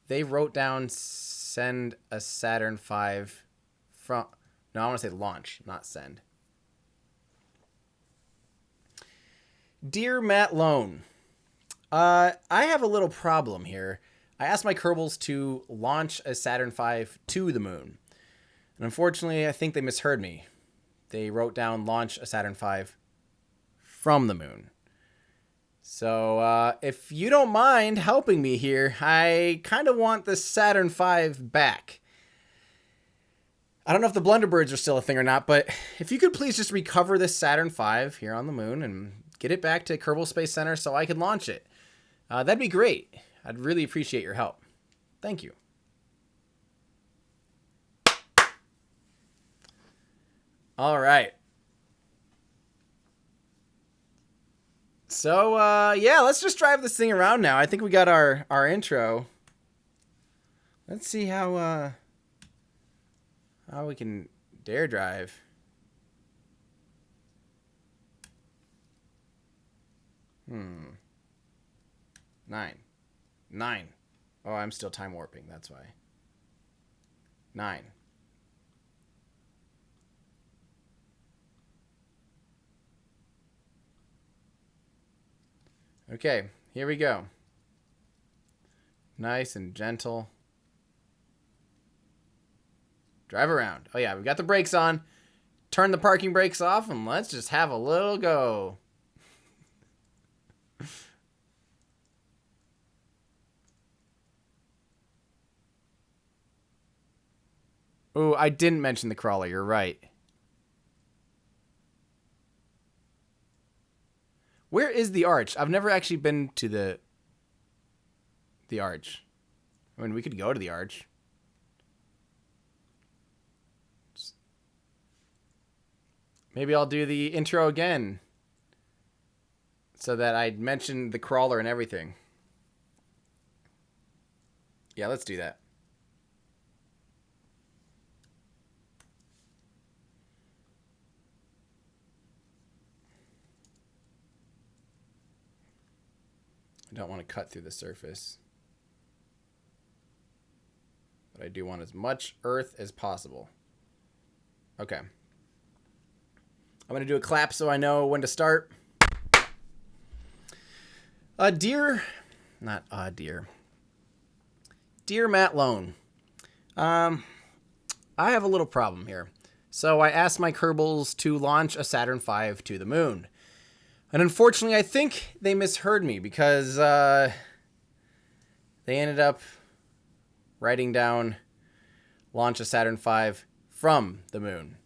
they wrote down send a Saturn V from... No, I want to say launch, not send. Dear Matt Lowne, I have a little problem here. I asked my Kerbals to launch a Saturn V to the moon. And unfortunately, I think they misheard me. They wrote down launch a Saturn V from the moon. So, if you don't mind helping me here, I kind of want the Saturn V back. I don't know if the Blunderbirds are still a thing or not, but if you could please just recover this Saturn V here on the moon and get it back to Kerbal Space Center so I can launch it. That'd be great. I'd really appreciate your help. Thank you. All right. So, yeah, let's just drive this thing around now. I think we got our intro. Let's see how we can dare drive. Nine. Oh, I'm still time warping. That's why. 9. Okay, here we go. Nice and gentle. Drive around. Oh yeah, we've got the brakes on. turn the parking brakes off and let's just have a little go. Ooh, I didn't mention the crawler. You're right. Where is the arch? I've never actually been to the arch. I mean, we could go to the arch. Maybe I'll do the intro again so that I mentioned the crawler and everything. Yeah, let's do that. I don't want to cut through the surface, but I do want as much earth as possible. Okay. I'm going to do a clap so I know when to start. Dear Matt Lowne, I have a little problem here. So I asked my Kerbals to launch a Saturn V to the moon. And unfortunately, I think they misheard me because they ended up writing down launch a Saturn V from the moon.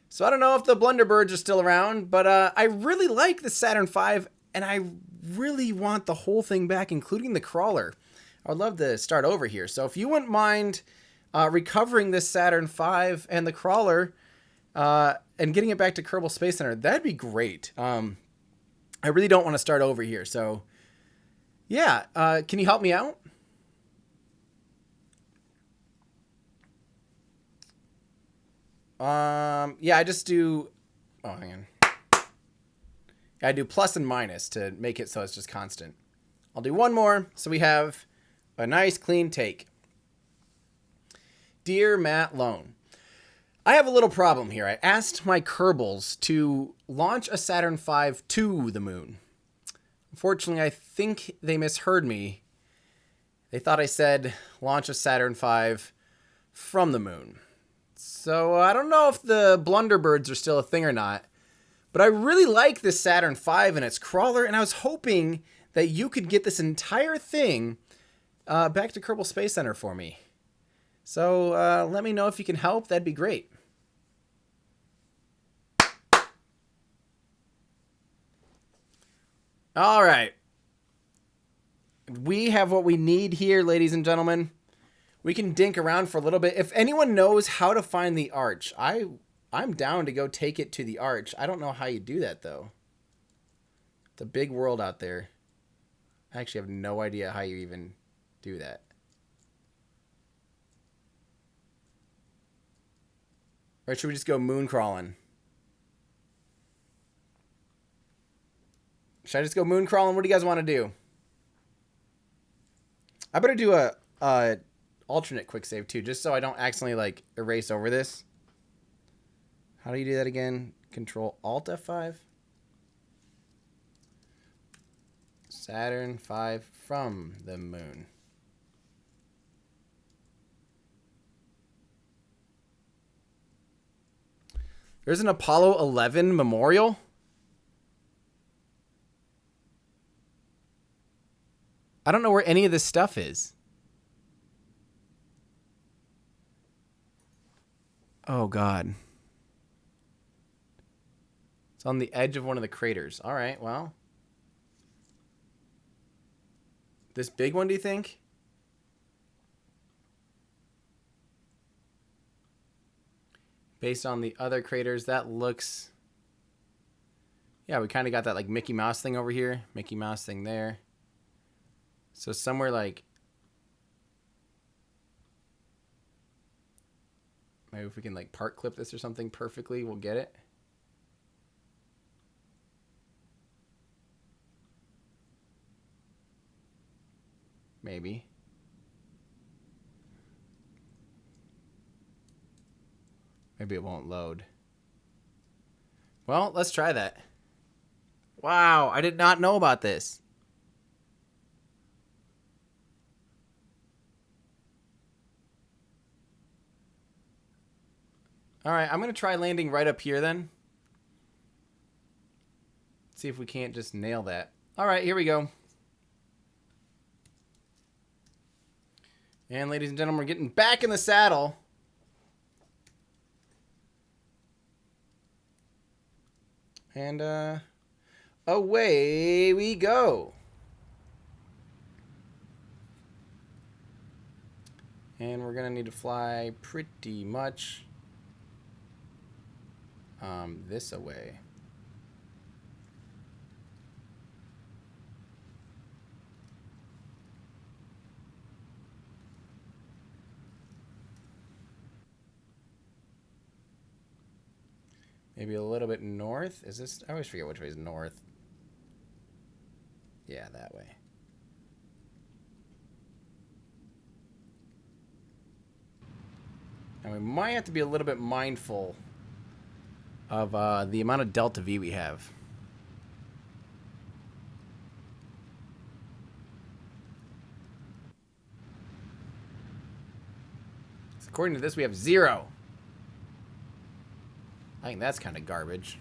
So I don't know if the Blunderbirds are still around, but I really like the Saturn V, and I really want the whole thing back, including the crawler. I would love to start over here. So if you wouldn't mind recovering this Saturn V and the crawler and getting it back to Kerbal Space Center, that'd be great. I really don't want to start over here. So, yeah, can you help me out? Yeah, I just do... Oh, hang on. I do plus and minus to make it so it's just constant. I'll do one more so we have a nice clean take. Dear Matt Lowne, I have a little problem here. I asked my Kerbals to launch a Saturn V to the moon. Unfortunately, I think they misheard me. They thought I said launch a Saturn V from the moon. So I don't know if the Blunderbirds are still a thing or not, but I really like this Saturn V and its crawler, and I was hoping that you could get this entire thing back to Kerbal Space Center for me. So let me know if you can help. That'd be great. All right. We have what we need here, ladies and gentlemen. We can dink around for a little bit. If anyone knows how to find the arch, I'm down to go take it to the arch. I don't know how you do that, though. It's a big world out there. I actually have no idea how you even do that. Or should we just go moon crawling? Should I just go moon crawling? What do you guys want to do? I better do a alternate quick save too, just so I don't accidentally like erase over this. How do you do that again? Control Alt F5. Saturn V from the moon. There's an Apollo 11 memorial. I don't know where any of this stuff is. Oh, God. It's on the edge of one of the craters. All right, well. This big one, do you think? Based on the other craters, that looks... Yeah, we kind of got that like Mickey Mouse thing over here. Mickey Mouse thing there. So somewhere like... Maybe if we can like part clip this or something perfectly, we'll get it. Maybe. Maybe it won't load. Well, let's try that. Wow, I did not know about this. All right, I'm going to try landing right up here then. See if we can't just nail that. All right, here we go. And ladies and gentlemen, we're getting back in the saddle. And away we go. And we're going to need to fly pretty much this away. Maybe a little bit north. Is this? I always forget which way is north. Yeah, that way. And we might have to be a little bit mindful of the amount of delta V we have. So according to this, we have 0. I think that's kind of garbage.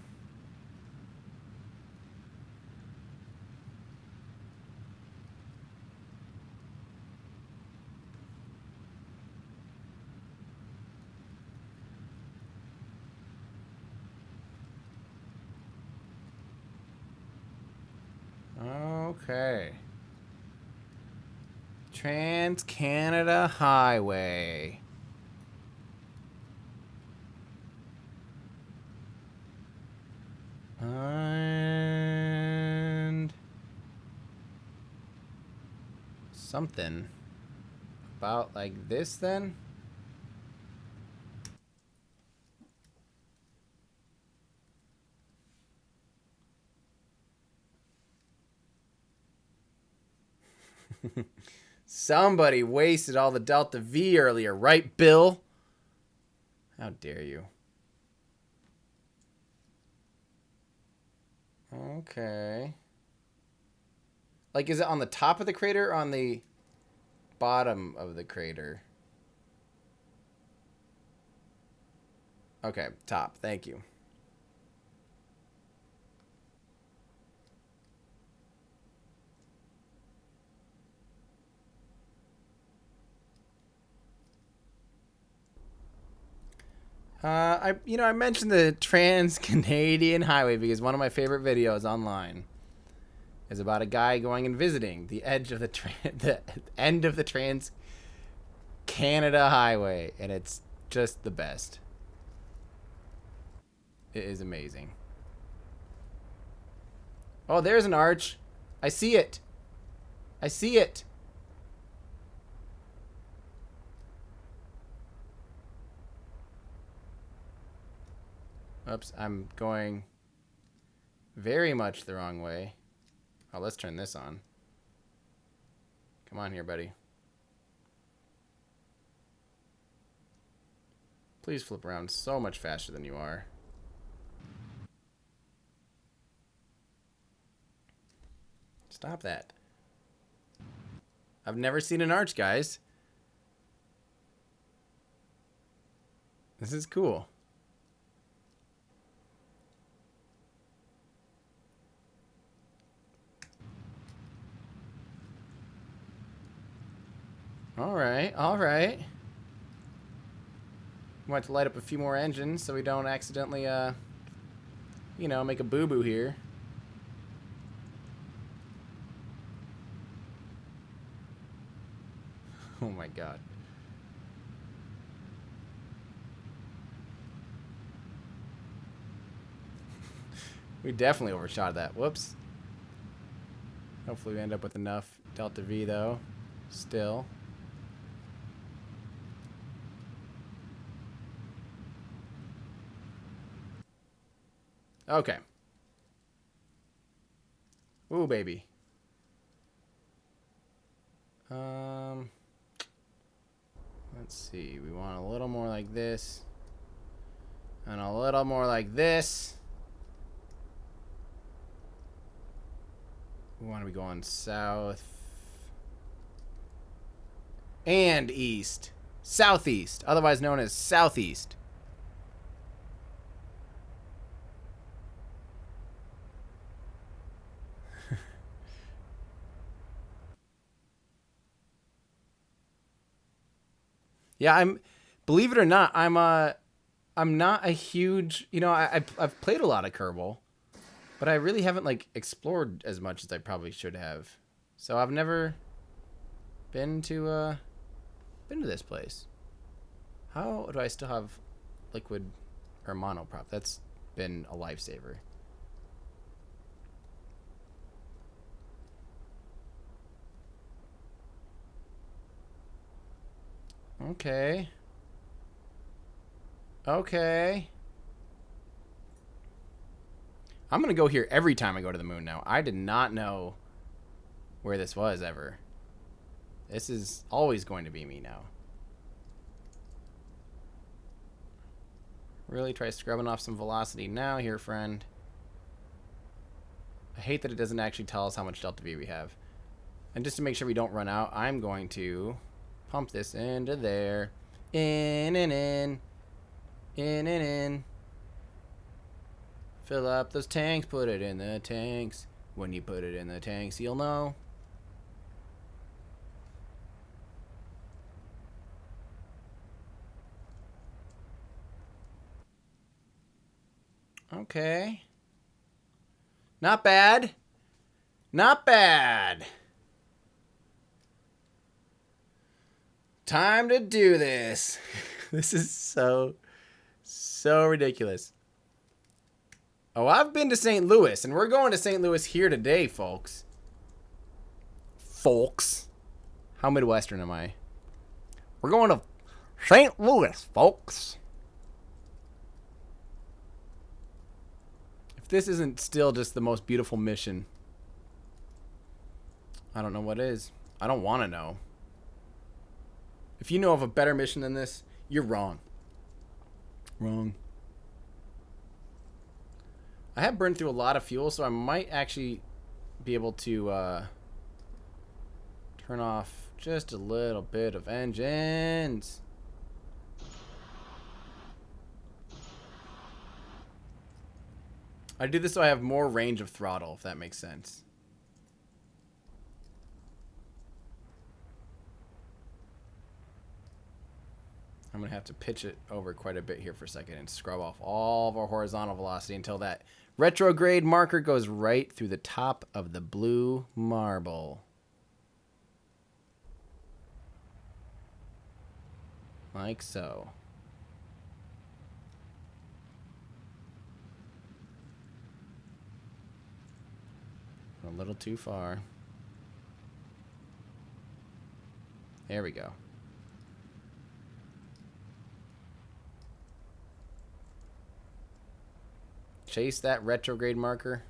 Okay. Trans-Canada Highway. And something about like this then. Somebody wasted all the Delta V earlier, right, Bill? How dare you? Okay. Like, is it on the top of the crater or on the bottom of the crater? Okay, top. Thank you. I mentioned the Trans-Canadian Highway because one of my favorite videos online is about a guy going and visiting the edge of the end of the Trans-Canada Highway, and it's just the best. It is amazing. Oh, there's an arch. I see it. I see it. Oops, I'm going very much the wrong way. Oh, let's turn this on. Come on here, buddy. Please flip around so much faster than you are. Stop that. I've never seen an arch, guys. This is cool. Alright, alright. We want to light up a few more engines so we don't accidentally, you know, make a boo-boo here. Oh my god. We definitely overshot that. Whoops. Hopefully we end up with enough Delta V, though. Still. Okay. Ooh, baby. Let's see. We want a little more like this. And a little more like this. We want to be going south. And east. Southeast. Otherwise known as southeast. Yeah, believe it or not, I'm not a huge, I've played a lot of Kerbal, but I really haven't like explored as much as I probably should have. So I've never been to this place. How do I still have liquid or monoprop? That's been a lifesaver. Okay. Okay. I'm going to go here every time I go to the moon now. I did not know where this was ever. This is always going to be me now. Really try scrubbing off some velocity now here, friend. I hate that it doesn't actually tell us how much delta V we have. And just to make sure we don't run out, I'm going to pump this into there. In and in. In and in. Fill up those tanks, put it in the tanks. When you put it in the tanks, you'll know. Okay. Not bad. Not bad. Time to do this. This is so ridiculous. Oh, I've been to St. Louis, and we're going to St. Louis here today, folks. Folks. How Midwestern am I? We're going to St. Louis, folks. If this isn't still just the most beautiful mission, I don't know what is. I don't want to know. If you know of a better mission than this, you're wrong. Wrong. I have burned through a lot of fuel, so I might actually be able to turn off just a little bit of engines. I do this so I have more range of throttle, if that makes sense. I'm going to have to pitch it over quite a bit here for a second and scrub off all of our horizontal velocity until that retrograde marker goes right through the top of the blue marble. Like so. A little too far. There we go. Chase that retrograde marker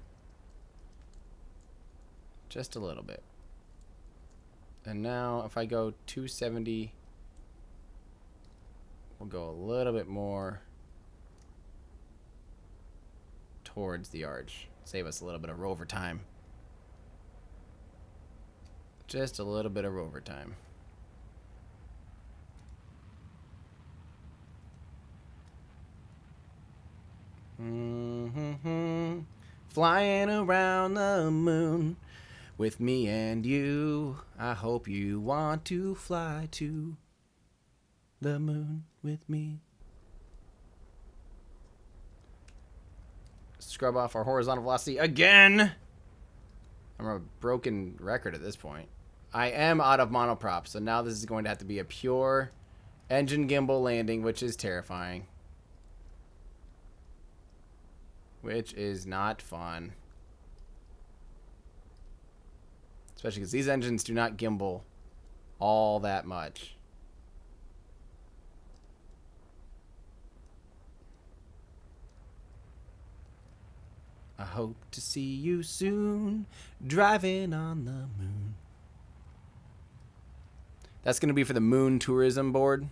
just a little bit. And now if I go 270, we'll go a little bit more towards the arch. Save us a little bit of rover time. Just a little bit of rover time. Flying around the moon with me and you. I hope you want to fly to the moon with me. Scrub off our horizontal velocity again. I'm a broken record at this point. I am out of monoprop, so now this is going to have to be a pure engine gimbal landing, which is terrifying. Which is not fun. Especially because these engines do not gimbal all that much. I hope to see you soon, driving on the moon. That's going to be for the Moon Tourism Board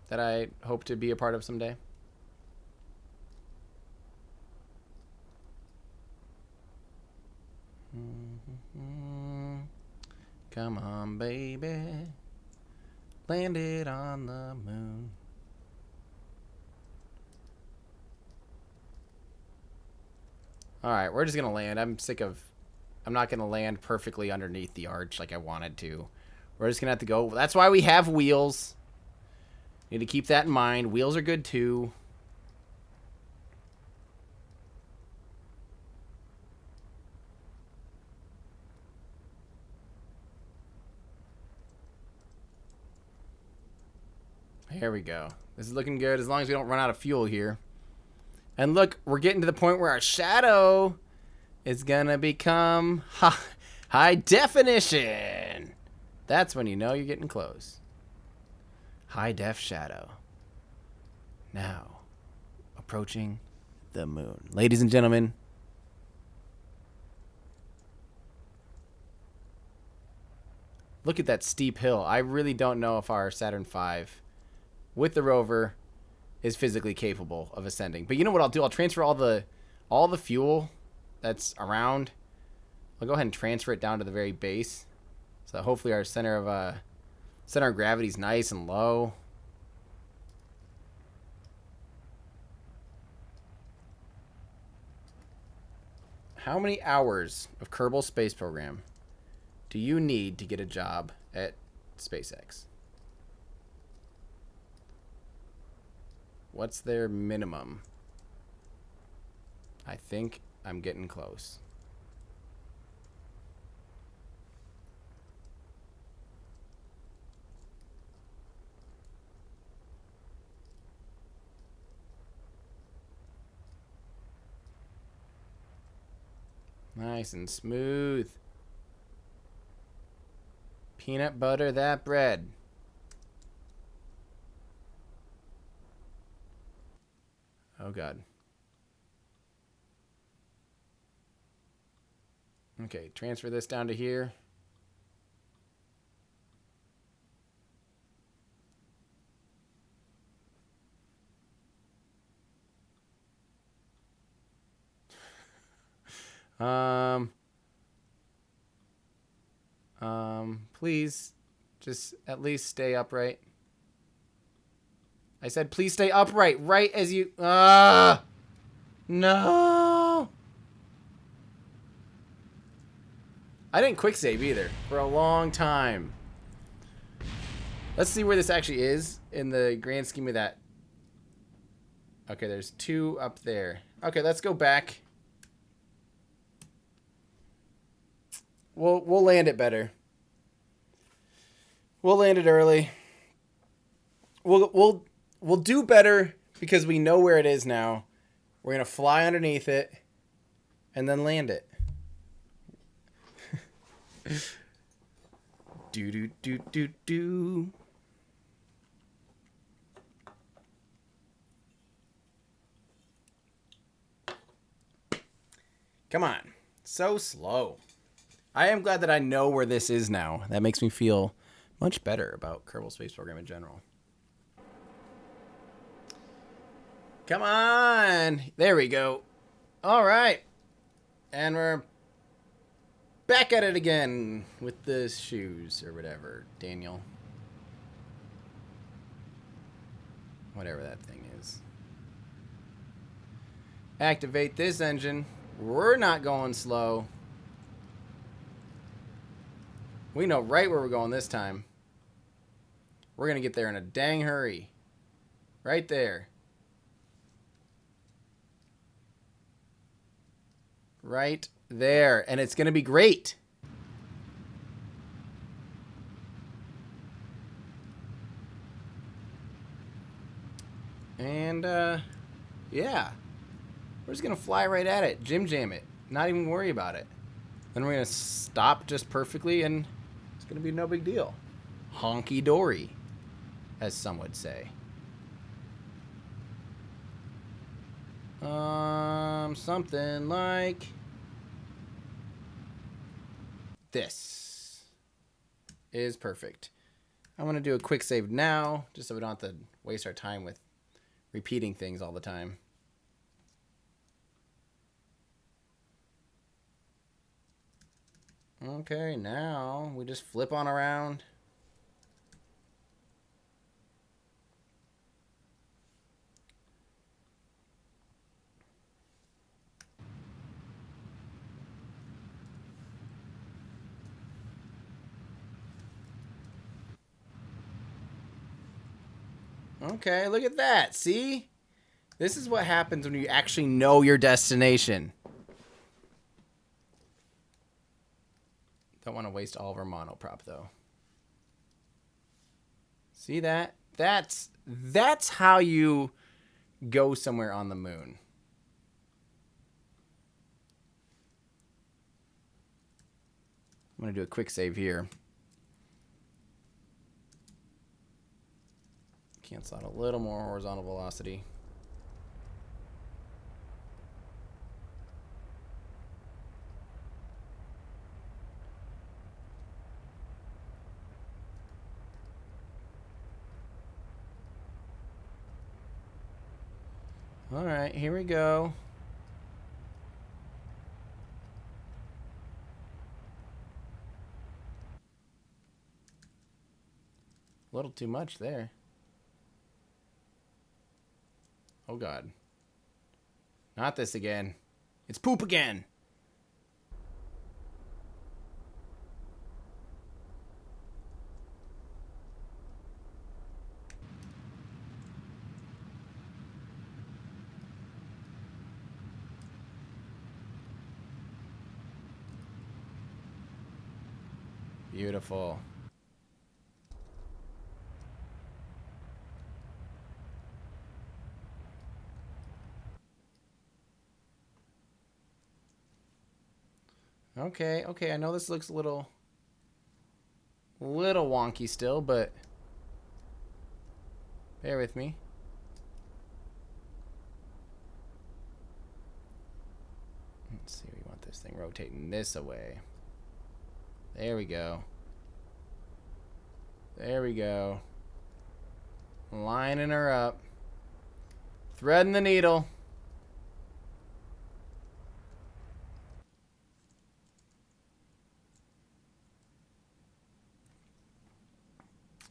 that I hope to be a part of someday. Come on, baby. Landed on the moon. Alright, we're just going to land. I'm sick of... I'm not going to land perfectly underneath the arch like I wanted to. We're We're just going to have to go. That's why we have wheels. Need to keep that in mind. Wheels are good too. Here we go. This is looking good as long as we don't run out of fuel here. And look, we're getting to the point where our shadow is going to become high definition. That's when you know you're getting close. High def shadow. Now, approaching the moon. Ladies and gentlemen, look at that steep hill. I really don't know if our Saturn V with the rover is physically capable of ascending. But you know what I'll do? I'll transfer all the fuel that's around. I'll go ahead and transfer it down to the very base. So hopefully our center of gravity is nice and low. How many hours of Kerbal Space Program do you need to get a job at SpaceX? What's their minimum? I think I'm getting close. Nice and smooth. Peanut butter that bread. Oh, God. Okay, transfer this down to here. Please, just at least stay upright. I said, please stay upright, right as you, no. I didn't quick save either for a long time. Let's see where this actually is in the grand scheme of that. Okay, there's 2 up there. Okay, let's go back. We'll land it better. We'll land it early. We'll do better because we know where it is now. We're gonna fly underneath it and then land it. Do do do do do. Come on. So slow. I am glad that I know where this is now. That makes me feel much better about Kerbal Space Program in general. Come on. There we go. All right. And we're back at it again with the shoes or whatever, Daniel. Whatever that thing is. Activate this engine. We're not going slow. We know right where we're going this time. We're going to get there in a dang hurry. Right there. Right there. And it's going to be great. And, yeah. We're just going to fly right at it. Jam it. Not even worry about it. Then we're going to stop just perfectly and it's going to be no big deal. Honky-dory, as some would say. Something like this is perfect. I'm going to do a quick save now, just so we don't have to waste our time with repeating things all the time. Okay, now we just flip on around. Okay, look at that. See? This is what happens when you actually know your destination. Don't want to waste all of our monoprop, though. See that? That's how you go somewhere on the moon. I'm going to do a quick save here. Cancel out a little more horizontal velocity. All right, here we go. A little too much there. Oh, God. Not this again. It's poop again. Beautiful. Okay, okay. I know this looks a little wonky still, but bear with me. Let's see, we want this thing rotating this away. There we go. There we go. Lining her up. Threading the needle.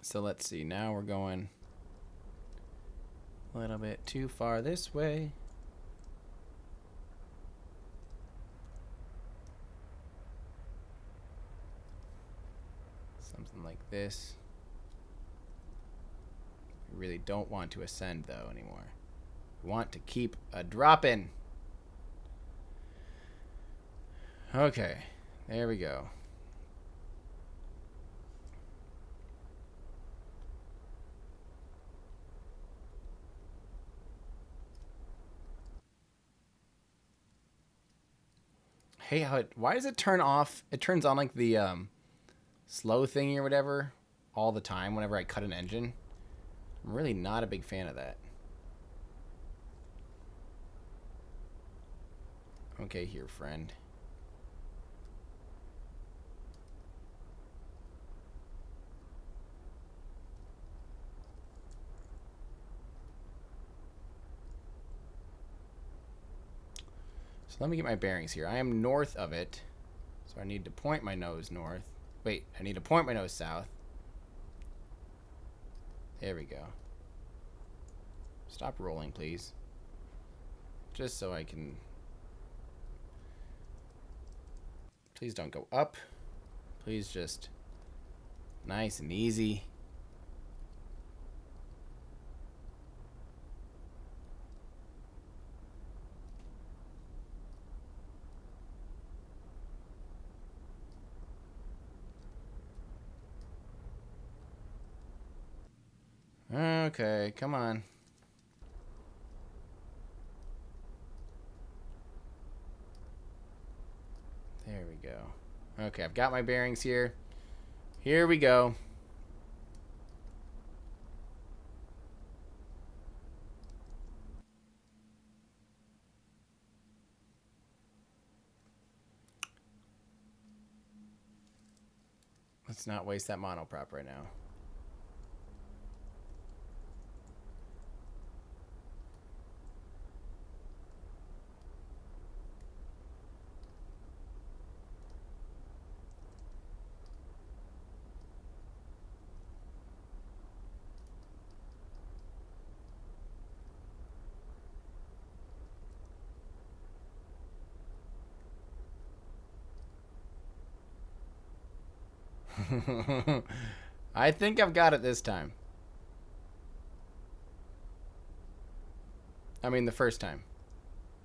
So let's see. Now we're going a little bit too far this way. Something like this. We really don't want to ascend though anymore. We want to keep a dropping. Okay, there we go. Hey, why does it turn off? It turns on like the slow thingy or whatever all the time whenever I cut an engine. I'm really not a big fan of that. Okay, here, friend. So let me get my bearings here. I am north of it, so I need to point my nose north. Wait, I need to point my nose south. There we go. Stop rolling, please. Just so I can... Please don't go up. Please just... Nice and easy. Okay, come on. There we go. Okay, I've got my bearings here. Here we go. Let's not waste that monoprop right now. I think I've got it this time. I mean, the first time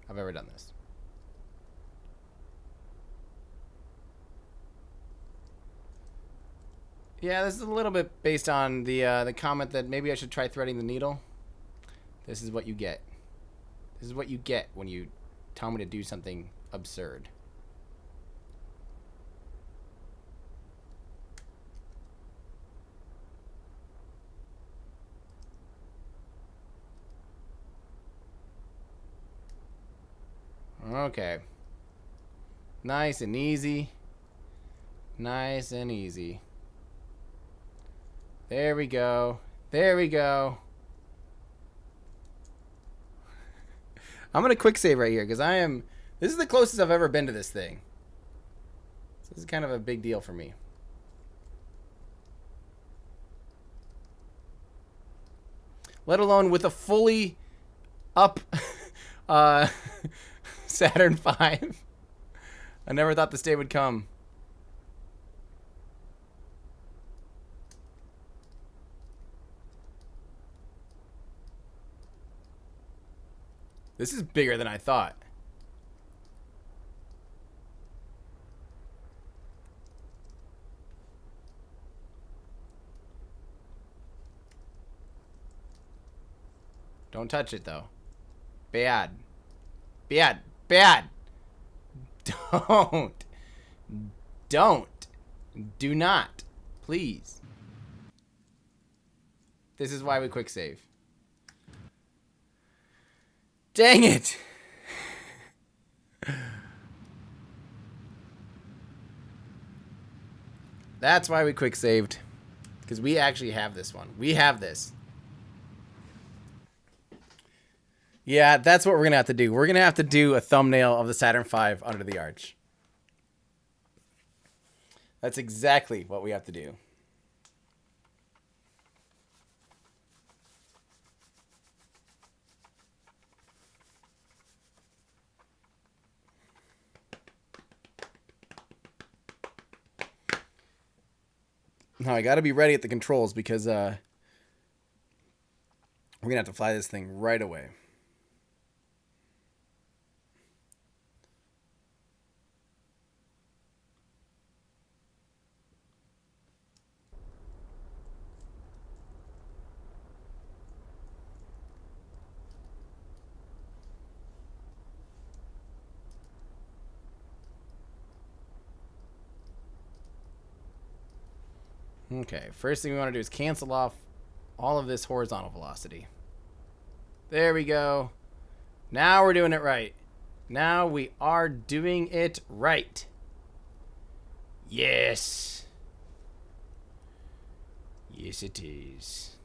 I've ever done this. Yeah, this is a little bit based on the comment that maybe I should try threading the needle. This is what you get. This is what you get when you tell me to do something absurd. Okay. Nice and easy. Nice and easy. There we go. There we go. I'm going to quick save right here because this is the closest I've ever been to this thing. So this is kind of a big deal for me. Let alone with a fully up Saturn V. I never thought this day would come. This is bigger than I thought. Don't touch it, though. Bad. Bad. Bad. Don't. Don't. Do not. Please. This is why we quick save. Dang it. That's why we quick saved. Because we actually have this one. We have this. Yeah, that's what we're going to have to do. We're going to have to do a thumbnail of the Saturn V under the arch. That's exactly what we have to do. Now, I got to be ready at the controls because we're going to have to fly this thing right away. Okay, first thing we want to do is cancel off all of this horizontal velocity. There we go. Now we're doing it right. Now we are doing it right. Yes. Yes, it is.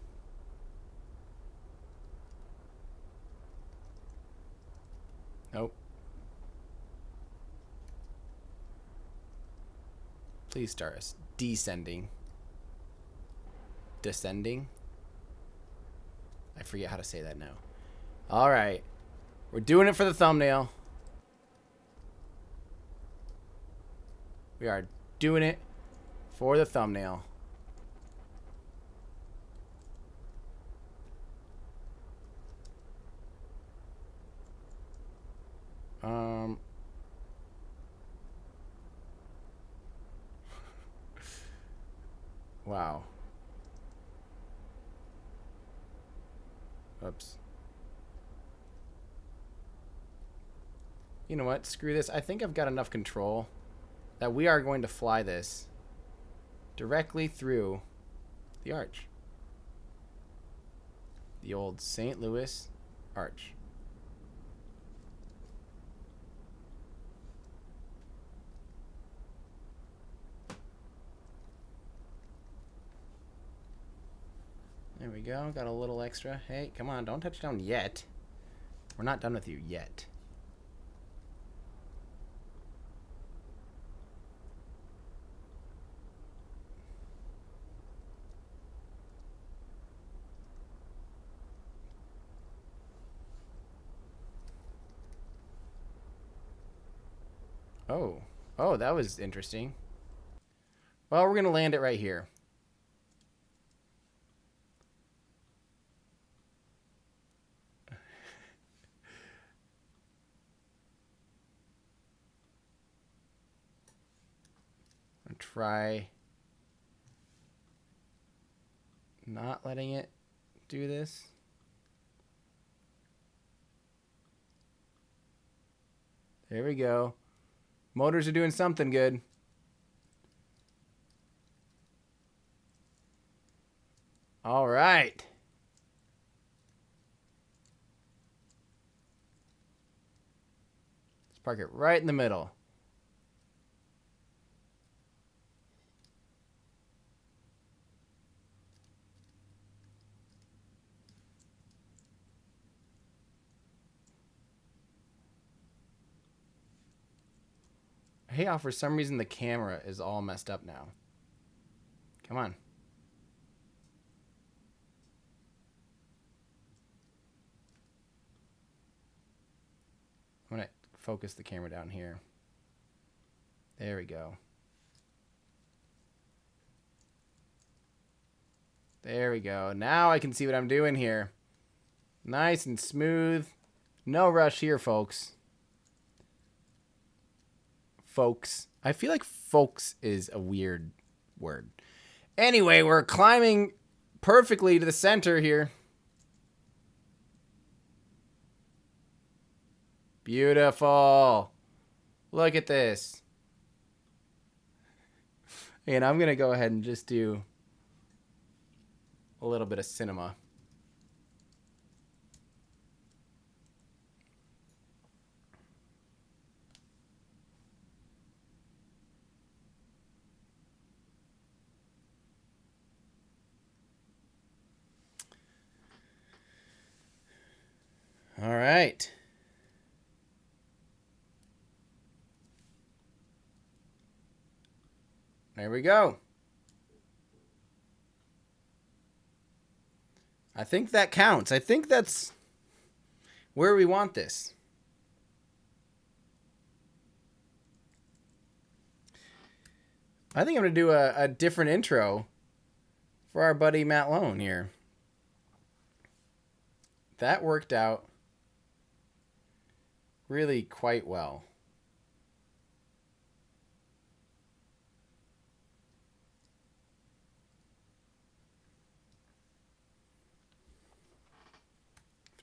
Nope. Please start us descending. Descending. I forget how to say that now. All right. We're doing it for the thumbnail. We are doing it for the thumbnail. Wow. Oops. You know what? Screw this. I think I've got enough control that we are going to fly this directly through the arch. The old St. Louis arch. There we go. Got a little extra. Hey, come on. Don't touch down yet. We're not done with you yet. Oh. Oh, that was interesting. Well, we're going to land it right here. try not letting it do this. There we go. Motors are doing something good. All right. Let's park it right in the middle. Hey, for some reason the camera is all messed up now. Come on. I'm going to focus the camera down here. There we go. There we go. Now I can see what I'm doing here. Nice and smooth. No rush here, folks. Folks. I feel like folks is a weird word. Anyway, we're climbing perfectly to the center here. Beautiful. Look at this. And I'm going to go ahead and just do a little bit of cinema. All right. There we go. I think that counts. I think that's where we want this. I think I'm going to do a different intro for our buddy Matt Lowne here. That worked out really quite well.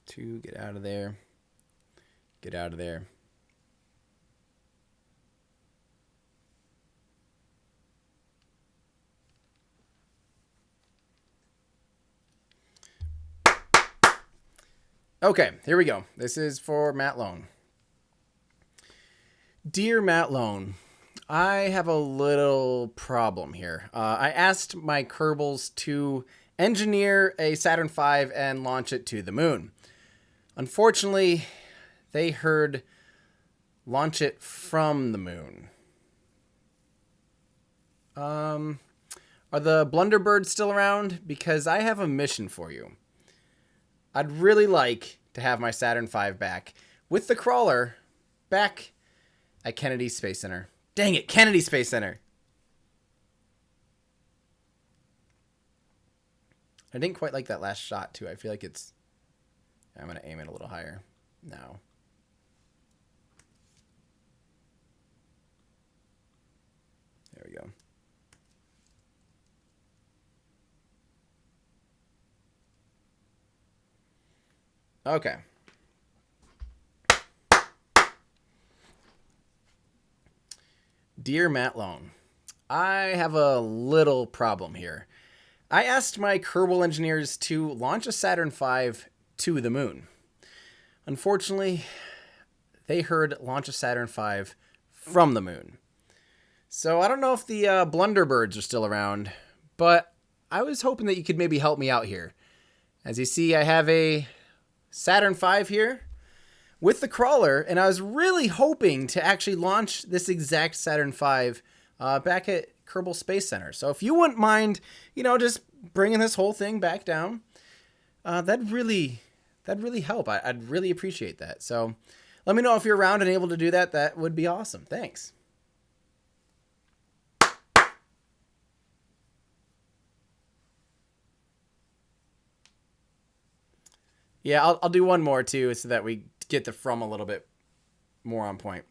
Two, get out of there. Get out of there. Okay, here we go. This is for Matt Lowne. Dear Matt Lowne, I have a little problem here. I asked my Kerbals to engineer a Saturn V and launch it to the moon. Unfortunately, they heard launch it from the moon. Are the Blunderbirds still around? Because I have a mission for you. I'd really like to have my Saturn V back with the crawler back at Kennedy Space Center. Dang it, Kennedy Space Center. I didn't quite like that last shot, too. I feel like it's... I'm going to aim it a little higher now. There we go. Okay. Dear Matt Lowne, I have a little problem here. I asked my Kerbal Engineers to launch a Saturn V to the moon. Unfortunately, they heard launch a Saturn V from the moon. So I don't know if the Blunderbirds are still around, but I was hoping that you could maybe help me out here. As you see, I have a Saturn V here with the crawler, and I was really hoping to actually launch this exact Saturn V back at Kerbal Space Center. So if you wouldn't mind, just bringing this whole thing back down, that'd really help. I'd really appreciate that. So let me know if you're around and able to do that. That would be awesome. Thanks. Yeah, I'll do one more too, so that we get the from a little bit more on point.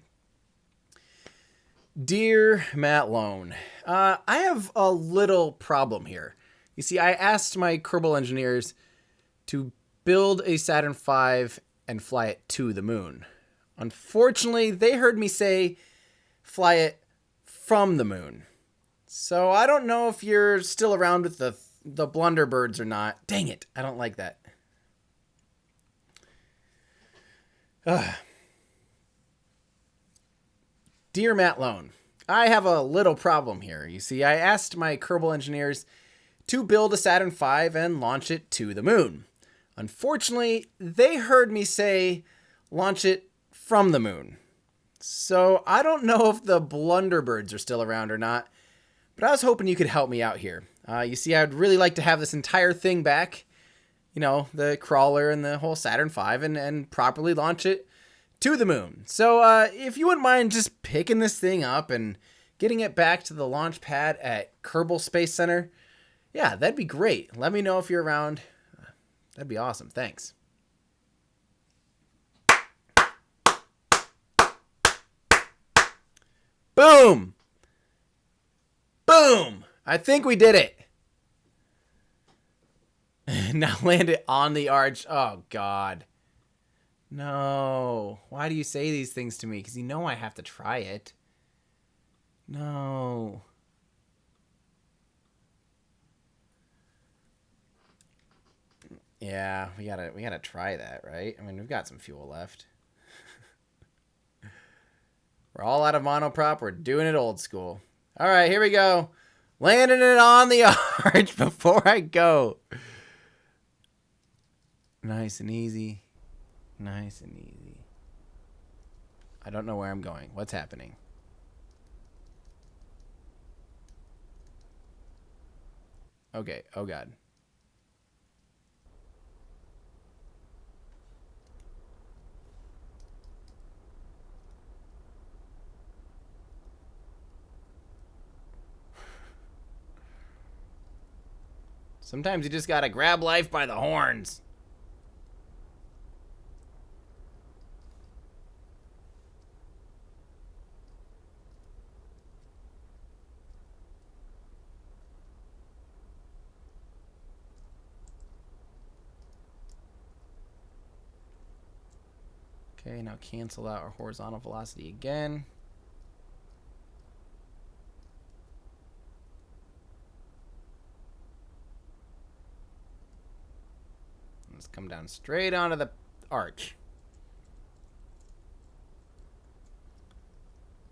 Dear Matt Lowne, I have a little problem here. You see, I asked my Kerbal Engineers to build a Saturn V and fly it to the moon. Unfortunately, they heard me say fly it from the moon. So I don't know if you're still around with the Blunderbirds or not. Dang it, I don't like that. Dear Matt Lowne, I have a little problem here. You see, I asked my Kerbal Engineers to build a Saturn V and launch it to the moon. Unfortunately, they heard me say launch it from the moon. So I don't know if the Blunderbirds are still around or not, but I was hoping you could help me out here. You see, I'd really like to have this entire thing back, you know, the crawler and the whole Saturn V, and properly launch it to the moon. So if you wouldn't mind just picking this thing up and getting it back to the launch pad at Kerbal Space Center, yeah, that'd be great. Let me know if you're around. That'd be awesome. Thanks. Boom! Boom! I think we did it. Now land it on the arch. Oh, God. No. Why do you say these things to me? Because you know I have to try it. No. Yeah, we gotta try that, right? I mean, we've got some fuel left. We're all out of monoprop. We're doing it old school. All right, here we go. Landing it on the arch before I go. Nice and easy. Nice and easy. I don't know where I'm going. What's happening? Okay. Oh, God. Sometimes you just gotta grab life by the horns. Okay, now cancel out our horizontal velocity again. Let's come down straight onto the arch.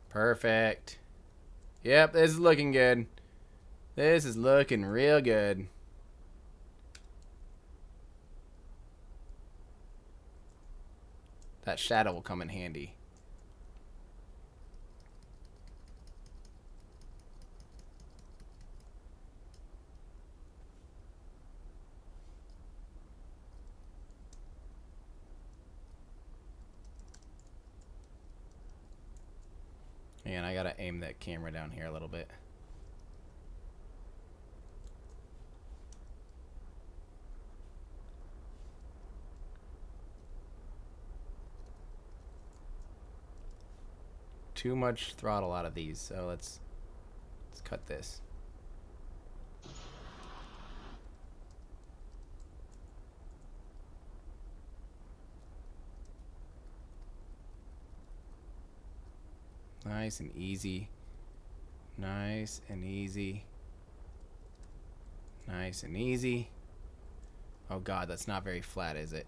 Perfect. Yep, this is looking good. This is looking real good. That shadow will come in handy. And I gotta aim that camera down here a little bit. Too much throttle out of these, so let's cut this. Nice and easy. Nice and easy. Nice and easy. Oh, God, that's not very flat, is it?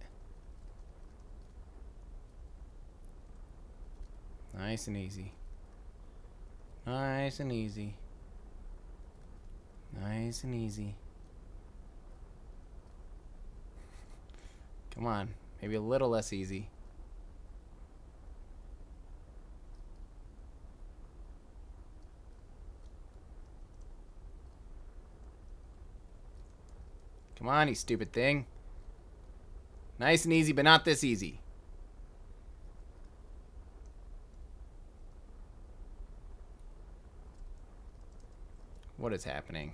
Nice and easy. Nice and easy. Nice and easy. Come on. Maybe a little less easy. Come on, you stupid thing. Nice and easy, but not this easy. What is happening?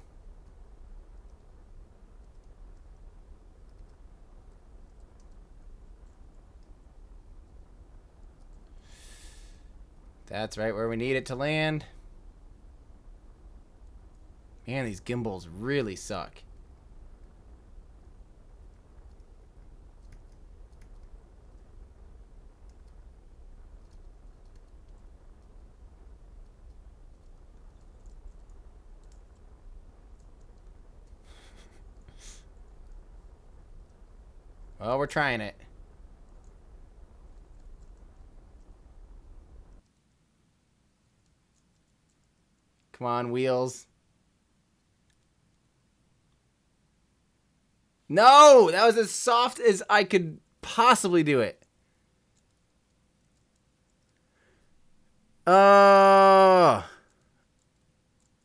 That's right where we need it to land. Man, these gimbals really suck. Well, we're trying it. Come on, wheels. No! That was as soft as I could possibly do it. Oh.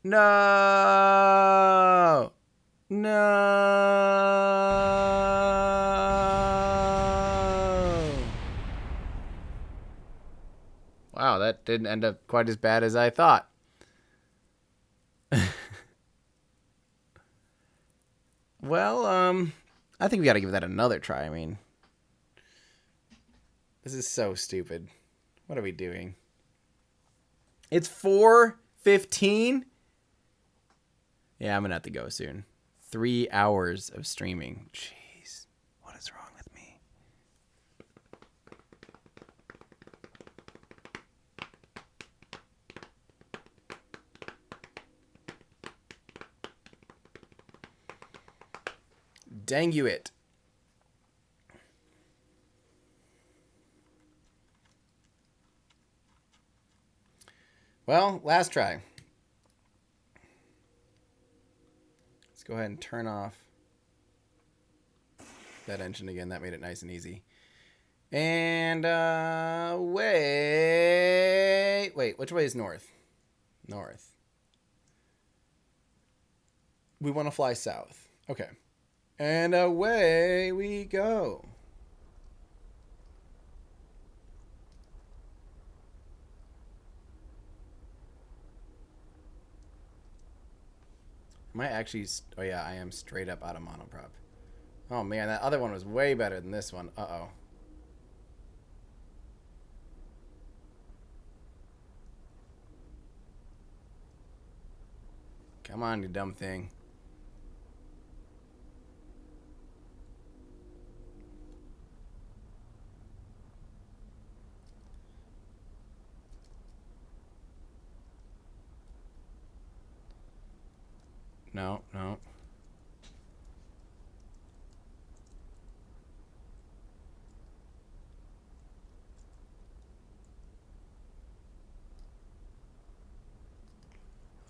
No. No. Wow, that didn't end up quite as bad as I thought. Well, I think we got to give that another try. I mean, this is so stupid. What are we doing? It's 4:15. Yeah, I'm gonna have to go soon. 3 hours of streaming. Jeez, what is wrong with me? Dang you it. Well, last try. Let's go ahead and turn off that engine again. That made it nice and easy. And wait, which way is north? North. We want to fly south. Okay. And away we go. Am I actually... Oh, yeah, I am straight up out of monoprop. Oh, man, that other one was way better than this one. Uh-oh. Come on, you dumb thing. No, no.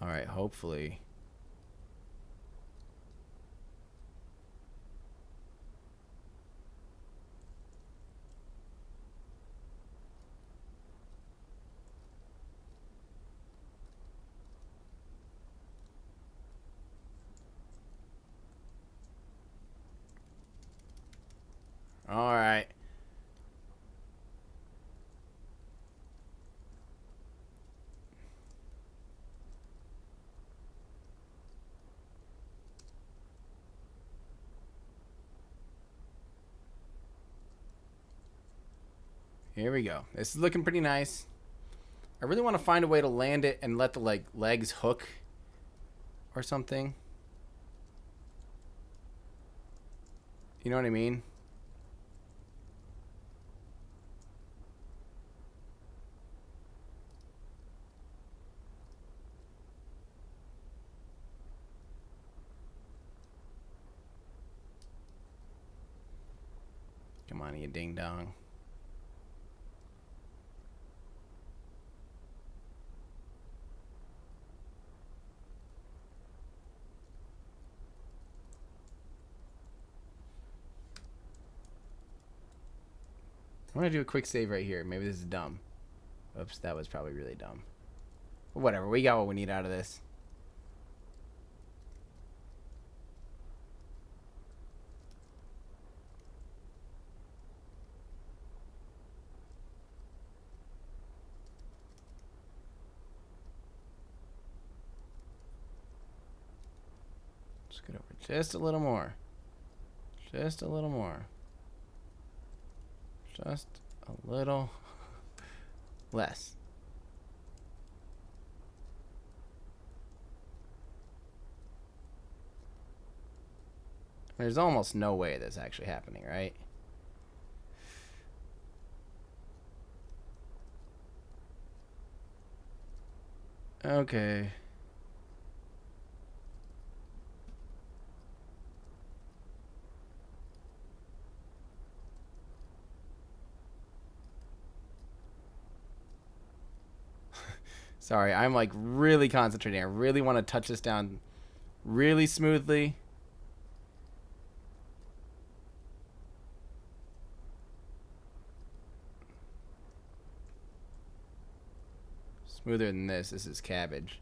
All right, hopefully. All right. Here we go. This is looking pretty nice. I really want to find a way to land it and let the legs hook or something. You know what I mean? Come on, you ding dong. I'm gonna do a quick save right here. Maybe this is dumb. Oops, that was probably really dumb. But whatever, we got what we need out of this. Just get over just a little more. Just a little more. Just a little less. There's almost no way that's actually happening, right? Okay. Sorry, I'm like really concentrating. I really want to touch this down really smoothly. Smoother than this. This is cabbage.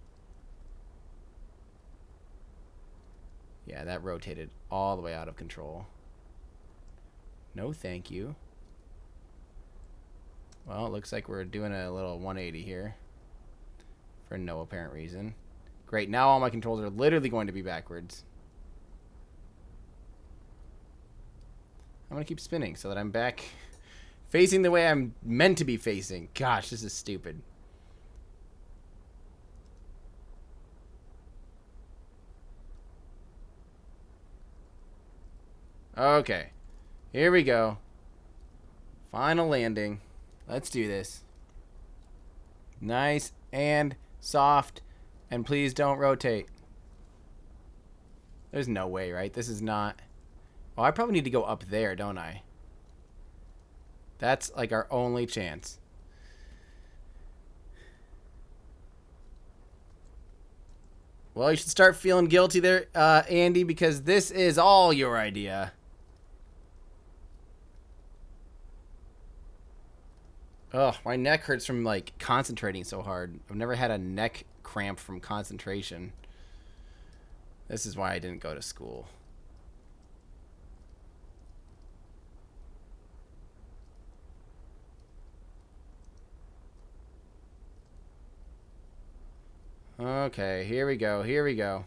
Yeah, that rotated all the way out of control. No, thank you. Well, it looks like we're doing a little 180 here. For no apparent reason. Great, now all my controls are literally going to be backwards. I'm going to keep spinning so that I'm back facing the way I'm meant to be facing. Gosh, this is stupid. Okay, here we go. Final landing. Let's do this. Nice and soft, and please don't rotate. There's no way, right? This is not... Oh, I probably need to go up there, don't I? That's like our only chance. Well, you should start feeling guilty there, Andy, because this is all your idea. Ugh, my neck hurts from, like, concentrating so hard. I've never had a neck cramp from concentration. This is why I didn't go to school. Okay, here we go, here we go.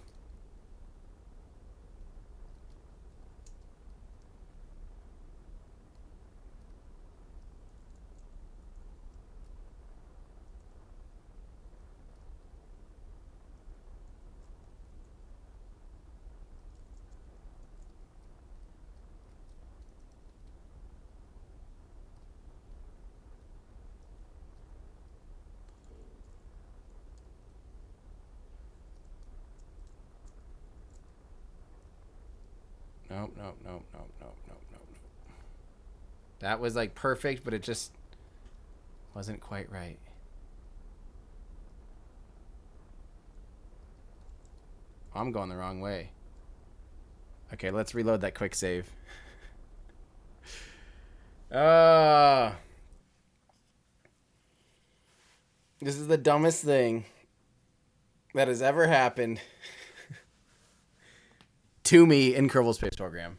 Nope, nope, nope, nope, nope, nope, nope, nope. That was like perfect, but it just wasn't quite right. I'm going the wrong way. Okay, let's reload that quick save. This is the dumbest thing that has ever happened to me in Kerbal Space Program.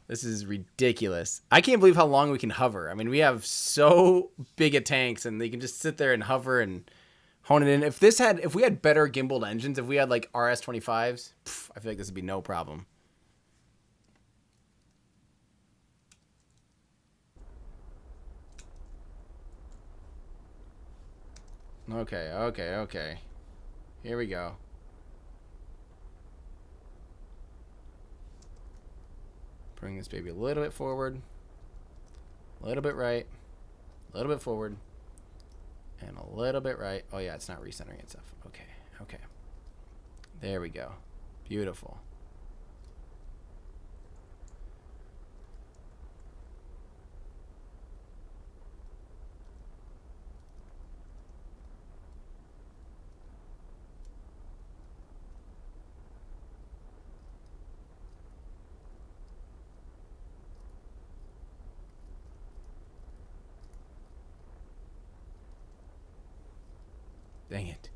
This is ridiculous. I can't believe how long we can hover. I mean, we have so big a tanks, and they can just sit there and hover and hone it in. If we had better gimbaled engines, if we had like RS-25s, I feel like this would be no problem. Okay, okay, okay. Here we go. Bring this baby a little bit forward, a little bit right, a little bit forward, and a little bit right. Oh yeah, it's not recentering itself. Okay, okay. There we go. Beautiful. Dang it.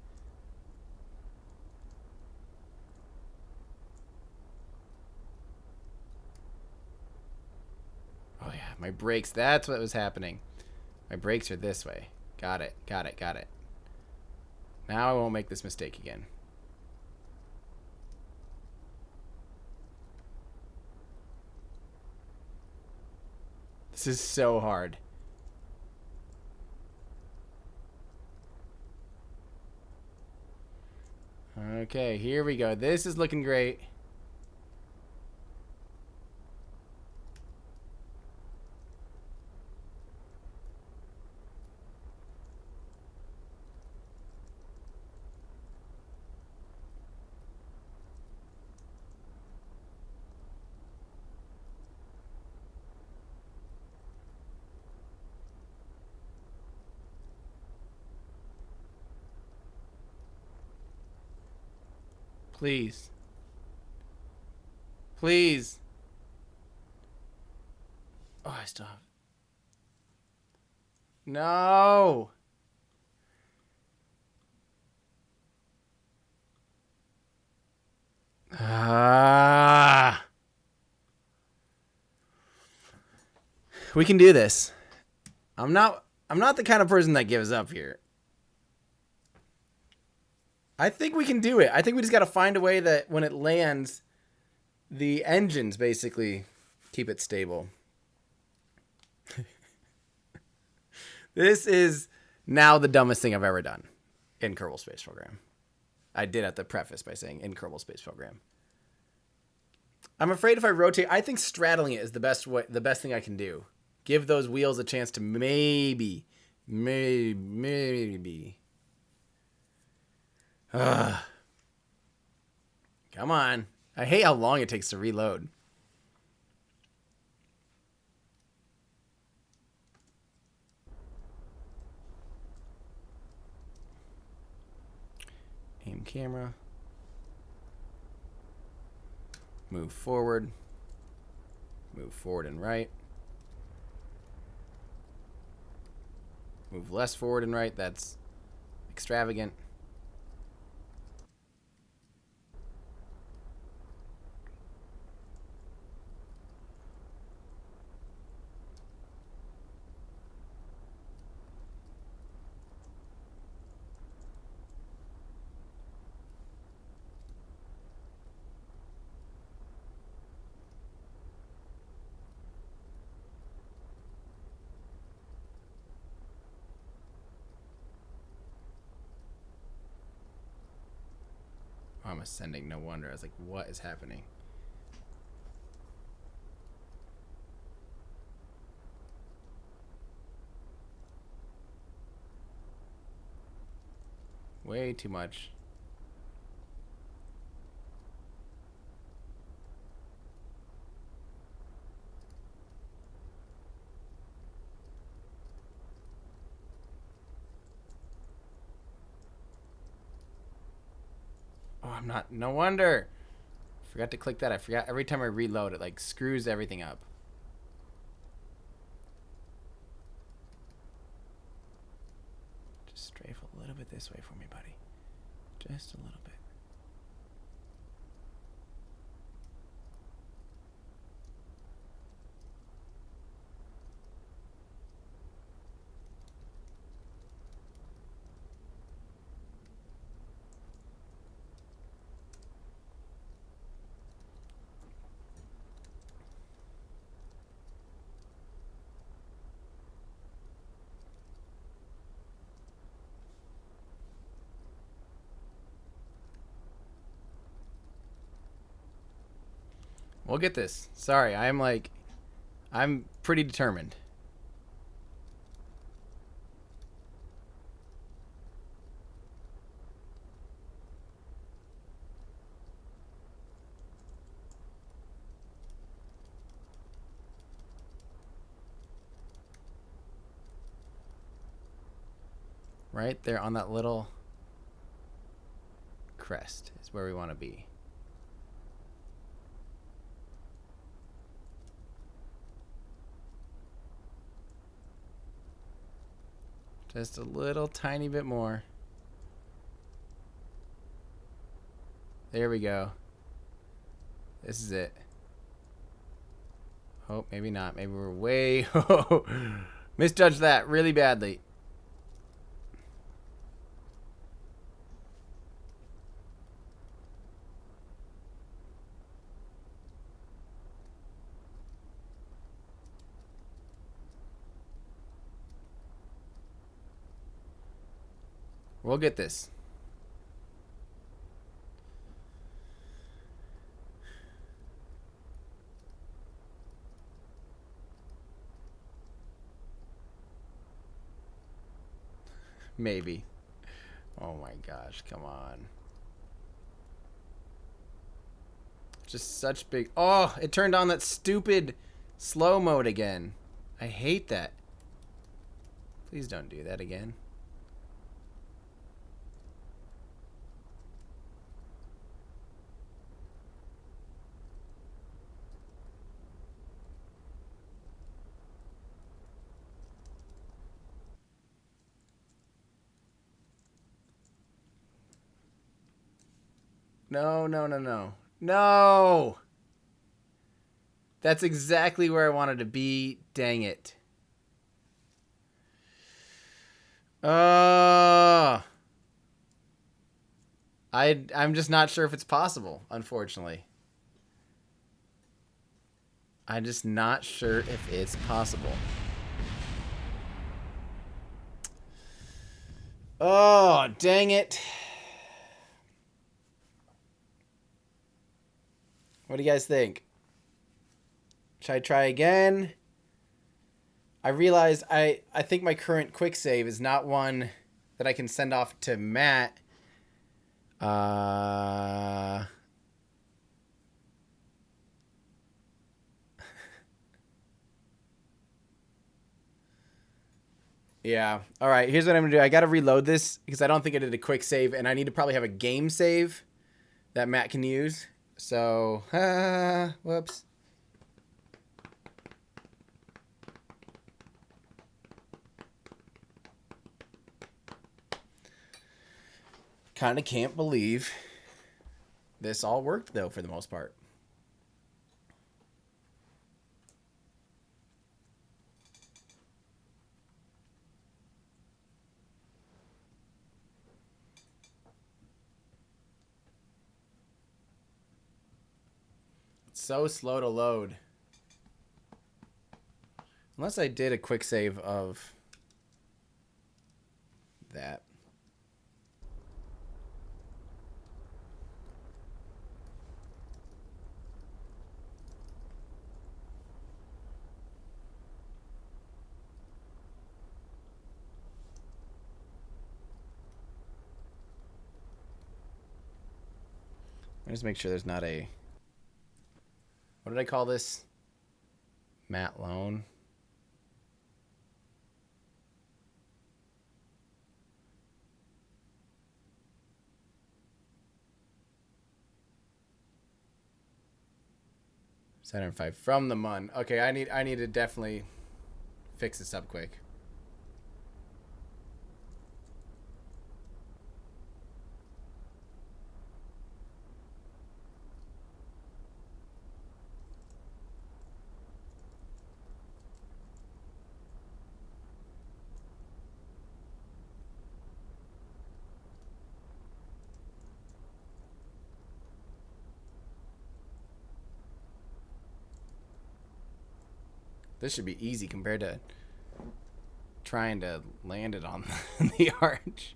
Oh yeah, my brakes, that's what was happening. My brakes are this way. Got it, got it, got it. Now I won't make this mistake again. This is so hard. Okay, here we go. This is looking great. Please. Please. Oh, I still have... No. We can do this. I'm not the kind of person that gives up here. I think we can do it. I think we just got to find a way that when it lands, the engines basically keep it stable. This is now the dumbest thing I've ever done in Kerbal Space Program. I did have to preface by saying in Kerbal Space Program. I'm afraid if I rotate, I think straddling it is the best thing I can do. Give those wheels a chance to maybe. Come on. I hate how long it takes to reload. Aim camera. Move forward. Move forward and right. Move less forward and right. That's extravagant. Oh, I'm ascending, no wonder. I was like, what is happening? Way too much. Oh, I'm not. No wonder. Forgot to click that. I forgot every time I reload it, like screws everything up. Just strafe a little bit this way for me, buddy. Just a little bit. We'll get this. Sorry, I'm pretty determined. Right there on that little crest is where we want to be. Just a little tiny bit more. There we go. This is it. Oh, maybe not. Maybe we're way... misjudged that really badly. We'll get this. Maybe. Oh my gosh, come on. Just such big... Oh, it turned on that stupid slow mode again. I hate that. Please don't do that again. No, no, no, no. No! That's exactly where I wanted to be. Dang it. I'm just not sure if it's possible, unfortunately. I'm just not sure if it's possible. Oh, dang it. What do you guys think? Should I try again? I realize I think my current quick save is not one that I can send off to Matt. Yeah. All right. Here's what I'm going to do. I got to reload this because I don't think I did a quick save, and I need to probably have a game save that Matt can use. So, whoops. Kind of can't believe this all worked, though, for the most part. It's so slow to load. Unless I did a quick save of that. Let's make sure there's not a... What did I call this? Matt Lowne. Saturn V from the Mun. Okay, I need to definitely fix this up quick. This should be easy compared to trying to land it on the arch.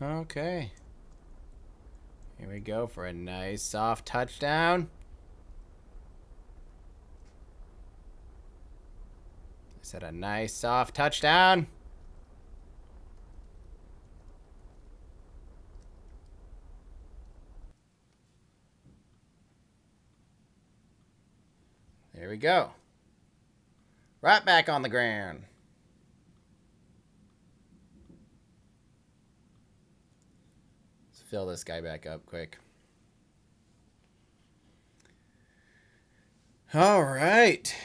Okay. Here we go for a nice soft touchdown. I said a nice soft touchdown. There we go. Right back on the ground. Let's fill this guy back up quick. All right.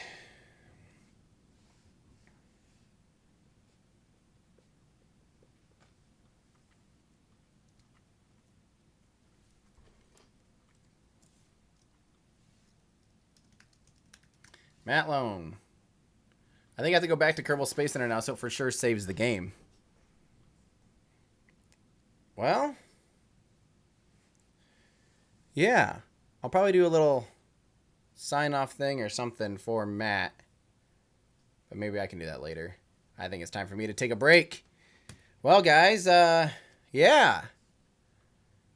Matt Lowne. I think I have to go back to Kerbal Space Center now, so it for sure saves the game. Well, yeah. I'll probably do a little sign-off thing or something for Matt. But maybe I can do that later. I think it's time for me to take a break. Well, guys, yeah.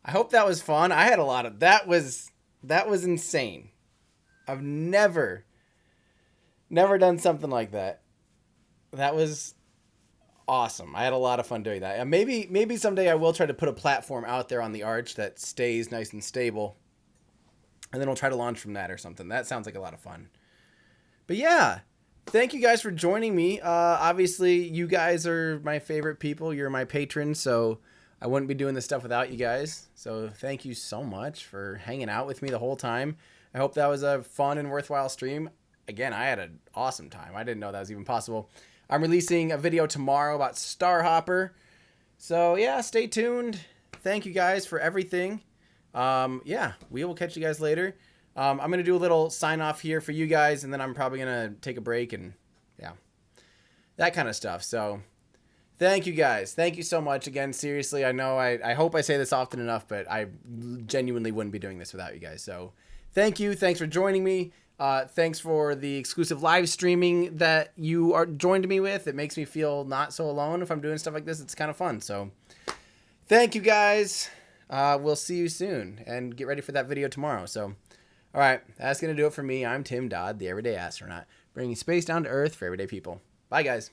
I hope that was fun. I had a lot of... That was insane. I've never done something like that. That was awesome. I had a lot of fun doing that. And maybe someday I will try to put a platform out there on the arch that stays nice and stable, and then we'll try to launch from that or something. That sounds like a lot of fun. But yeah, thank you guys for joining me. Obviously, you guys are my favorite people. You're my patrons, so I wouldn't be doing this stuff without you guys. So thank you so much for hanging out with me the whole time. I hope that was a fun and worthwhile stream. Again, I had an awesome time. I didn't know that was even possible. I'm releasing a video tomorrow about Starhopper. So yeah, stay tuned. Thank you guys for everything. Yeah, we will catch you guys later. I'm going to do a little sign off here for you guys, and then I'm probably going to take a break and yeah, that kind of stuff. So thank you guys. Thank you so much. Again, seriously, I know I hope I say this often enough, but I genuinely wouldn't be doing this without you guys. So thank you. Thanks for joining me. Thanks for the exclusive live streaming that you are joined me with. It makes me feel not so alone if I'm doing stuff like this. It's kind of fun. So thank you guys. We'll see you soon, and get ready for that video tomorrow. So, all right, that's going to do it for me. I'm Tim Dodd, the Everyday Astronaut, bringing space down to Earth for everyday people. Bye, guys.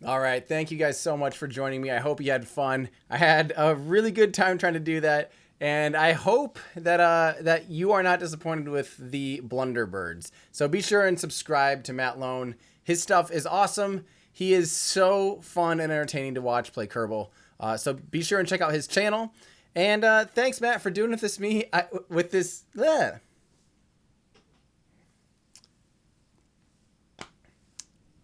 All right. Thank you guys so much for joining me. I hope you had fun. I had a really good time trying to do that. And I hope that you are not disappointed with the Blunderbirds. So be sure and subscribe to Matt Lowne. His stuff is awesome. He is so fun and entertaining to watch play Kerbal. So be sure and check out his channel. And thanks, Matt, for doing with this.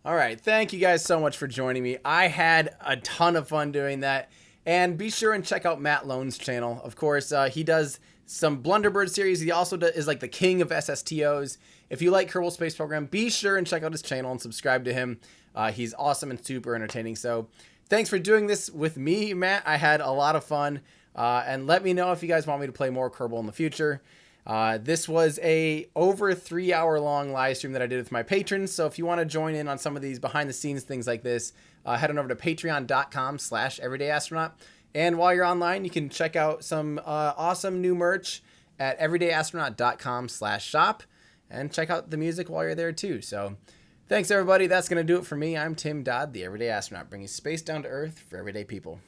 All right. Thank you guys so much for joining me. I had a ton of fun doing that. And be sure and check out Matt Lowne's channel. Of course, he does some Blunderbird series. He also is like the king of SSTOs. If you like Kerbal Space Program, be sure and check out his channel and subscribe to him. He's awesome and super entertaining. So thanks for doing this with me, Matt. I had a lot of fun. And let me know if you guys want me to play more Kerbal in the future. This was a over 3-hour long live stream that I did with my patrons. So if you want to join in on some of these behind the scenes things like this, head on over to patreon.com/everydayastronaut. And while you're online, you can check out some awesome new merch at everydayastronaut.com/shop and check out the music while you're there too. So thanks everybody. That's going to do it for me. I'm Tim Dodd, the Everyday Astronaut, bringing space down to Earth for everyday people.